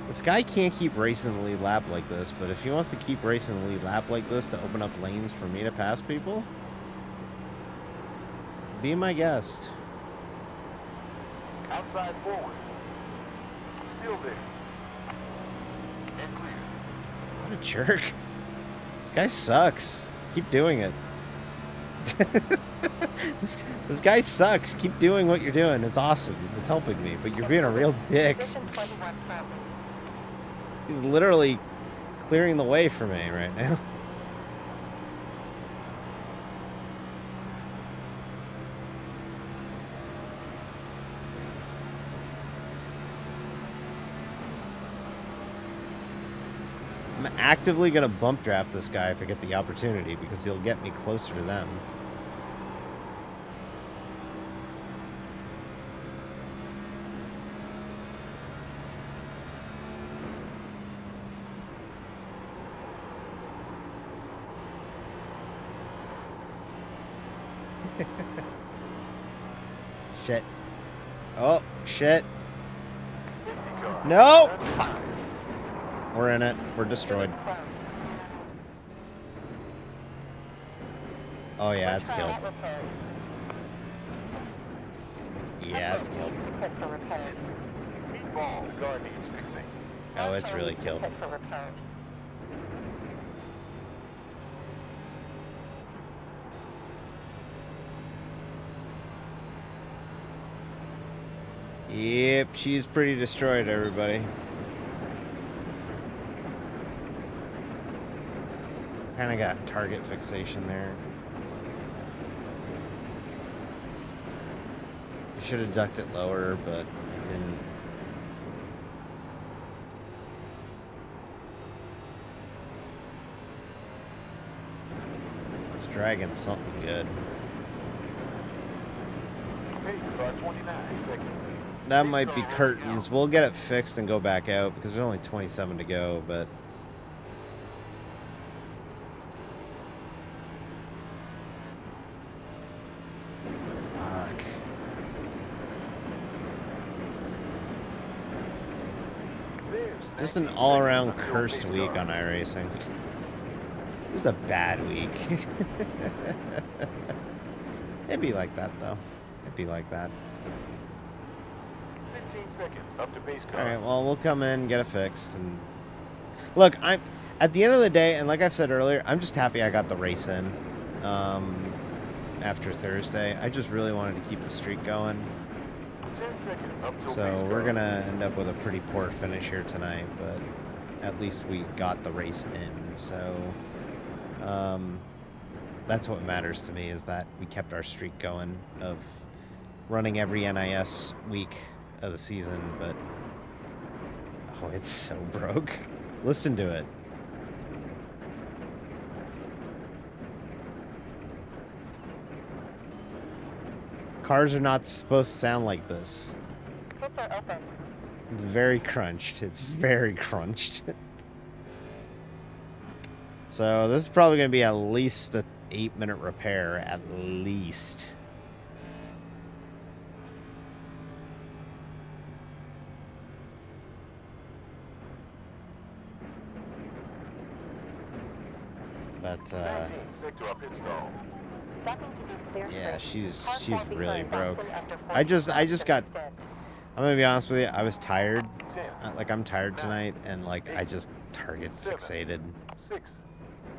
This guy can't keep racing the lead lap like this, but if he wants to keep racing the lead lap like this to open up lanes for me to pass people, be my guest. Outside forward. Still there. And clear. What a jerk. This guy sucks. Keep doing it. This guy sucks. Keep doing what you're doing. It's awesome. It's helping me, but you're being a real dick. Position 21 friendly. He's literally clearing the way for me right now. actively going to bump draft this guy if I get the opportunity because he'll get me closer to them. Shit. Oh, shit. No! Fuck. We're in it. We're destroyed. Oh, yeah, it's killed. Yeah, it's killed. Meatball, the car needs fixing. Oh, it's really killed. Yep, she's pretty destroyed, everybody. Kind of got target fixation there. I should have ducked it lower, but I didn't. It's dragging something good. Pace are 29 seconds. That might be curtains. We'll get it fixed and go back out because there's only 27 to go, but... Fuck. Just an all-around cursed week on iRacing. This is a bad week. It'd be like that, though. It'd be like that. 15 seconds up to base car. All right, well, we'll come in, get it fixed, and look, I'm at the end of the day, and like I've said earlier, I'm just happy I got the race in after Thursday. I just really wanted to keep the streak going. 10 seconds up to So base we're car. gonna end up with a pretty poor finish here tonight, but at least we got the race in. So that's what matters to me, is that we kept our streak going of running every NIS week of the season. But oh, it's so broke. Listen to it. Cars are not supposed to sound like this. Pits are open. It's very crunched. It's very crunched. So this is probably going to be at least a 8-minute repair, at least. But Sector up install. Stopping to do clear yeah, straight. she's Car 4 really behind broke. Boston after I just 14 got. laps extend. I'm gonna be honest with you. I was tired. 10, Like I'm tired tonight, and like I just target fixated. 6,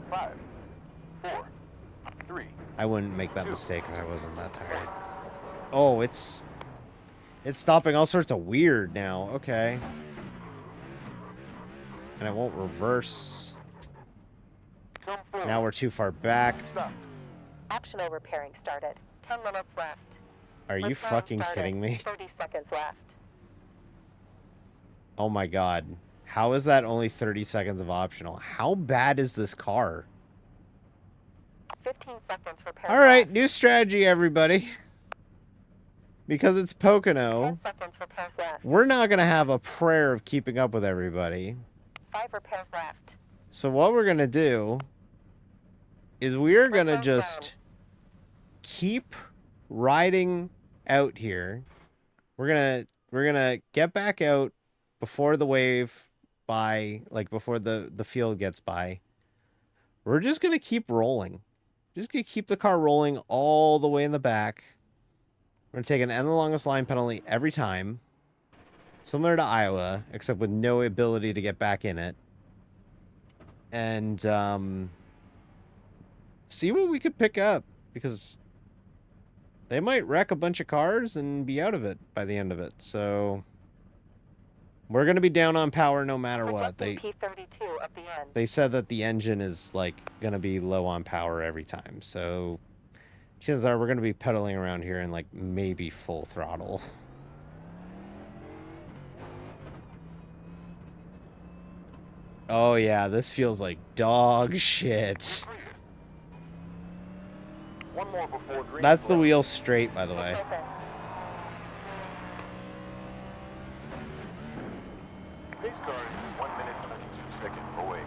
5, 4, 3. I wouldn't make that mistake if I wasn't that tired. Oh, it's stopping all sorts of weird now. Okay. And it won't reverse. Come forward. Now we're too far back. Stop. Optional repairing started. 10 minutes left. Are you Repair fucking started. kidding me? 30 seconds left. Oh my god. How is that only 30 seconds of optional? How bad is this car? 15 seconds repair. All right, left. new strategy, everybody. Because it's 10 Pocono, seconds repairs left. we're not going to have a prayer of keeping up with everybody. 5 repairs left. So what we're going to do is we're going to Repair just keep riding out here. We're going to get back out before the wave before the field gets by. We're just going to keep rolling. Just going to keep the car rolling all the way in the back. We're going to take an end the longest line penalty every time. Similar to Iowa, except with no ability to get back in it. And see what we could pick up. Because they might wreck a bunch of cars and be out of it by the end of it. So we're going to be down on power no matter what. Projecting P32 of the end. They said that the engine is like going to be low on power every time. So chances are we're going to be pedaling around here in like maybe full throttle. Oh yeah, this feels like dog shit. Clear. One more before green. That's the flag. wheel straight, by the It's way. open. Pace car is 1 minute 22 seconds away.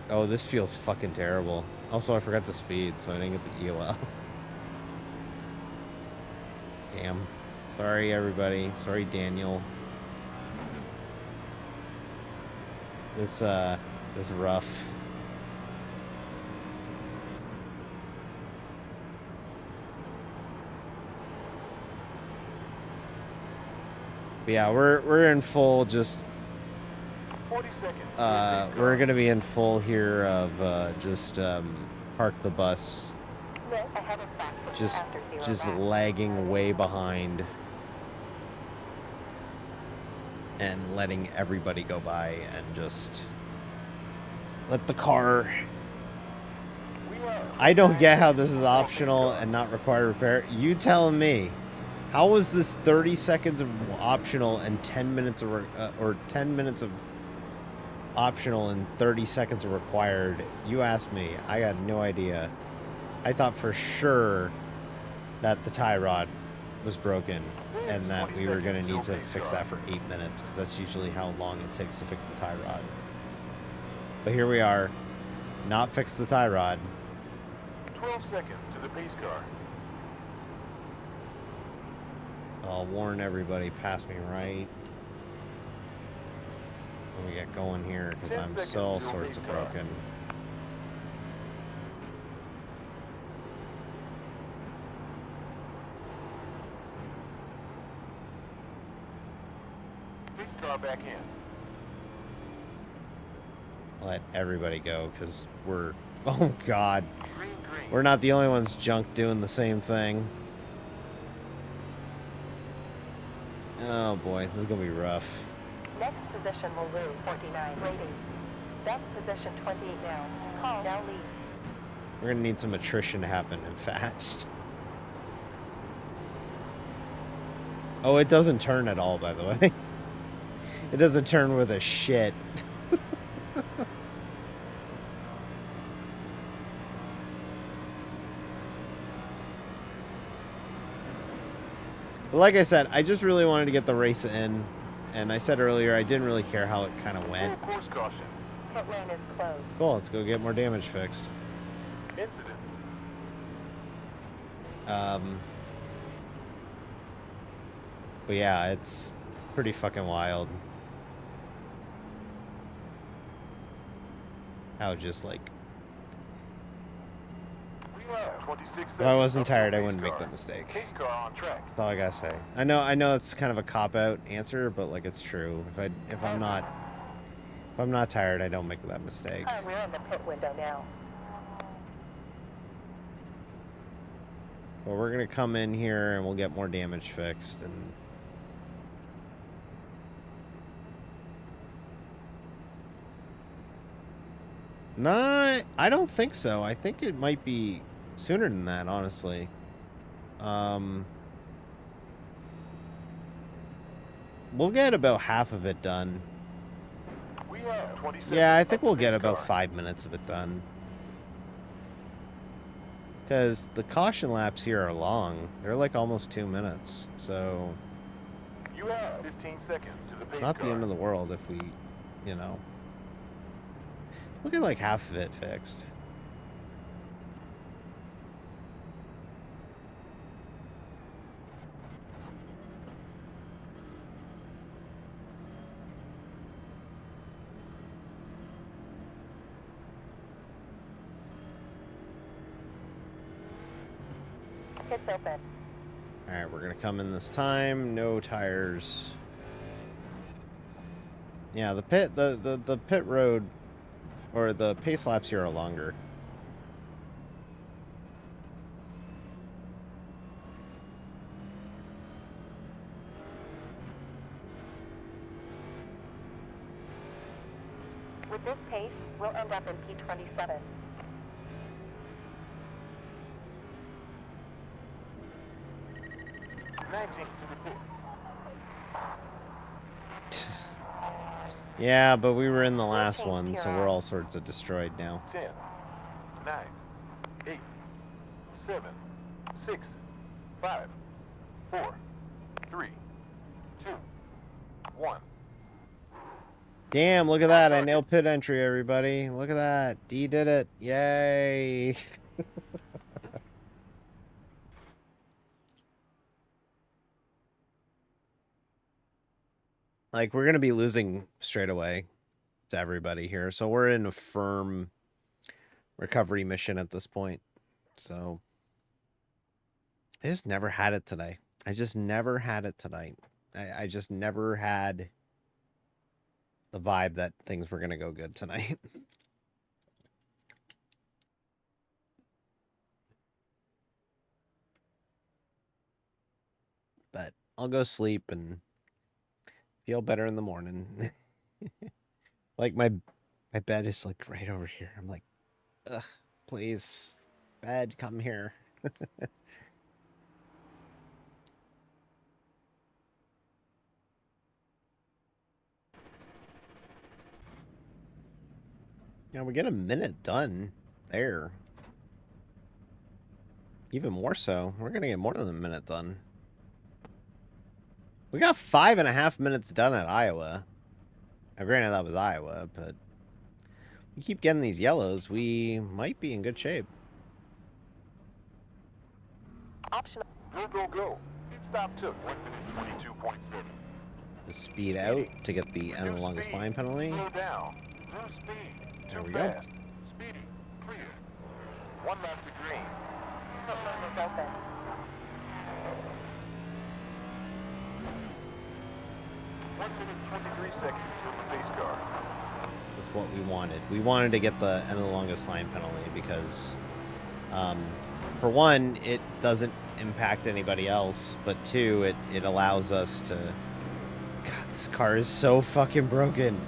Oh, this feels fucking terrible. Also, I forgot the speed, so I didn't get the EOL. Damn. Sorry, everybody. Sorry, Daniel. This is rough. But yeah, we're in full just 40 seconds. we're gonna be in full here of just park the bus, Miss, I have a fact for you just after zero just back. lagging way behind and letting everybody go by and just let the car. I don't get how this is optional and not required repair. You tell me. How was this 30 seconds of optional and 10 minutes of or 10 minutes of optional and 30 seconds of required? You asked me. I got no idea. I thought for sure that the tie rod was broken and that we were going to need to fix that for 8 minutes because that's usually how long it takes to fix the tie rod. But here we are, not fix the tie rod. 12 seconds to the pace car. I'll warn everybody, pass me right. What we got going here because 10 I'm seconds so all to sorts of pace car. broken. Pace car back in. Let everybody go because we're, oh god, Green, green. we're not the only ones junk doing the same thing. Oh boy, this is gonna be rough. Next position will lose 49 rating. Best position 28 now. Call now leads. We're gonna need some attrition to happen and fast. Oh, it doesn't turn at all, by the way. It doesn't turn with a shit. But like I said, I just really wanted to get the race in. And I said earlier, I didn't really care how it kind of went. Full course caution. Pit lane is closed. Cool, let's go get more damage fixed. Incident. But yeah, it's pretty fucking wild. How just like, We have 26 seconds. if I wasn't up to tired, I pace wouldn't make car. that mistake. Pace car on track. That's all I gotta say. I know it's kind of a cop-out answer, but like it's true. If I'm not tired, I don't make that mistake. We're in the pit window now. But we're gonna come in here and we'll get more damage fixed and nah, I don't think so. I think it might be sooner than that, honestly. We'll get about half of it done. We have 20 seconds. Yeah, I up think to we'll pace get about car. 5 minutes of it done. Because the caution laps here are long. They're like almost 2 minutes. So, You have 15 seconds to the pace not car. the end of the world if we, you know. We'll get like half of it fixed. Pit's open. Alright, we're gonna come in this time. No tires. Yeah, the pit road or the pace laps here are longer. With this pace, we'll end up in P27. Yeah, but we were in the last change one, to so your we're own. all sorts of destroyed now. 10, 9, 8, 7, 6, 5, 4, 3, 2, 1. Damn, look at that. I nailed pit entry, everybody. Look at that. D did it. Yay. Like, we're going to be losing straight away to everybody here. So we're in a firm recovery mission at this point. So I just never had it today. I just never had it tonight. I just never had the vibe that things were going to go good tonight. But I'll go sleep and feel better in the morning. Like my bed is like right over here. I'm like, ugh, please, bed, come here. Yeah, we get a minute done there. Even more so. We're gonna get more than a minute done. We got 5.5 minutes done at Iowa. Now, granted, that was Iowa, but we keep getting these yellows. We might be in good shape. Optional. Go, go, go. Pit stop took 1 minute 22.7. Just speed out to get the end of the longest line penalty. Slow down. Do speed. There Too we go. fast. Speedy. Clear. 1 lap to green. Pit lane is open. 1 minute 23 seconds from the pace car. That's what we wanted. We wanted to get the end of the longest line penalty because, for one, it doesn't impact anybody else, but two, it allows us to... God, this car is so fucking broken.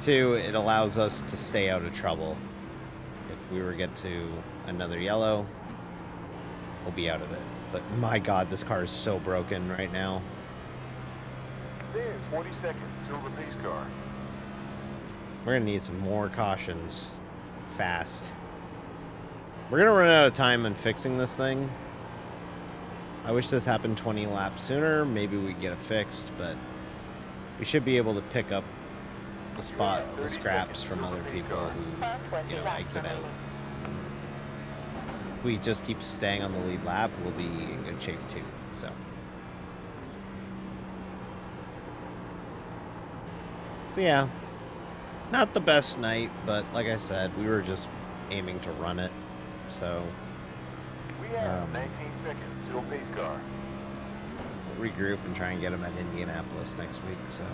Two, it allows us to stay out of trouble. If we were to get to another yellow, we'll be out of it. But my God, this car is so broken right now. There's 40 seconds till the pace car. We're gonna need some more cautions. Fast. We're gonna run out of time on fixing this thing. I wish this happened 20 laps sooner. Maybe we get it fixed, but we should be able to pick up the spot, the scraps from other people who, you know, exit out. If we just keep staying on the lead lap, we'll be in good shape too. So yeah, not the best night, but like I said, we were just aiming to run it. So We have 19 seconds till pace car. we'll regroup and try and get them at Indianapolis next week. So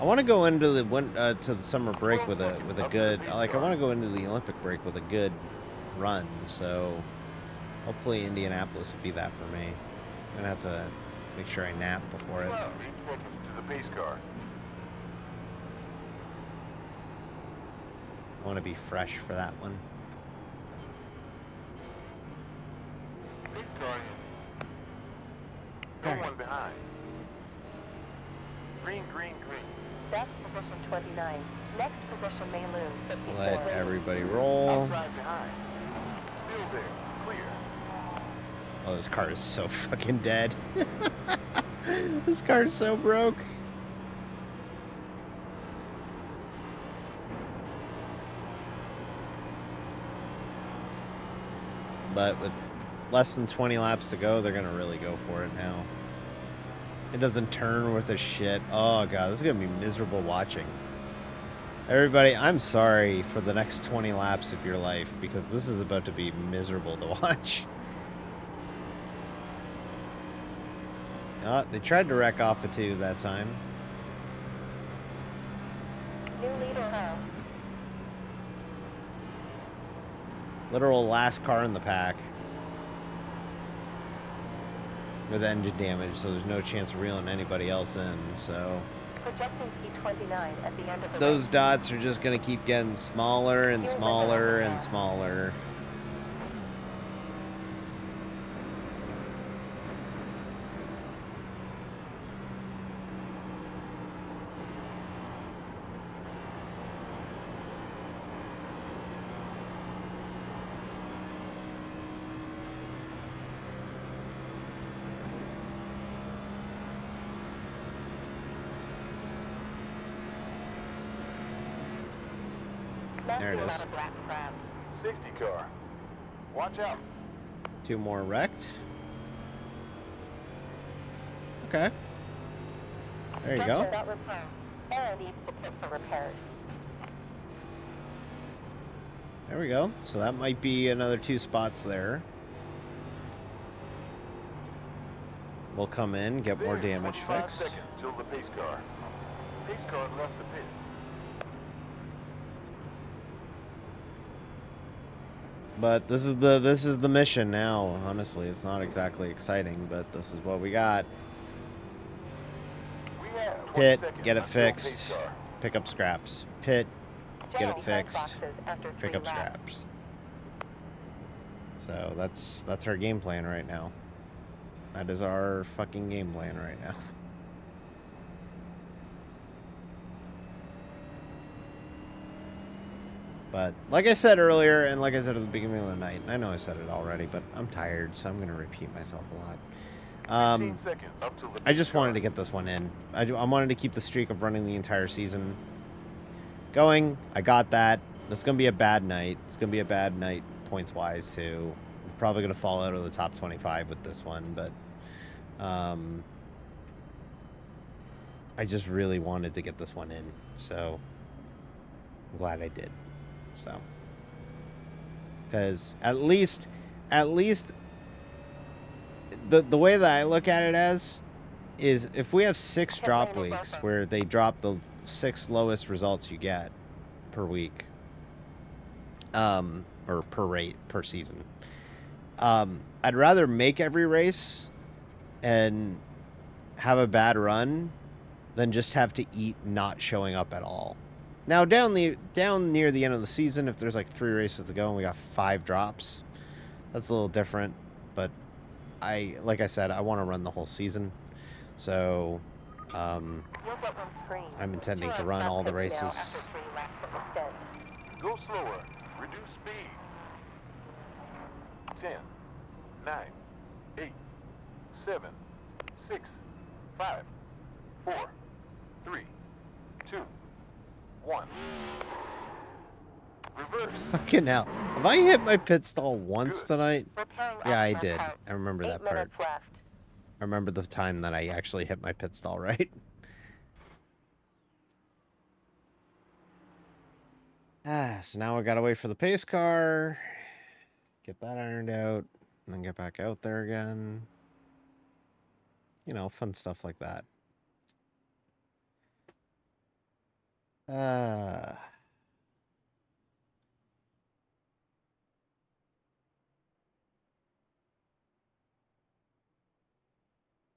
I want to go into the to the summer break with a good, like, I want to go into the Olympic break with a good run. So hopefully Indianapolis would be that for me. I'm gonna have to make sure I nap before it. 8 seconds to the pace car. I want to be fresh for that one. Pace car in. No one behind. Green, green, green. That's position 29. Next position may lose 54. Let everybody roll. Outside behind. Still there. Clear. Oh, this car is so fucking dead. This car is so broke. But with less than 20 laps to go, they're going to really go for it now. It doesn't turn worth a shit. Oh, God, this is going to be miserable watching. Everybody, I'm sorry for the next 20 laps of your life, because this is about to be miserable to watch. They tried to wreck off a 2 that time. New leader now. Literal last car in the pack. With engine damage, so there's no chance of reeling anybody else in, so... Projecting P29 at the end of the Those race. dots are just going to keep getting smaller and smaller and smaller. There it is. Not a black crab. Safety car. Watch out. 2 more wrecked. Okay. There you go. Structure not repaired and needs to pit for repairs. There we go. So that might be another 2 spots there. We'll come in, get more There's damage 25 fixed. seconds till the pace car. Pace car left the pit. But this is the mission now. Honestly, it's not exactly exciting, but this is what we got. We have 20 Pit, seconds get it until fixed. pace car. Pick up scraps. Pit, get Jam it fixed. boxes after 3 Pick up laps. scraps. So that's our game plan right now. That is our fucking game plan right now. But like I said earlier, and like I said at the beginning of the night, and I know I said it already, but I'm tired, so I'm gonna repeat myself a lot. 15 seconds up till the I pace just car. wanted to get this one in. I wanted to keep the streak of running the entire season going. I got that. It's gonna be a bad night. It's gonna be a bad night points wise too. I'm probably gonna fall out of the top 25 with this one, but I just really wanted to get this one in, so I'm glad I did. So, because at least the way that I look at it as is if we have 6 drop weeks where they drop the 6 lowest results you get per week, or per season, I'd rather make every race and have a bad run than just have to eat not showing up at all. Now down near the end of the season, if there's like 3 races to go and we got 5 drops, that's a little different. But like I said, I want to run the whole season, so You'll get one screen. I'm intending to 2 run all the laps now races. after 3 laps at the stint. Go slower. Reduce speed. 10, 9, 8, 7, 6, 5, 4, 3, 2, 1. Reverse. Fucking hell. Have I hit my pit stall once Good. tonight? Repairing Yeah, I optional did. parts. I remember 8 that part. minutes left. I remember the time that I actually hit my pit stall, right? So now we gotta wait for the pace car, get that ironed out, and then get back out there again. You know, fun stuff like that.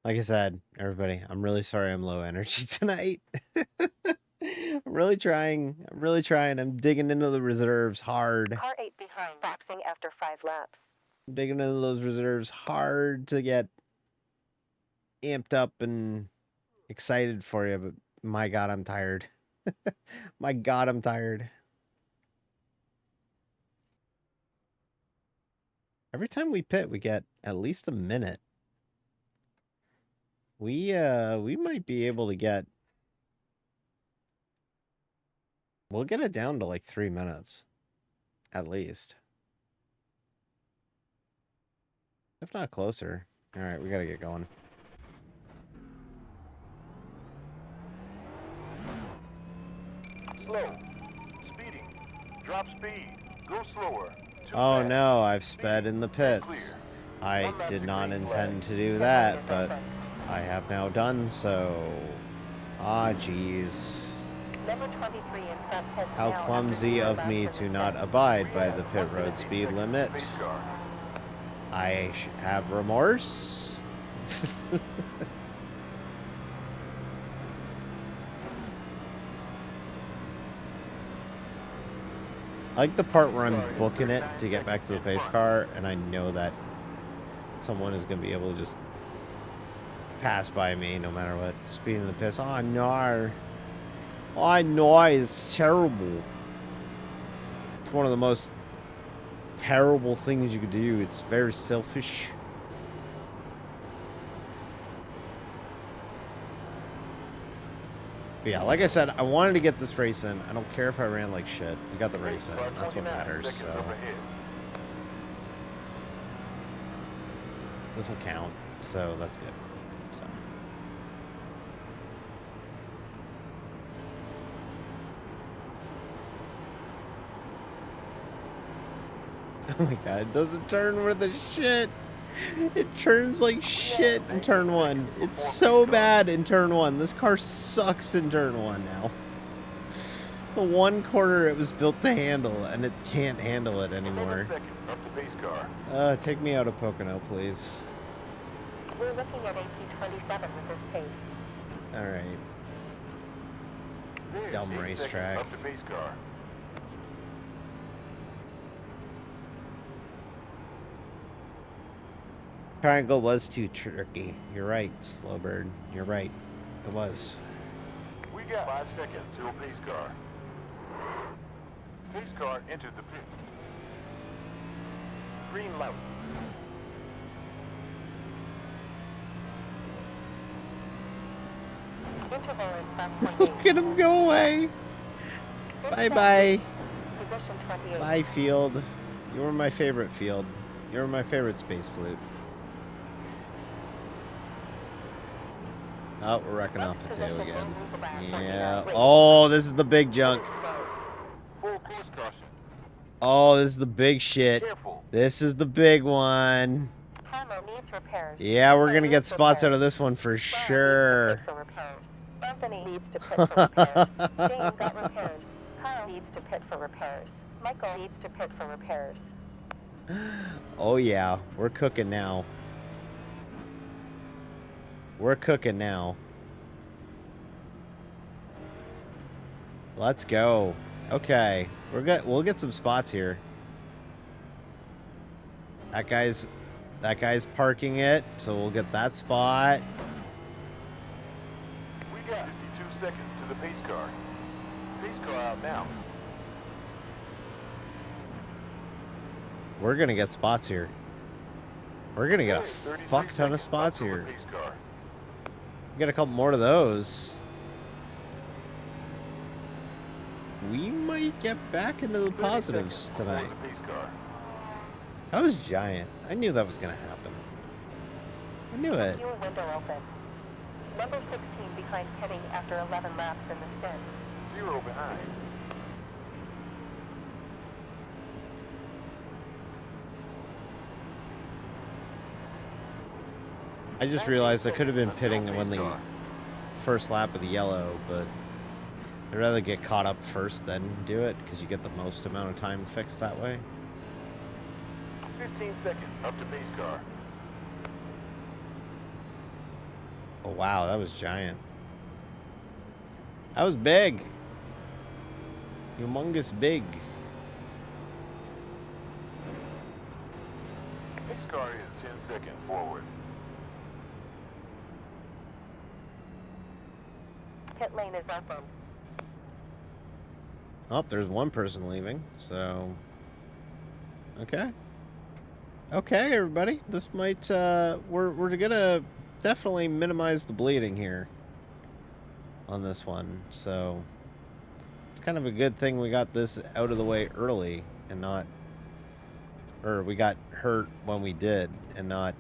Like I said, everybody, I'm really sorry I'm low energy tonight. I'm really trying. I'm digging into the reserves hard. Car 8 behind, boxing after 5 laps. I'm digging into those reserves hard to get amped up and excited for you, but my God, I'm tired. My God, I'm tired. Every time we pit, we get at least a minute. We might be able to get... We'll get it down to like 3 minutes. At least. If not closer. Alright, we gotta get going. Slow. Speeding. Drop speed. Go slower. Too Oh fast. no, I've sped in the Clear. pits. I One lap did to not green intend flag. to do that, but I have now done so. Ah, jeez. Number 23 in front heads How now after clumsy 0 of laps me at the to not stint. abide by We the have pit 1 road minute, 8 speed seconds limit. pace car. I have remorse. I like the part where I'm booking it to get back to the pace car, and I know that someone is going to be able to just pass by me no matter what. Speeding the piss. Oh, no. Oh, I know. It's terrible. It's one of the most terrible things you could do. It's very selfish. But yeah, like I said, I wanted to get this race in. I don't care if I ran like shit. We got the race in. Car That's what 29 matters. seconds So up ahead. this will count. So that's good. So. Oh my god, it doesn't turn worth a shit. It turns like shit in turn one. It's so bad in turn one. This car sucks in turn one now. The one corner it was built to handle, and it can't handle it anymore. 7 seconds up to base car. Take me out of Pocono, please. We're looking at AP27 with this pace. Alright. There's Dumb 8 seconds racetrack. up to base car. Triangle was too tricky. You're right, Slowbird. You're right. It was. We got 5 seconds till base car. Base car entered the pit. Green light. Interval in front Look at him go away. Bye-bye. Position 28. Bye, field. You were my favorite field. You were my favorite space flute. Oh, we're wrecking off the tail again. Yeah. Oh, this is the big junk. Full course caution. Oh, this is the big shit. Careful. This is the big one. Hammer needs repairs. Yeah, we're gonna get Needs spots out repairs. of this one for Sarah needs to sure. pit for repairs. Anthony needs to pit for repairs. Jane got repairs. Kyle needs to pit for repairs. Michael needs to pit for repairs. Oh yeah, we're cooking now. We're cooking now. Let's go. Okay, we'll get some spots here. That guy's parking it, so we'll get that spot. We got 52 seconds to the pace car. Pace car out now. We're gonna get spots here. We're gonna get a 33 fuck ton of seconds spots up to the here. pace car. Get a couple more of those. We might get back into the 30 positives seconds before tonight. the pace car. That was giant. I knew that was gonna happen. I knew it. Fuel window open. Number 16 behind pitting after 11 laps in the stint. 0 behind. I just realized I could have been pitting when the first lap of the yellow, but I'd rather get caught up first than do it because you get the most amount of time fixed that way. 15 seconds up to base car. Oh wow, that was giant. That was big. Humongous big. Pace car is 10 seconds forward. Pit lane is open. Oh, there's one person leaving, so... Okay. Okay, everybody. This might, we're gonna definitely minimize the bleeding here on this one, so... It's kind of a good thing we got this out of the way early and not... Or we got hurt when we did and not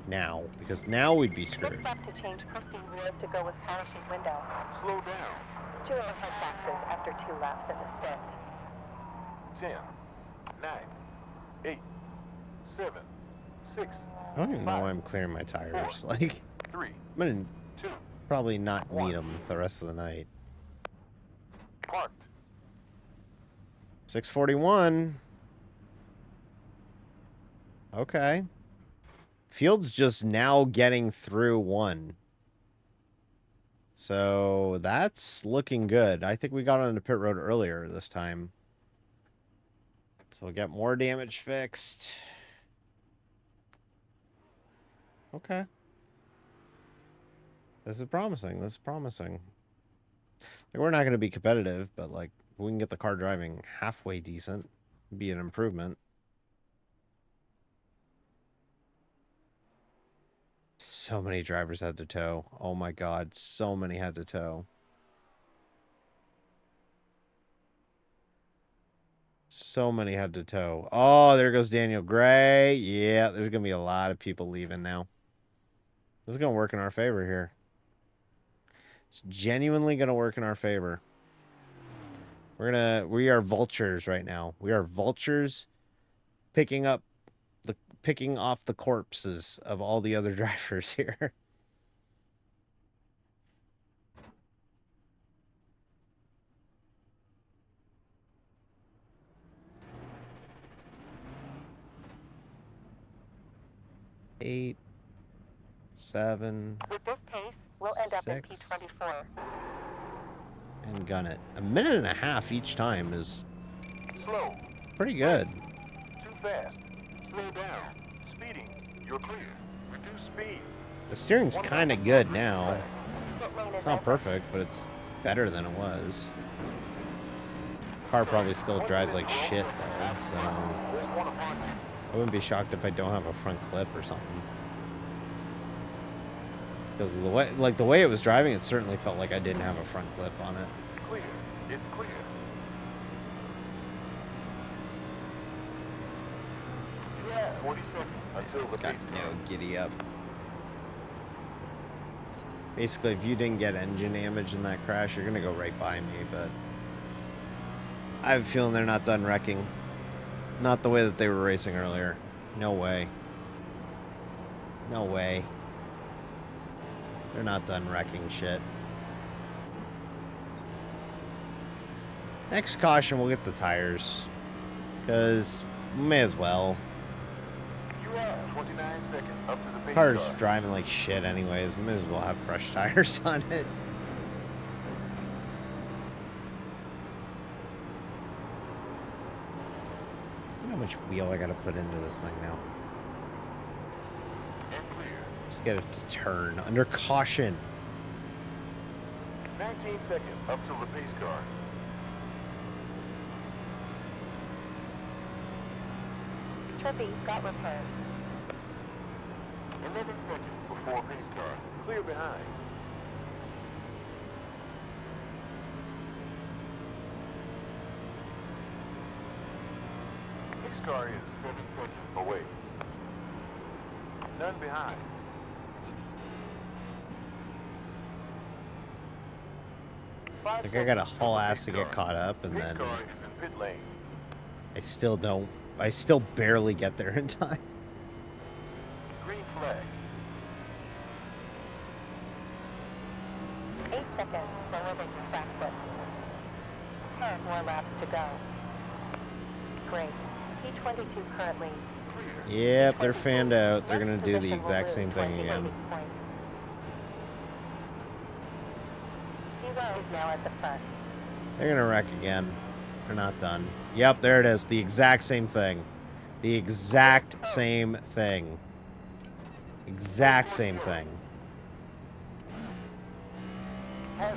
now, because now we'd be screwed. Next up to change pristine wheels to go with polishing window. Slow down. Steering head boxes after 2 laps in the stint. 10, 9, 8, 7, 6, I don't even know why I'm clearing my tires. Like, 3, I'm gonna 2, probably not need them the rest of the night. parked. 641. Okay. Field's just now getting through 1. So that's looking good. I think we got onto pit road earlier this time. So we'll get more damage fixed. Okay. This is promising. This is promising. Like, we're not going to be competitive, but like if we can get the car driving halfway decent, it'd be an improvement. So many drivers had to tow. Oh my god, so many had to tow. So many head to toe. Oh, there goes Daniel Gray. Yeah, there's going to be a lot of people leaving now. This is going to work in our favor here. It's genuinely going to work in our favor. We are vultures right now. We are vultures picking off the corpses of all the other drivers here. Eight, 7. With this pace, we'll end up in 6. P24. And gun it. 1.5 minutes each time is Slow. pretty good. Too fast. Slow down. Speeding. You're clear. Reduce speed. The steering's kind of good now. Pit lane It's is not open. perfect, but it's better than it was. Car probably still drives like shit though, so There's one upon you. I wouldn't be shocked if I don't have a front clip or something. Because the way it was driving, it certainly felt like I didn't have a front clip on it. Clear. It's clear. Yeah, 40 seconds until It's the got pace no car. giddy up. Basically, if you didn't get engine damage in that crash, you're gonna go right by me, but I have a feeling they're not done wrecking. Not the way that they were racing earlier. No way. No way. They're not done wrecking shit. Next caution, we'll get the tires. Because, may as well. You are 29 seconds up to the pace Car's car. driving like shit anyways. May as well have fresh tires on it. How much wheel I gotta put into this thing now? And clear. Just get it to turn under caution. 19 seconds up to the pace car. Trippy got repaired. 11 seconds before pace car. Clear behind. Pace car is 7 seconds away. None behind. Like I gotta haul ass to get caught up, and Pace then car is in pit lane. I still barely get there in time. Green flag. 8 seconds slower than your fastest. 10 more laps to go. Great. P22 currently. Clear. Yep, they're fanned out. They're gonna Next do the position will exact lose same 20 thing again. rating points. D-Well is now at the front. They're gonna wreck again. They're not done. Yep, there it is. The exact same thing. The exact same thing. Exact same thing. Hazard.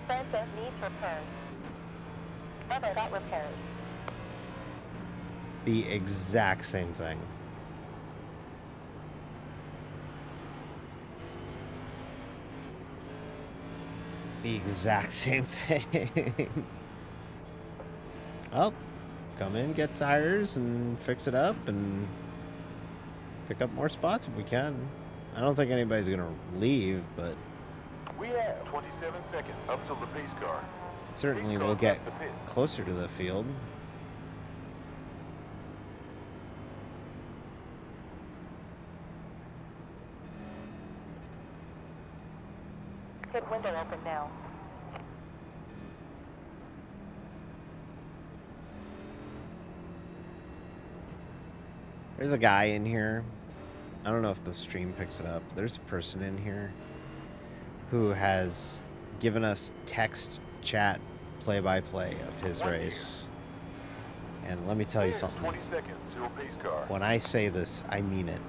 Francis needs repairs. Mother got repairs. The exact same thing. The exact same thing. Well, come in, get tires, and fix it up, and pick up more spots if we can. I don't think anybody's gonna leave, but We have 27 seconds up till the pace car. certainly Pace car we'll get left the pit. closer to the field. Pit window open now. There's a guy in here. I don't know if the stream picks it up. There's a person in here who has given us text chat play-by-play of his race. And let me tell you Clear. something. 20 seconds till pace car. When I say this, I mean it.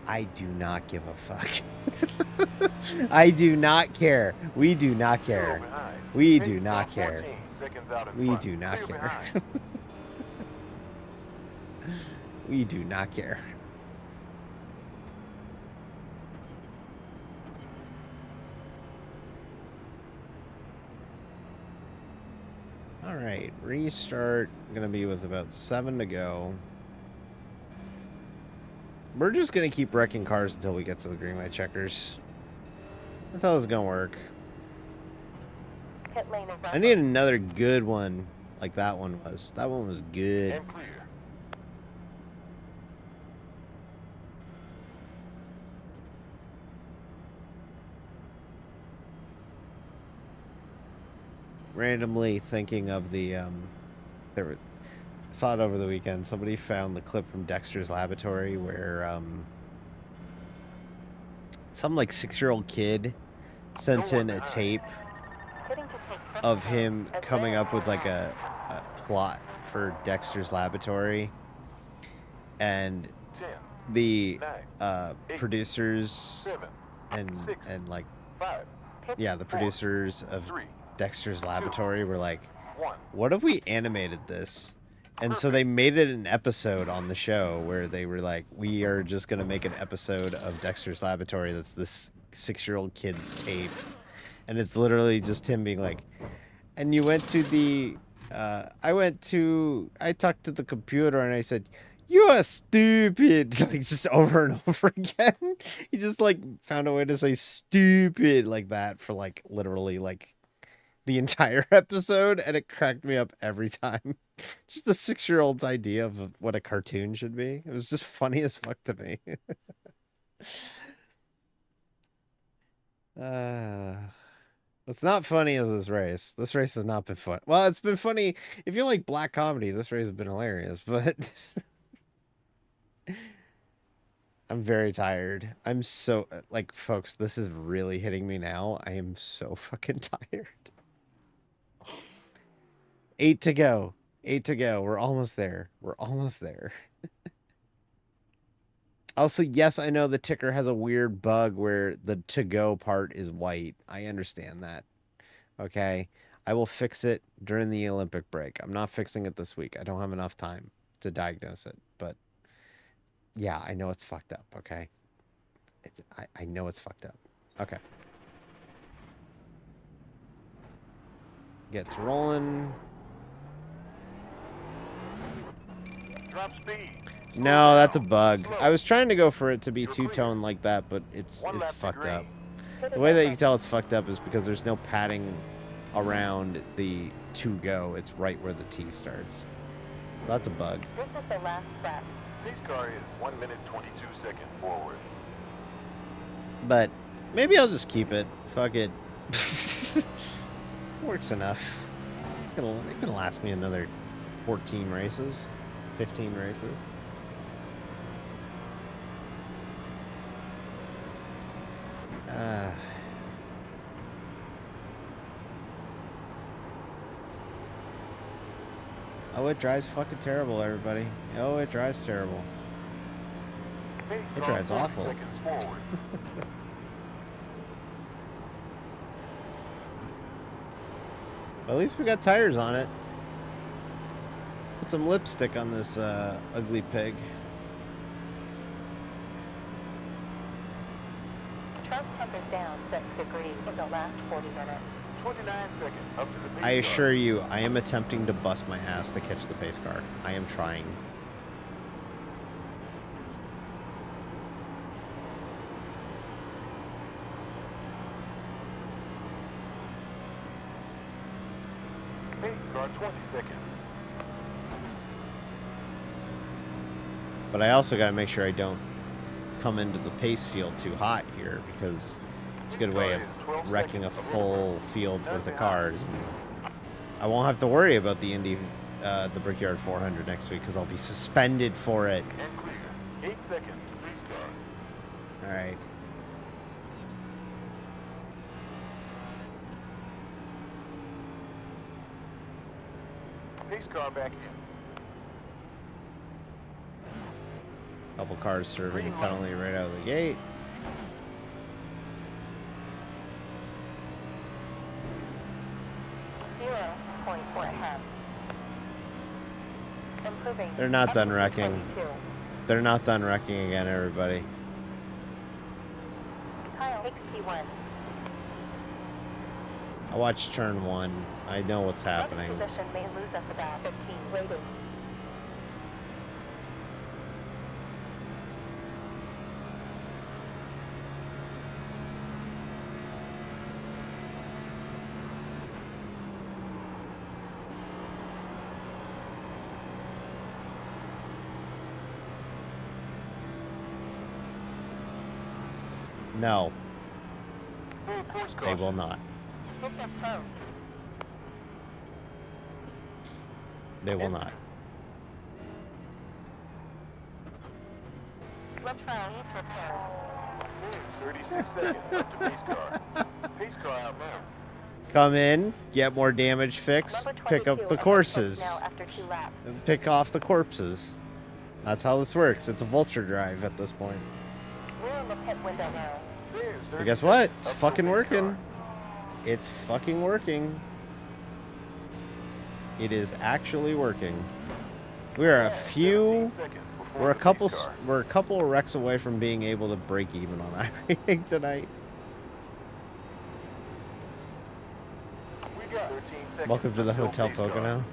I do not give a fuck. I do not care. We do not Zero care. behind. We Pace do not stop care. 14 seconds out in We front. do not Clear care. behind. We do not care. All All right, restart. Gonna be with about 7 to go. We're just gonna keep wrecking cars until we get to the green light checkers. That's how this is gonna work. Pit lane is I need another good one, like that one was. That one was good. And clear. Randomly thinking of the there were, saw it over the weekend. Somebody found the clip from Dexter's Laboratory where some like 6-year-old kid sent in a tape of him coming up with like a plot for Dexter's Laboratory, and 10, the 9, producers 7, and 6, like 5, yeah, the producers of 3, Dexter's Laboratory were like, 1. what if we animated this? And so they made it an episode on the show where they were like, we are just going to make an episode of Dexter's Laboratory that's this 6-year-old kid's tape. And it's literally just him being like, and you went to the, I talked to the computer and I said, you are stupid. Like just over and over again. He just like found a way to say stupid like that for like literally like the entire episode, and it cracked me up every time. Just a 6-year-old's idea of what a cartoon should be. It was just funny as fuck to me. What's not funny is this race. This race has not been fun. Well, it's been funny. If you like black comedy, this race has been hilarious, but I'm very tired. I'm so, like, folks, this is really hitting me now. I am so fucking tired. 8 to go. 8 to go. We're almost there. We're almost there. Also, yes, I know the ticker has a weird bug where the to-go part is white. I understand that. Okay? I will fix it during the Olympic break. I'm not fixing it this week. I don't have enough time to diagnose it. But, yeah, I know it's fucked up, okay? I know it's fucked up. Okay. Gets rolling. Drop speed. No, that's a bug. I was trying to go for it to be two-tone like that, but it's fucked up. The way that you can tell it's fucked up is because there's no padding around the to-go. It's right where the T starts. So that's a bug. This is the last set. Pace car is 1 minute 22 seconds forward. But maybe I'll just keep it. Fuck it. Works enough. It can last me another 14 races. 15 races. Oh, it drives fucking terrible, everybody. Oh, it drives terrible. Pace It car drives 30 awful. seconds forward. At least we got tires on it. Put some lipstick on this ugly pig. Truck tempers down 6 degrees in the last 40 minutes. 29 seconds up to the pace I car. assure you, I am attempting to bust my ass to catch the pace car. I am trying. Pace car 20 seconds. But I also got to make sure I don't come into the pace field too hot here, because it's a good way of wrecking a full field worth of cars. I won't have to worry about the the Brickyard 400 next week because I'll be suspended for it. And clear. 8 seconds. Pace car. All right. Pace car back in. Couple cars serving a penalty right out of the gate. Improving. They're not up done to wrecking. 22. They're not done wrecking again, everybody. Kyle takes P1. I watched turn 1. I know what's happening. Next position may lose us about 15 rating. No, Full course they caution. will not. Hit them post. They will not. Let's try each repairs. 36 seconds up to pace car. Pace car out now. Come in, get more damage fixed, Number pick 22 up the enters courses, post now after 2 laps. and pick off the corpses. That's how this works. It's a vulture drive at this point. We're in the pit window now. There's But 30 guess what? seconds It's up to fucking pace working. car. It's fucking working. It is actually working. We are a 13 few. seconds before We're a the couple. pace car. We're a couple of wrecks away from being able to break even on iRacing tonight. We got 13 seconds Welcome to the until Hotel pace car. Pocono.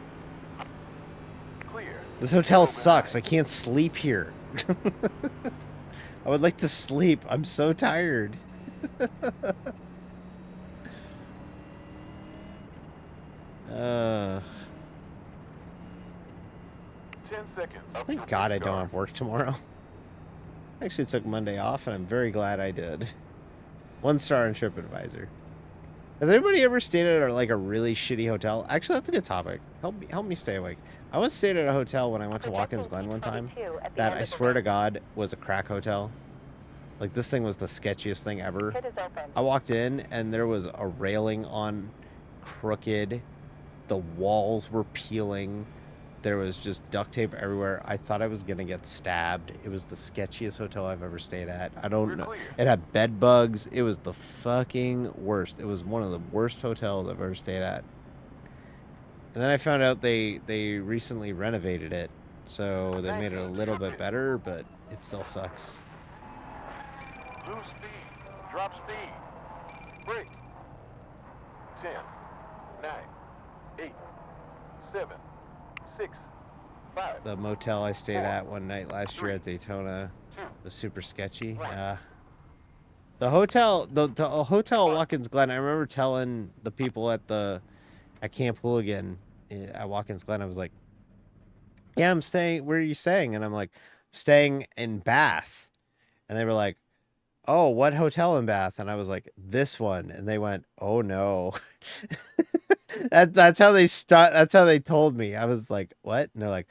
Clear. This hotel sucks. I can't sleep here. I would like to sleep. I'm so tired. 10 seconds. Up Thank to God pace I don't car. have work tomorrow. I actually took Monday off, and I'm very glad I did. 1 star on TripAdvisor. Has anybody ever stayed at like a really shitty hotel? Actually, that's a good topic. Help me stay awake. I once stayed at a hotel when I went to Watkins Glen one time Projecting P22 at the that end I of the swear to lap. God was a crack hotel. Like, this thing was the sketchiest thing ever. Pit is open. I walked in and there was a railing on crooked. The walls were peeling. There was just duct tape everywhere. I thought I was going to get stabbed. It was the sketchiest hotel I've ever stayed at. I don't We're know. clear. It had bed bugs. It was the fucking worst. It was one of the worst hotels I've ever stayed at. And then I found out they recently renovated it. So they made it a little bit better, but it still sucks. Lose speed. Drop speed. Brake. 10, 9, 8, 7, 6, 5. The motel I stayed at one night last year at Daytona 2. was super sketchy. The hotel, the hotel at Watkins Glen, I remember telling the people at Camp Hooligan at Watkins Glen, I was like, yeah, I'm staying, where are you staying? And I'm like, staying in Bath. And they were like, oh, what hotel in Bath? And I was like, this one. And they went, oh no. That's how they told me. I was like, what? And they're like,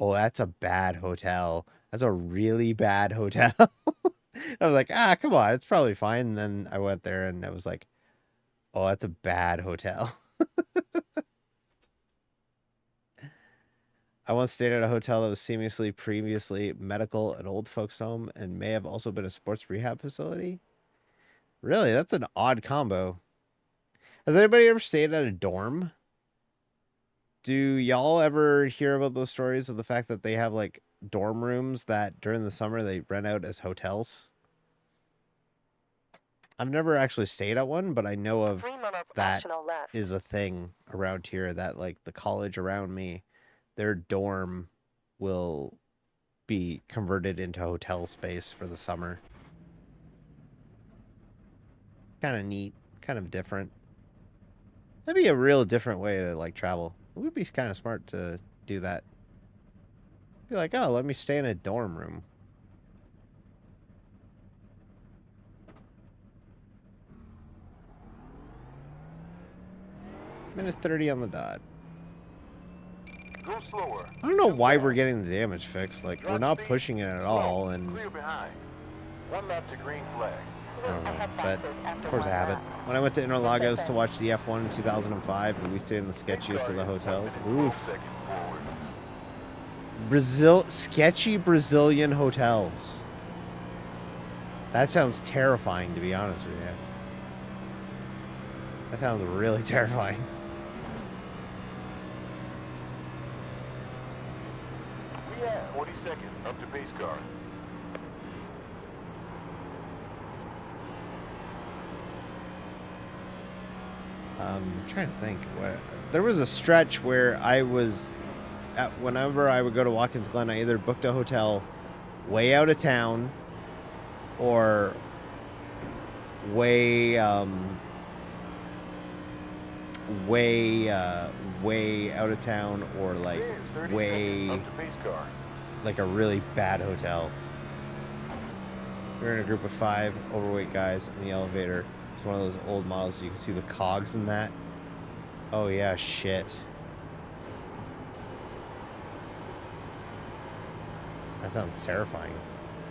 oh, that's a bad hotel. That's a really bad hotel. I was like, come on, it's probably fine. And then I went there and I was like, oh, that's a bad hotel. I once stayed at a hotel that was seemingly previously medical and old folks home and may have also been a sports rehab facility. Really? That's an odd combo. Has anybody ever stayed at a dorm? Do y'all ever hear about those stories of the fact that they have like dorm rooms that during the summer they rent out as hotels? I've never actually stayed at one, but I know of 3 minutes that optional left. is a thing around here that like the college around me, their dorm will be converted into hotel space for the summer. Kind of neat, kind of different. That'd be a real different way to like travel. It would be kind of smart to do that. Be like, oh, let me stay in a dorm room. Minute 30 on the dot. Go slower. I don't know why we're getting the damage fixed. Like, we're not pushing it at all, and Clear behind. 1 lap to green flag. I don't know, but of course I have it. When I went to Interlagos to watch the F1 in 2005, and we stayed in the sketchiest of the hotels. Oof. Sketchy Brazilian hotels. That sounds terrifying, to be honest with you. That sounds really terrifying. We have 40 seconds up to pace car. I'm trying to think. There was a stretch where I was, whenever I would go to Watkins Glen, I either booked a hotel way out of town or way out of town, or like way like a really bad hotel. We're in a group of 5 overweight guys in the elevator. It's one of those old models, so you can see the cogs in that. Oh yeah, shit. That sounds terrifying.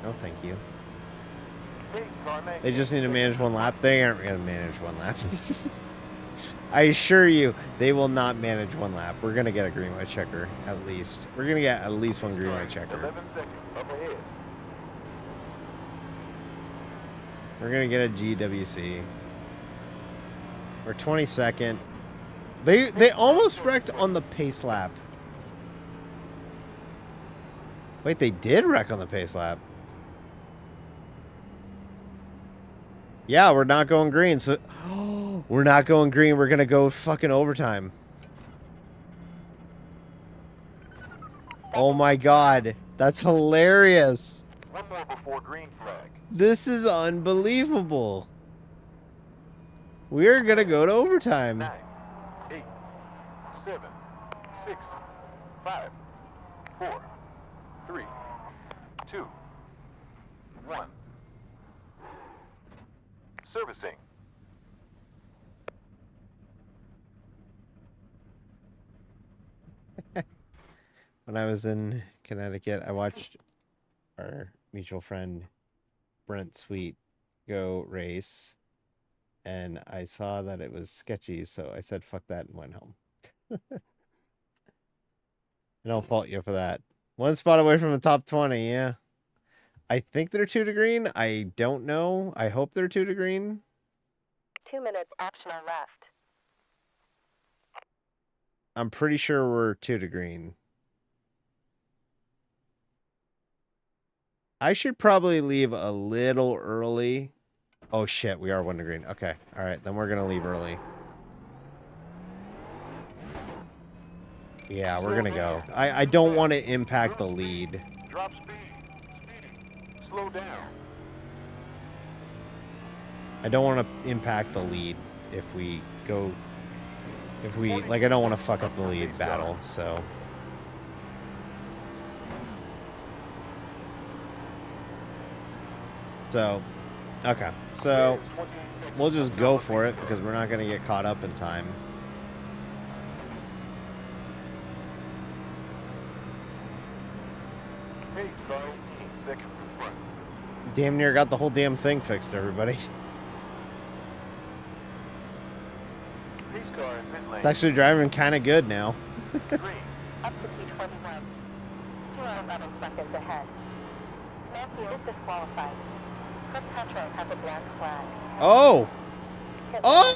No, thank you. They just need to manage one lap. They aren't going to manage one lap. I assure you, they will not manage one lap. We're going to get a green white checker, at least. We're going to get at least one green white checker. 11 seconds up ahead. We're going to get a GWC. We're 22nd. They almost wrecked on the pace lap. Wait, they did wreck on the pace lap. Yeah, we're not going green, so... we're not going green. We're going to go fucking overtime. Oh my god. That's hilarious. One more before green flag. This is unbelievable. We're going to go to overtime. 9, 8, 7, 6, 5, 4, 3, 2, 1. Servicing. When I was in Connecticut, I watched our mutual friend Brent Sweet go race, and I saw that it was sketchy, so I said fuck that and went home. I don't fault you for that. 1 spot away from the top 20, yeah. I think they're 2 to green. I don't know. I hope they're 2 to green. 2 minutes optional left. I'm pretty sure we're 2 to green. I should probably leave a little early. Oh shit, we are 1 to green. Okay, all right, then we're gonna leave early. Yeah, we're gonna go. I don't want to impact the lead. Drop speed. Slow down. I don't want to impact the lead if we go. Like, I don't want to fuck up the lead battle, so. Okay. So, we'll just go for it because we're not going to get caught up in time. Hey, sorry, 18 seconds in front. Damn near got the whole damn thing fixed, everybody. Pace car in pit lane. It's actually driving kind of good now. Green. Up to P21. 211 seconds ahead. Matthew is disqualified. Kirkpatrick has a black flag. Oh! Oh!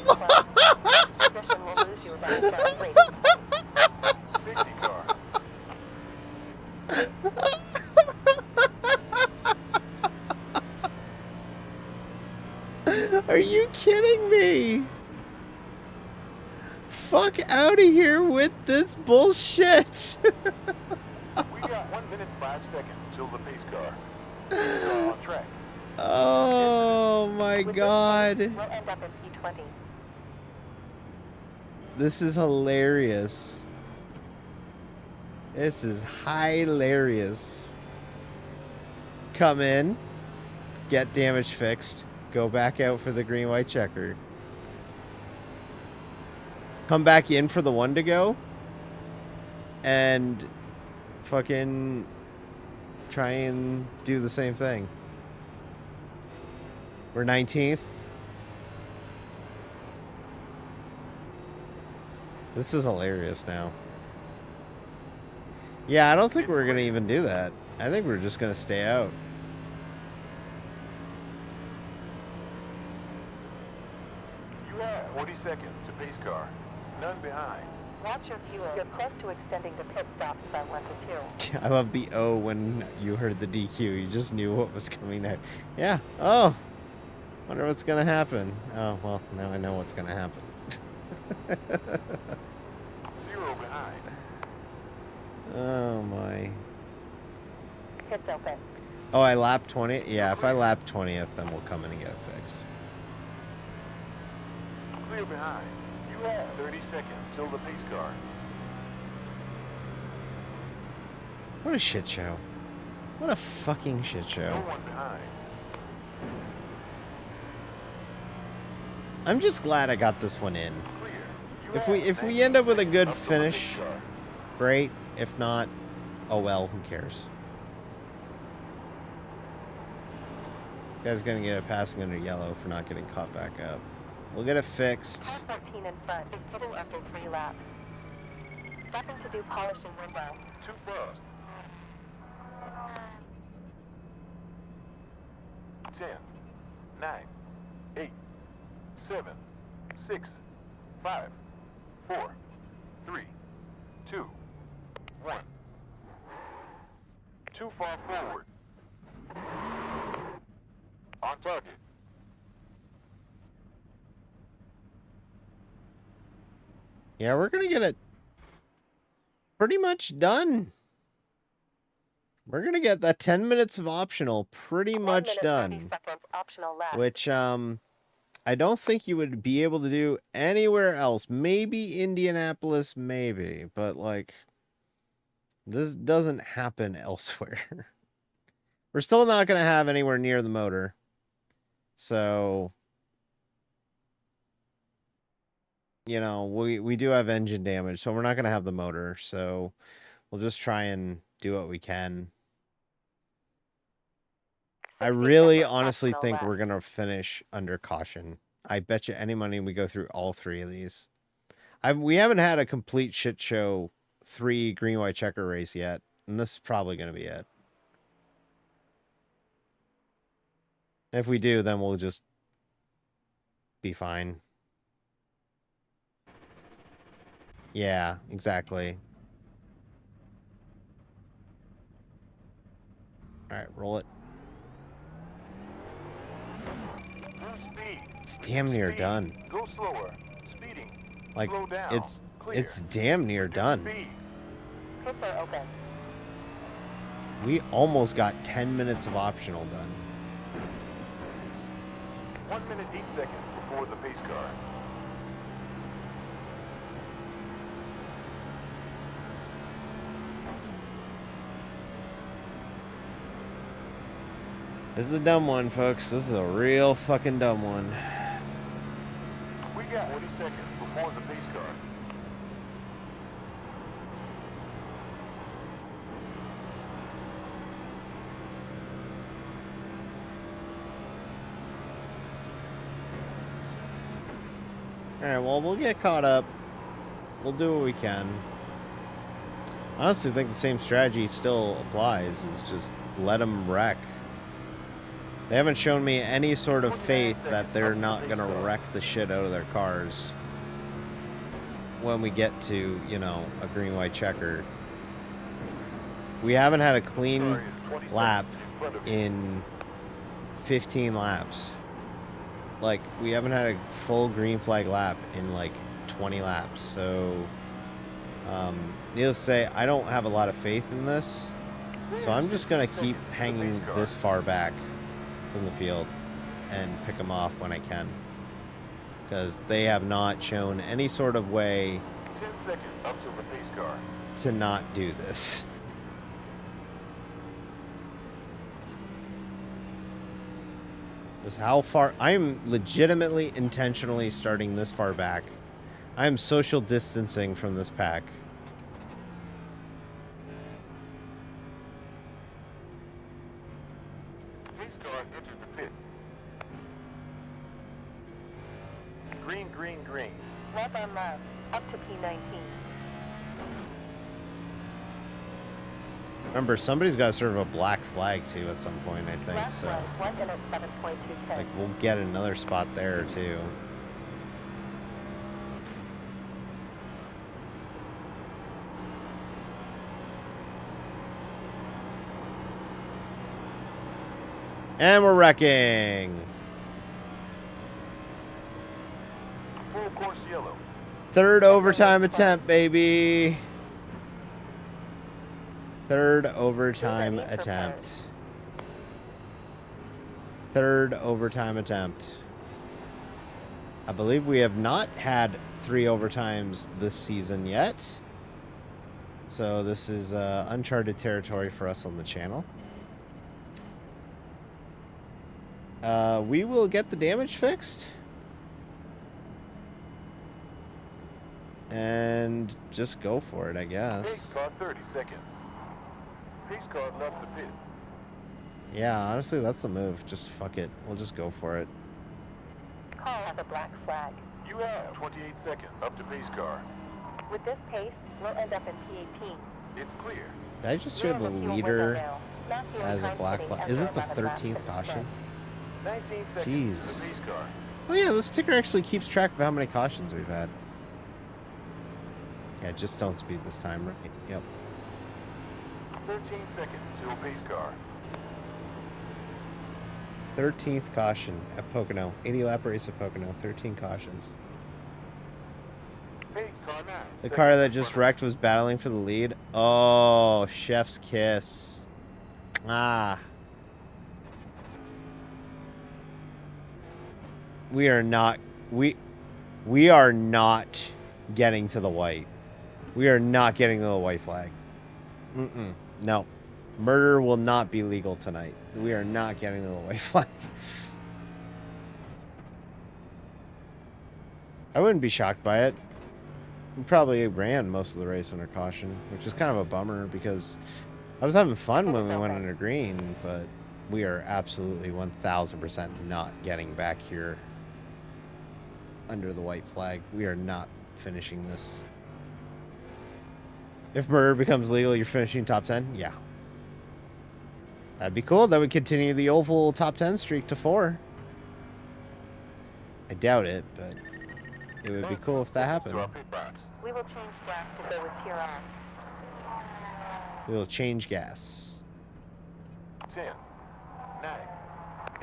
Position will lose you without start race. Safety car. Are you kidding me? Fuck out of here with this bullshit. We got 1 minute 5 seconds till the pace car. On track. Oh my god. We'll end up in P20. This is hilarious. This is hilarious. Come in, get damage fixed, go back out for the green white checker. Come back in for the 1 to go, and fucking try and do the same thing. We're 19th. This is hilarious now. Yeah, I don't think we're going to even do that. I think we're just going to stay out. You have 40 seconds to pace car. None behind. Watch your fuel. You're close to extending the pit stops by 1 to 2. I love the O when you heard the DQ. You just knew what was coming next. Yeah. Oh. Wonder what's going to happen. Oh, well, now I know what's going to happen. Zero behind. Oh my. Pits open. Oh, I lap 20? Yeah, if I lap 20th, then we'll come in and get it fixed. Clear behind. You have 30 seconds till the pace car. What a shit show. What a fucking shit No show. one behind. I'm just glad I got this one in. Clear. You If have we end up with a 19 good seconds up till the pace finish, car. great. If not, oh well, who cares? Guy's gonna get a passing under yellow for not getting caught back up. We'll get it fixed. Car 14 in front is pitting after 3 laps. Nothing to do polishing window. Too fast. 10, 9, 8, 7, 6, 5, 4, 3, 2, 1. Too far forward. On target. Yeah, we're gonna get it pretty much done. We're gonna get that 10 minutes of optional pretty 1 much minute, done. 30 seconds optional left. Which, I don't think you would be able to do anywhere else. Maybe Indianapolis, maybe. But, like, this doesn't happen elsewhere. We're still not going to have anywhere near the motor. So, you know, we do have engine damage. So we're not going to have the motor. So we'll just try and do what we can. I 60 really seconds honestly optional think left. we're going to finish under caution. I bet you any money we go through all 3 of these. We haven't had a complete shit show 3 green, white checker race yet. And this is probably going to be it. If we do, then we'll just be fine. Yeah, exactly. All right, roll it. Full speed. It's damn near Speed. done. Go slower. Speeding. Like, Slow down. Clear. it's damn near Reduce done. Speed. Pits are open. We almost got 10 minutes of optional done. 1 minute 8 seconds before the pace car. This is a dumb one, folks. This is a real fucking dumb one. We got 40 seconds before the pace car. Alright, well, we'll get caught up. We'll do what we can. I honestly think the same strategy still applies. Is just let them wreck. They haven't shown me any sort of faith that they're not going to wreck the shit out of their cars when we get to, you know, a green, white checker. We haven't had a clean lap in 15 laps. Like, we haven't had a full green flag lap in, like, 20 laps. So, needless to say, I don't have a lot of faith in this. So I'm just going to keep hanging this far back from the field and pick them off when I can. Because they have not shown any sort of way 10 seconds up to the pace car. to not do this. This is how far I'm legitimately intentionally starting this far back. I am social distancing from this pack. Pace car enters the pit. Green, green, green. Left on left. Up to P19. Remember, somebody's got to serve a black flag too at some point, I think. Left So, right. 1 minute 7.210. like, we'll get another spot there too. And we're wrecking. Full course yellow. Third overtime attempt, baby. Third overtime attempt. Third overtime attempt. I believe we have not had 3 overtimes this season yet. So this is uncharted territory for us on the channel. We will get the damage fixed. And just go for it, I Pace guess. car 30 seconds. Pace car left the pit. Yeah, honestly, that's the move. Just fuck it. We'll just go for it. Car has a black flag. You have 28 seconds up to pace car. With this pace, we'll end up in P18. It's clear. Did I just hear the leader as a black flag? Is it the 13th caution? 19 seconds to Jeez. the pace car. Oh yeah, this ticker actually keeps track of how many cautions we've had. Yeah, just don't speed this time, right? Yep. 13 seconds to a pace car. 13th caution at Pocono. 80 lap race at Pocono. 13 cautions. Pace car 9. The car that just wrecked was battling for the lead. Oh, chef's kiss. Ah. We are not getting to the white. We are not getting to the white flag. No. Murder will not be legal tonight. We are not getting to the white flag. I wouldn't be shocked by it. We probably ran most of the race under caution, which is kind of a bummer because I was having fun when we went under green, but we are absolutely 1000% not getting back here under the white flag. We are not finishing this. If murder becomes legal, you're finishing top 10? Yeah. That'd be cool. That would continue the oval top 10 streak to 4. I doubt it, but it would be cool if that happened. We will change gas to go with tier on. We will change gas. 10, 9,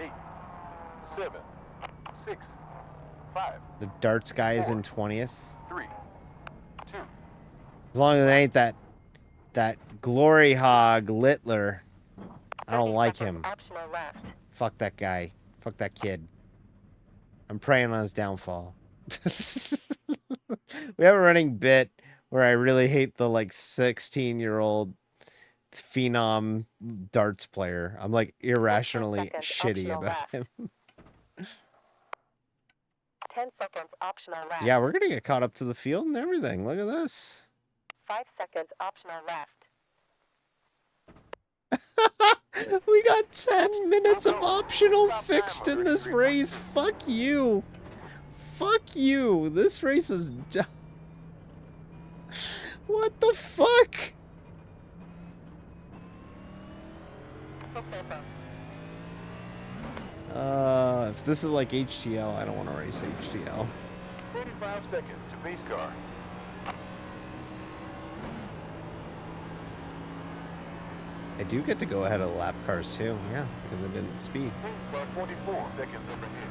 8, 7, 6, 5. The darts guy is in 20th. 3, 2. As long as it ain't that glory hog Littler. I don't like him. Optional left. Fuck that guy. Fuck that kid. I'm praying on his downfall. We have a running bit where I really hate the like 16-year-old phenom darts player. I'm like irrationally 10 seconds, shitty optional about him. 10 seconds optional left. Yeah, we're gonna get caught up to the field and everything. Look at this. 5 seconds optional left. We got 10 minutes of optional fixed in this race. Fuck you. Fuck you. This race is dumb. What the fuck? If this is like HTL, I don't want to race HTL. 45 seconds to pace car. I do get to go ahead of the lap cars too, yeah, because I didn't speed. Pace car 44 seconds up ahead.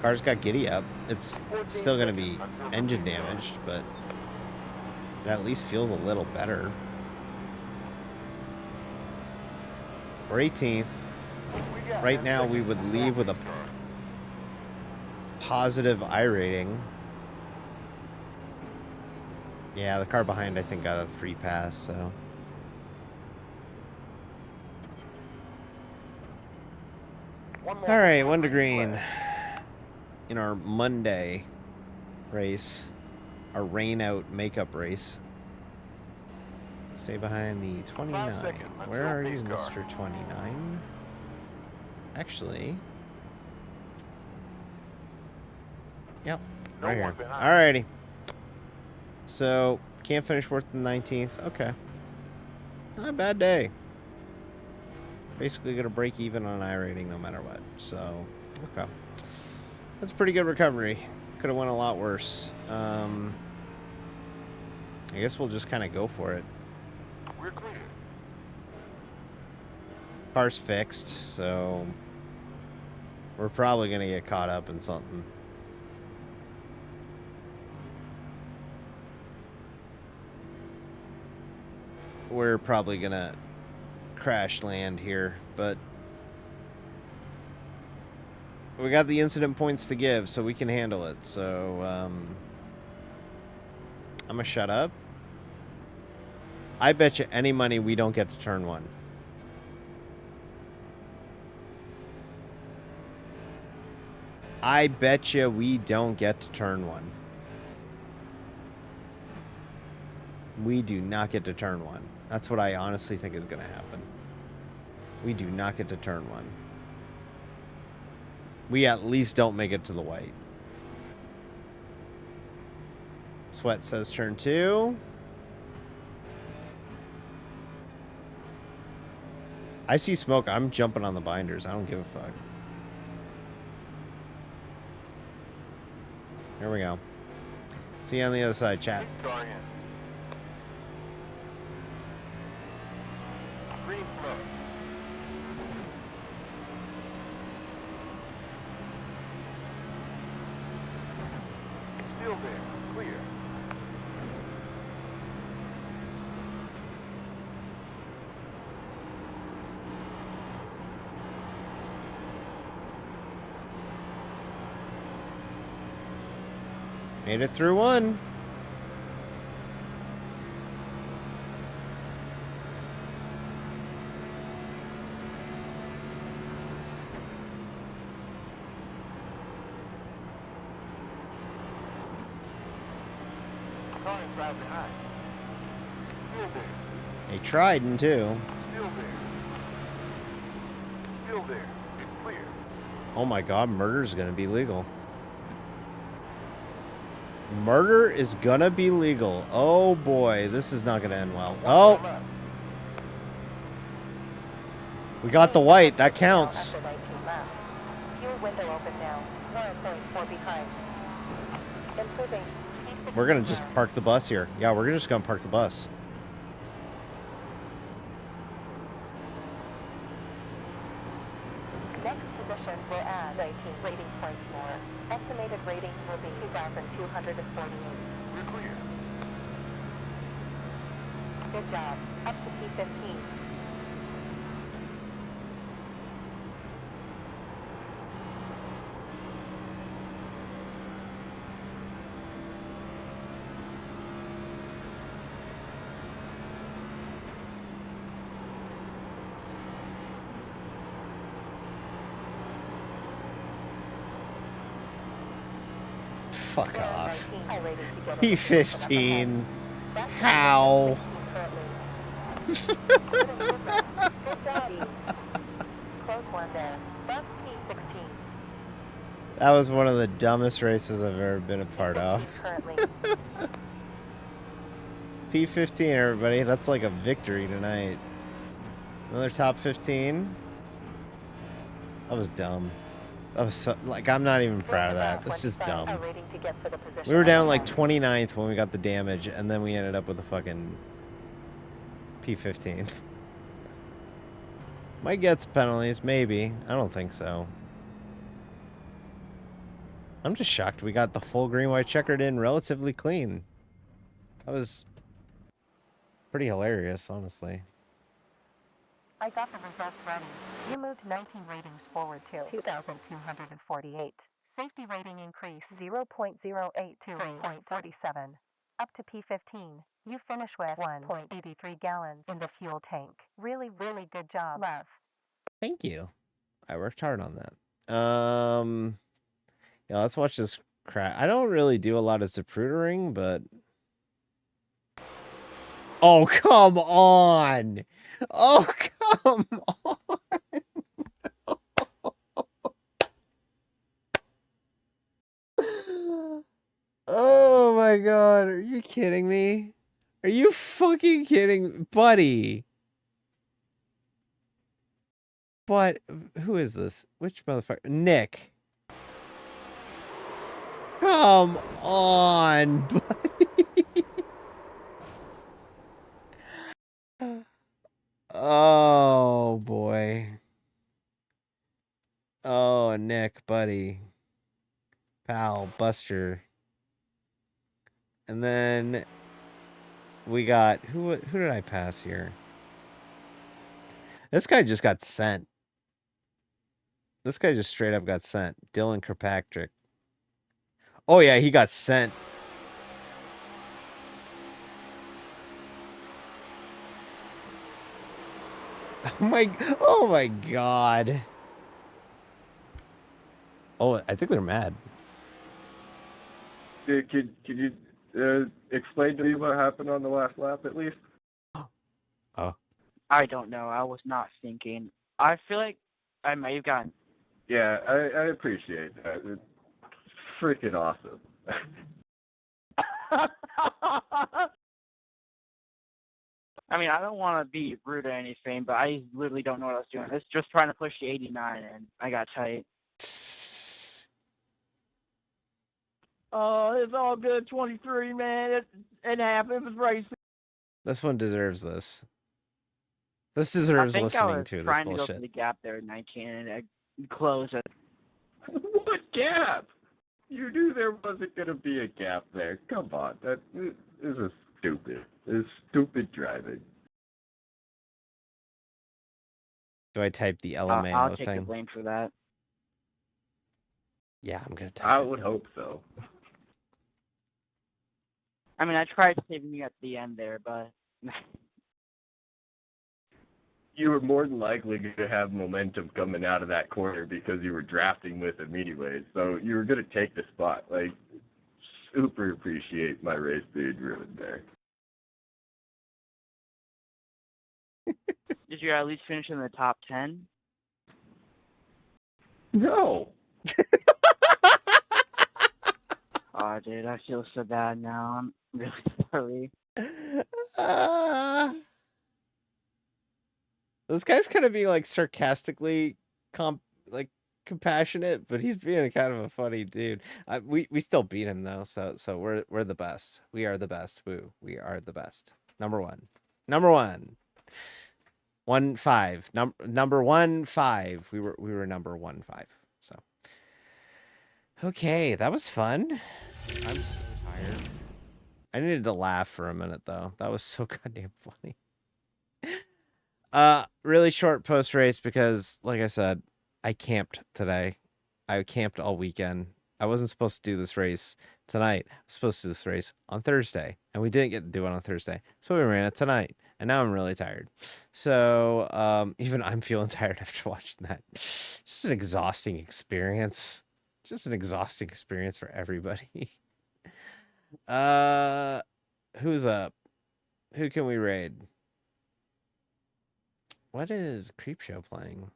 Car's got giddy up. It's still going to be engine damaged, but it at least feels a little better. We're 18th. Right now, we would leave with a positive iRating. Yeah, the car behind, I think, got a free pass, so. All right, 1 to green. In our Monday race, our rain out makeup race. Stay behind the 29. Where are you, Mr. 29? Actually. Yep, right here. Alrighty. So, can't finish worse than 19th. Okay. Not a bad day. Basically gonna break even on iRating no matter what. So, okay. That's a pretty good recovery. Could have went a lot worse. I guess we'll just kind of go for it. We're clear. Car's fixed, so We're probably gonna get caught up in something. We're probably gonna crash land here, but we got the incident points to give, so we can handle it. So, I'm gonna shut up. I bet you any money we don't get to turn one. I bet you we don't get to turn one. We do not get to turn one. That's what I honestly think is going to happen. We do not get to turn one. We at least don't make it to the white. Sweat says turn 2. I see smoke. I'm jumping on the binders. I don't give a fuck. Here we go. See you on the other side, chat. Star in. Green flag. Still there. Clear. Made it through one. Car inside behind. Still there. They tried and too. Still there. Still there. It's clear. Oh my god, murder's gonna be legal. Murder is gonna be legal. Oh boy, this is not gonna end well. Oh, we got the white. That counts. After 19 laps. Fuel window open now. 1.4 behind. Improving. We're gonna just park the bus here. Yeah, we're just gonna park the bus. Next position will add 19 rating points more. Estimated rating will be 2,248. We're clear. Good job. Up to P15. Fuck off. 19 high rating to get P15. How? Good job. Close one there. That's P16. That was one of the dumbest races I've ever been a part of. Currently. P15, everybody. That's like a victory tonight. Another top 15. That was dumb. That was so, like, I'm not even proud of that. That's just dumb. We were down like 29th when we got the damage, and then we ended up with a fucking P15. Might get some penalties, maybe. I don't think so. I'm just shocked we got the full green-white checkered in relatively clean. That was pretty hilarious, honestly. I got the results ready. You moved 19 ratings forward to 2,248. Safety rating increase 0.08 to 3.47. Up to P15. You finish with 1.83 gallons in the fuel tank. Really, really good job, love. Thank you. I worked hard on that. Yeah, let's watch this crap. I don't really do a lot of zaprudering, but... Oh, come on! Oh, come on! Oh my god, are you kidding me? Are you fucking kidding, buddy? But who is this? Which motherfucker? Nick. Come on, buddy. Oh boy. Oh, Nick, buddy, pal, Buster. And then we got who did I pass here? This guy just got sent. This guy just straight up got sent. Dylan Kirkpatrick. Oh yeah, he got sent. Oh my god. Oh, I think they're mad. Dude, could you explain to me what happened on the last lap at least? Oh. I don't know. I was not thinking. I feel like I may have gotten. Yeah, I appreciate that. It's freaking awesome. I mean, I don't want to be rude or anything, but I literally don't know what I was doing. I was just trying to push the 89, and I got tight. Oh, it's all good. 23, man. It happened. It was racing. This one deserves this. This deserves listening to this trying to bullshit. go for the gap there, 19, and I closed it. What gap? You knew there wasn't going to be a gap there. Come on. This is stupid. This is stupid driving. Do I type the LMAO I'll take thing? the blame for that. Yeah, I'm going to type I it. would hope so. I mean, I tried saving you at the end there, but... You were more than likely going to have momentum coming out of that corner because you were drafting with him anyways. So you were going to take the spot. Like, super appreciate my race being ruined there. Did you at least finish in the top 10? No. Oh, dude, I feel so bad now. I'm really sorry. This guy's kind of being like sarcastically compassionate, but he's being kind of a funny dude. We still beat him though, so we're the best. We are the best. Woo, we are the best. Number one. 1-5. Number 1-5. We were number 1-5. So okay, that was fun. I'm so tired. I needed to laugh for a minute though. That was so goddamn funny. Really short post race because, like I said, I camped today. I camped all weekend. I wasn't supposed to do this race tonight. I was supposed to do this race on Thursday, and we didn't get to do it on Thursday, so we ran it tonight. And now I'm really tired. So even I'm feeling tired after watching that. Just an exhausting experience. Just an exhausting experience for everybody. Who's up? Who can we raid? What is Creepshow playing?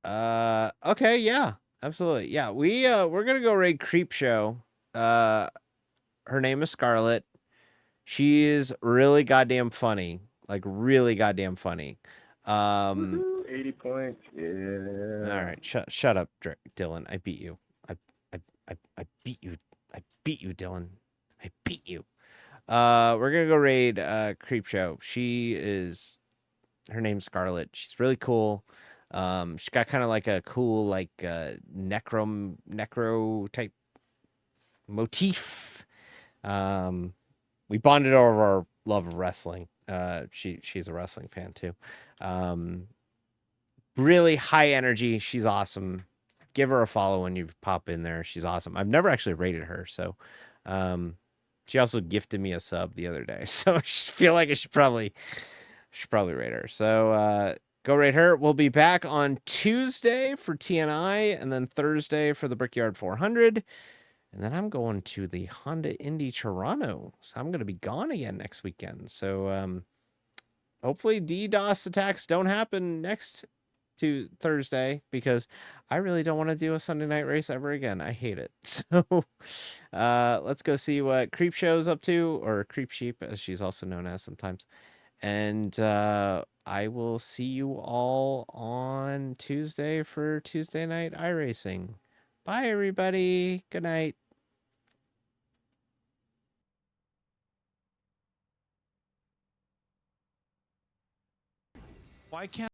Okay, yeah, absolutely. Yeah, we're gonna go raid Creepshow. Her name is Scarlett. She is really goddamn funny. Like really goddamn funny. 80 points. Yeah. All right, shut up, Dylan. I beat you. I beat you. I beat you, Dylan. I beat you. We're gonna go raid Creepshow. Her name's Scarlett. She's really cool. She's got kind of like a cool necro type motif. We bonded over our love of wrestling. She's a wrestling fan too. Really high energy. She's awesome. Give her a follow when you pop in there. She's awesome. I've never actually rated her, so she also gifted me a sub the other day. So I feel like I should probably rate her. So go rate her. We'll be back on Tuesday for TNI and then Thursday for the Brickyard 400. And then I'm going to the Honda Indy Toronto. So I'm going to be gone again next weekend. So hopefully DDoS attacks don't happen next to Thursday because I really don't want to do a Sunday night race ever again. I hate it. So let's go see what Creepshow's up to, or Creep Sheep as she's also known as sometimes. And I will see you all on Tuesday for Tuesday night iRacing. Bye everybody. Good night. Why can't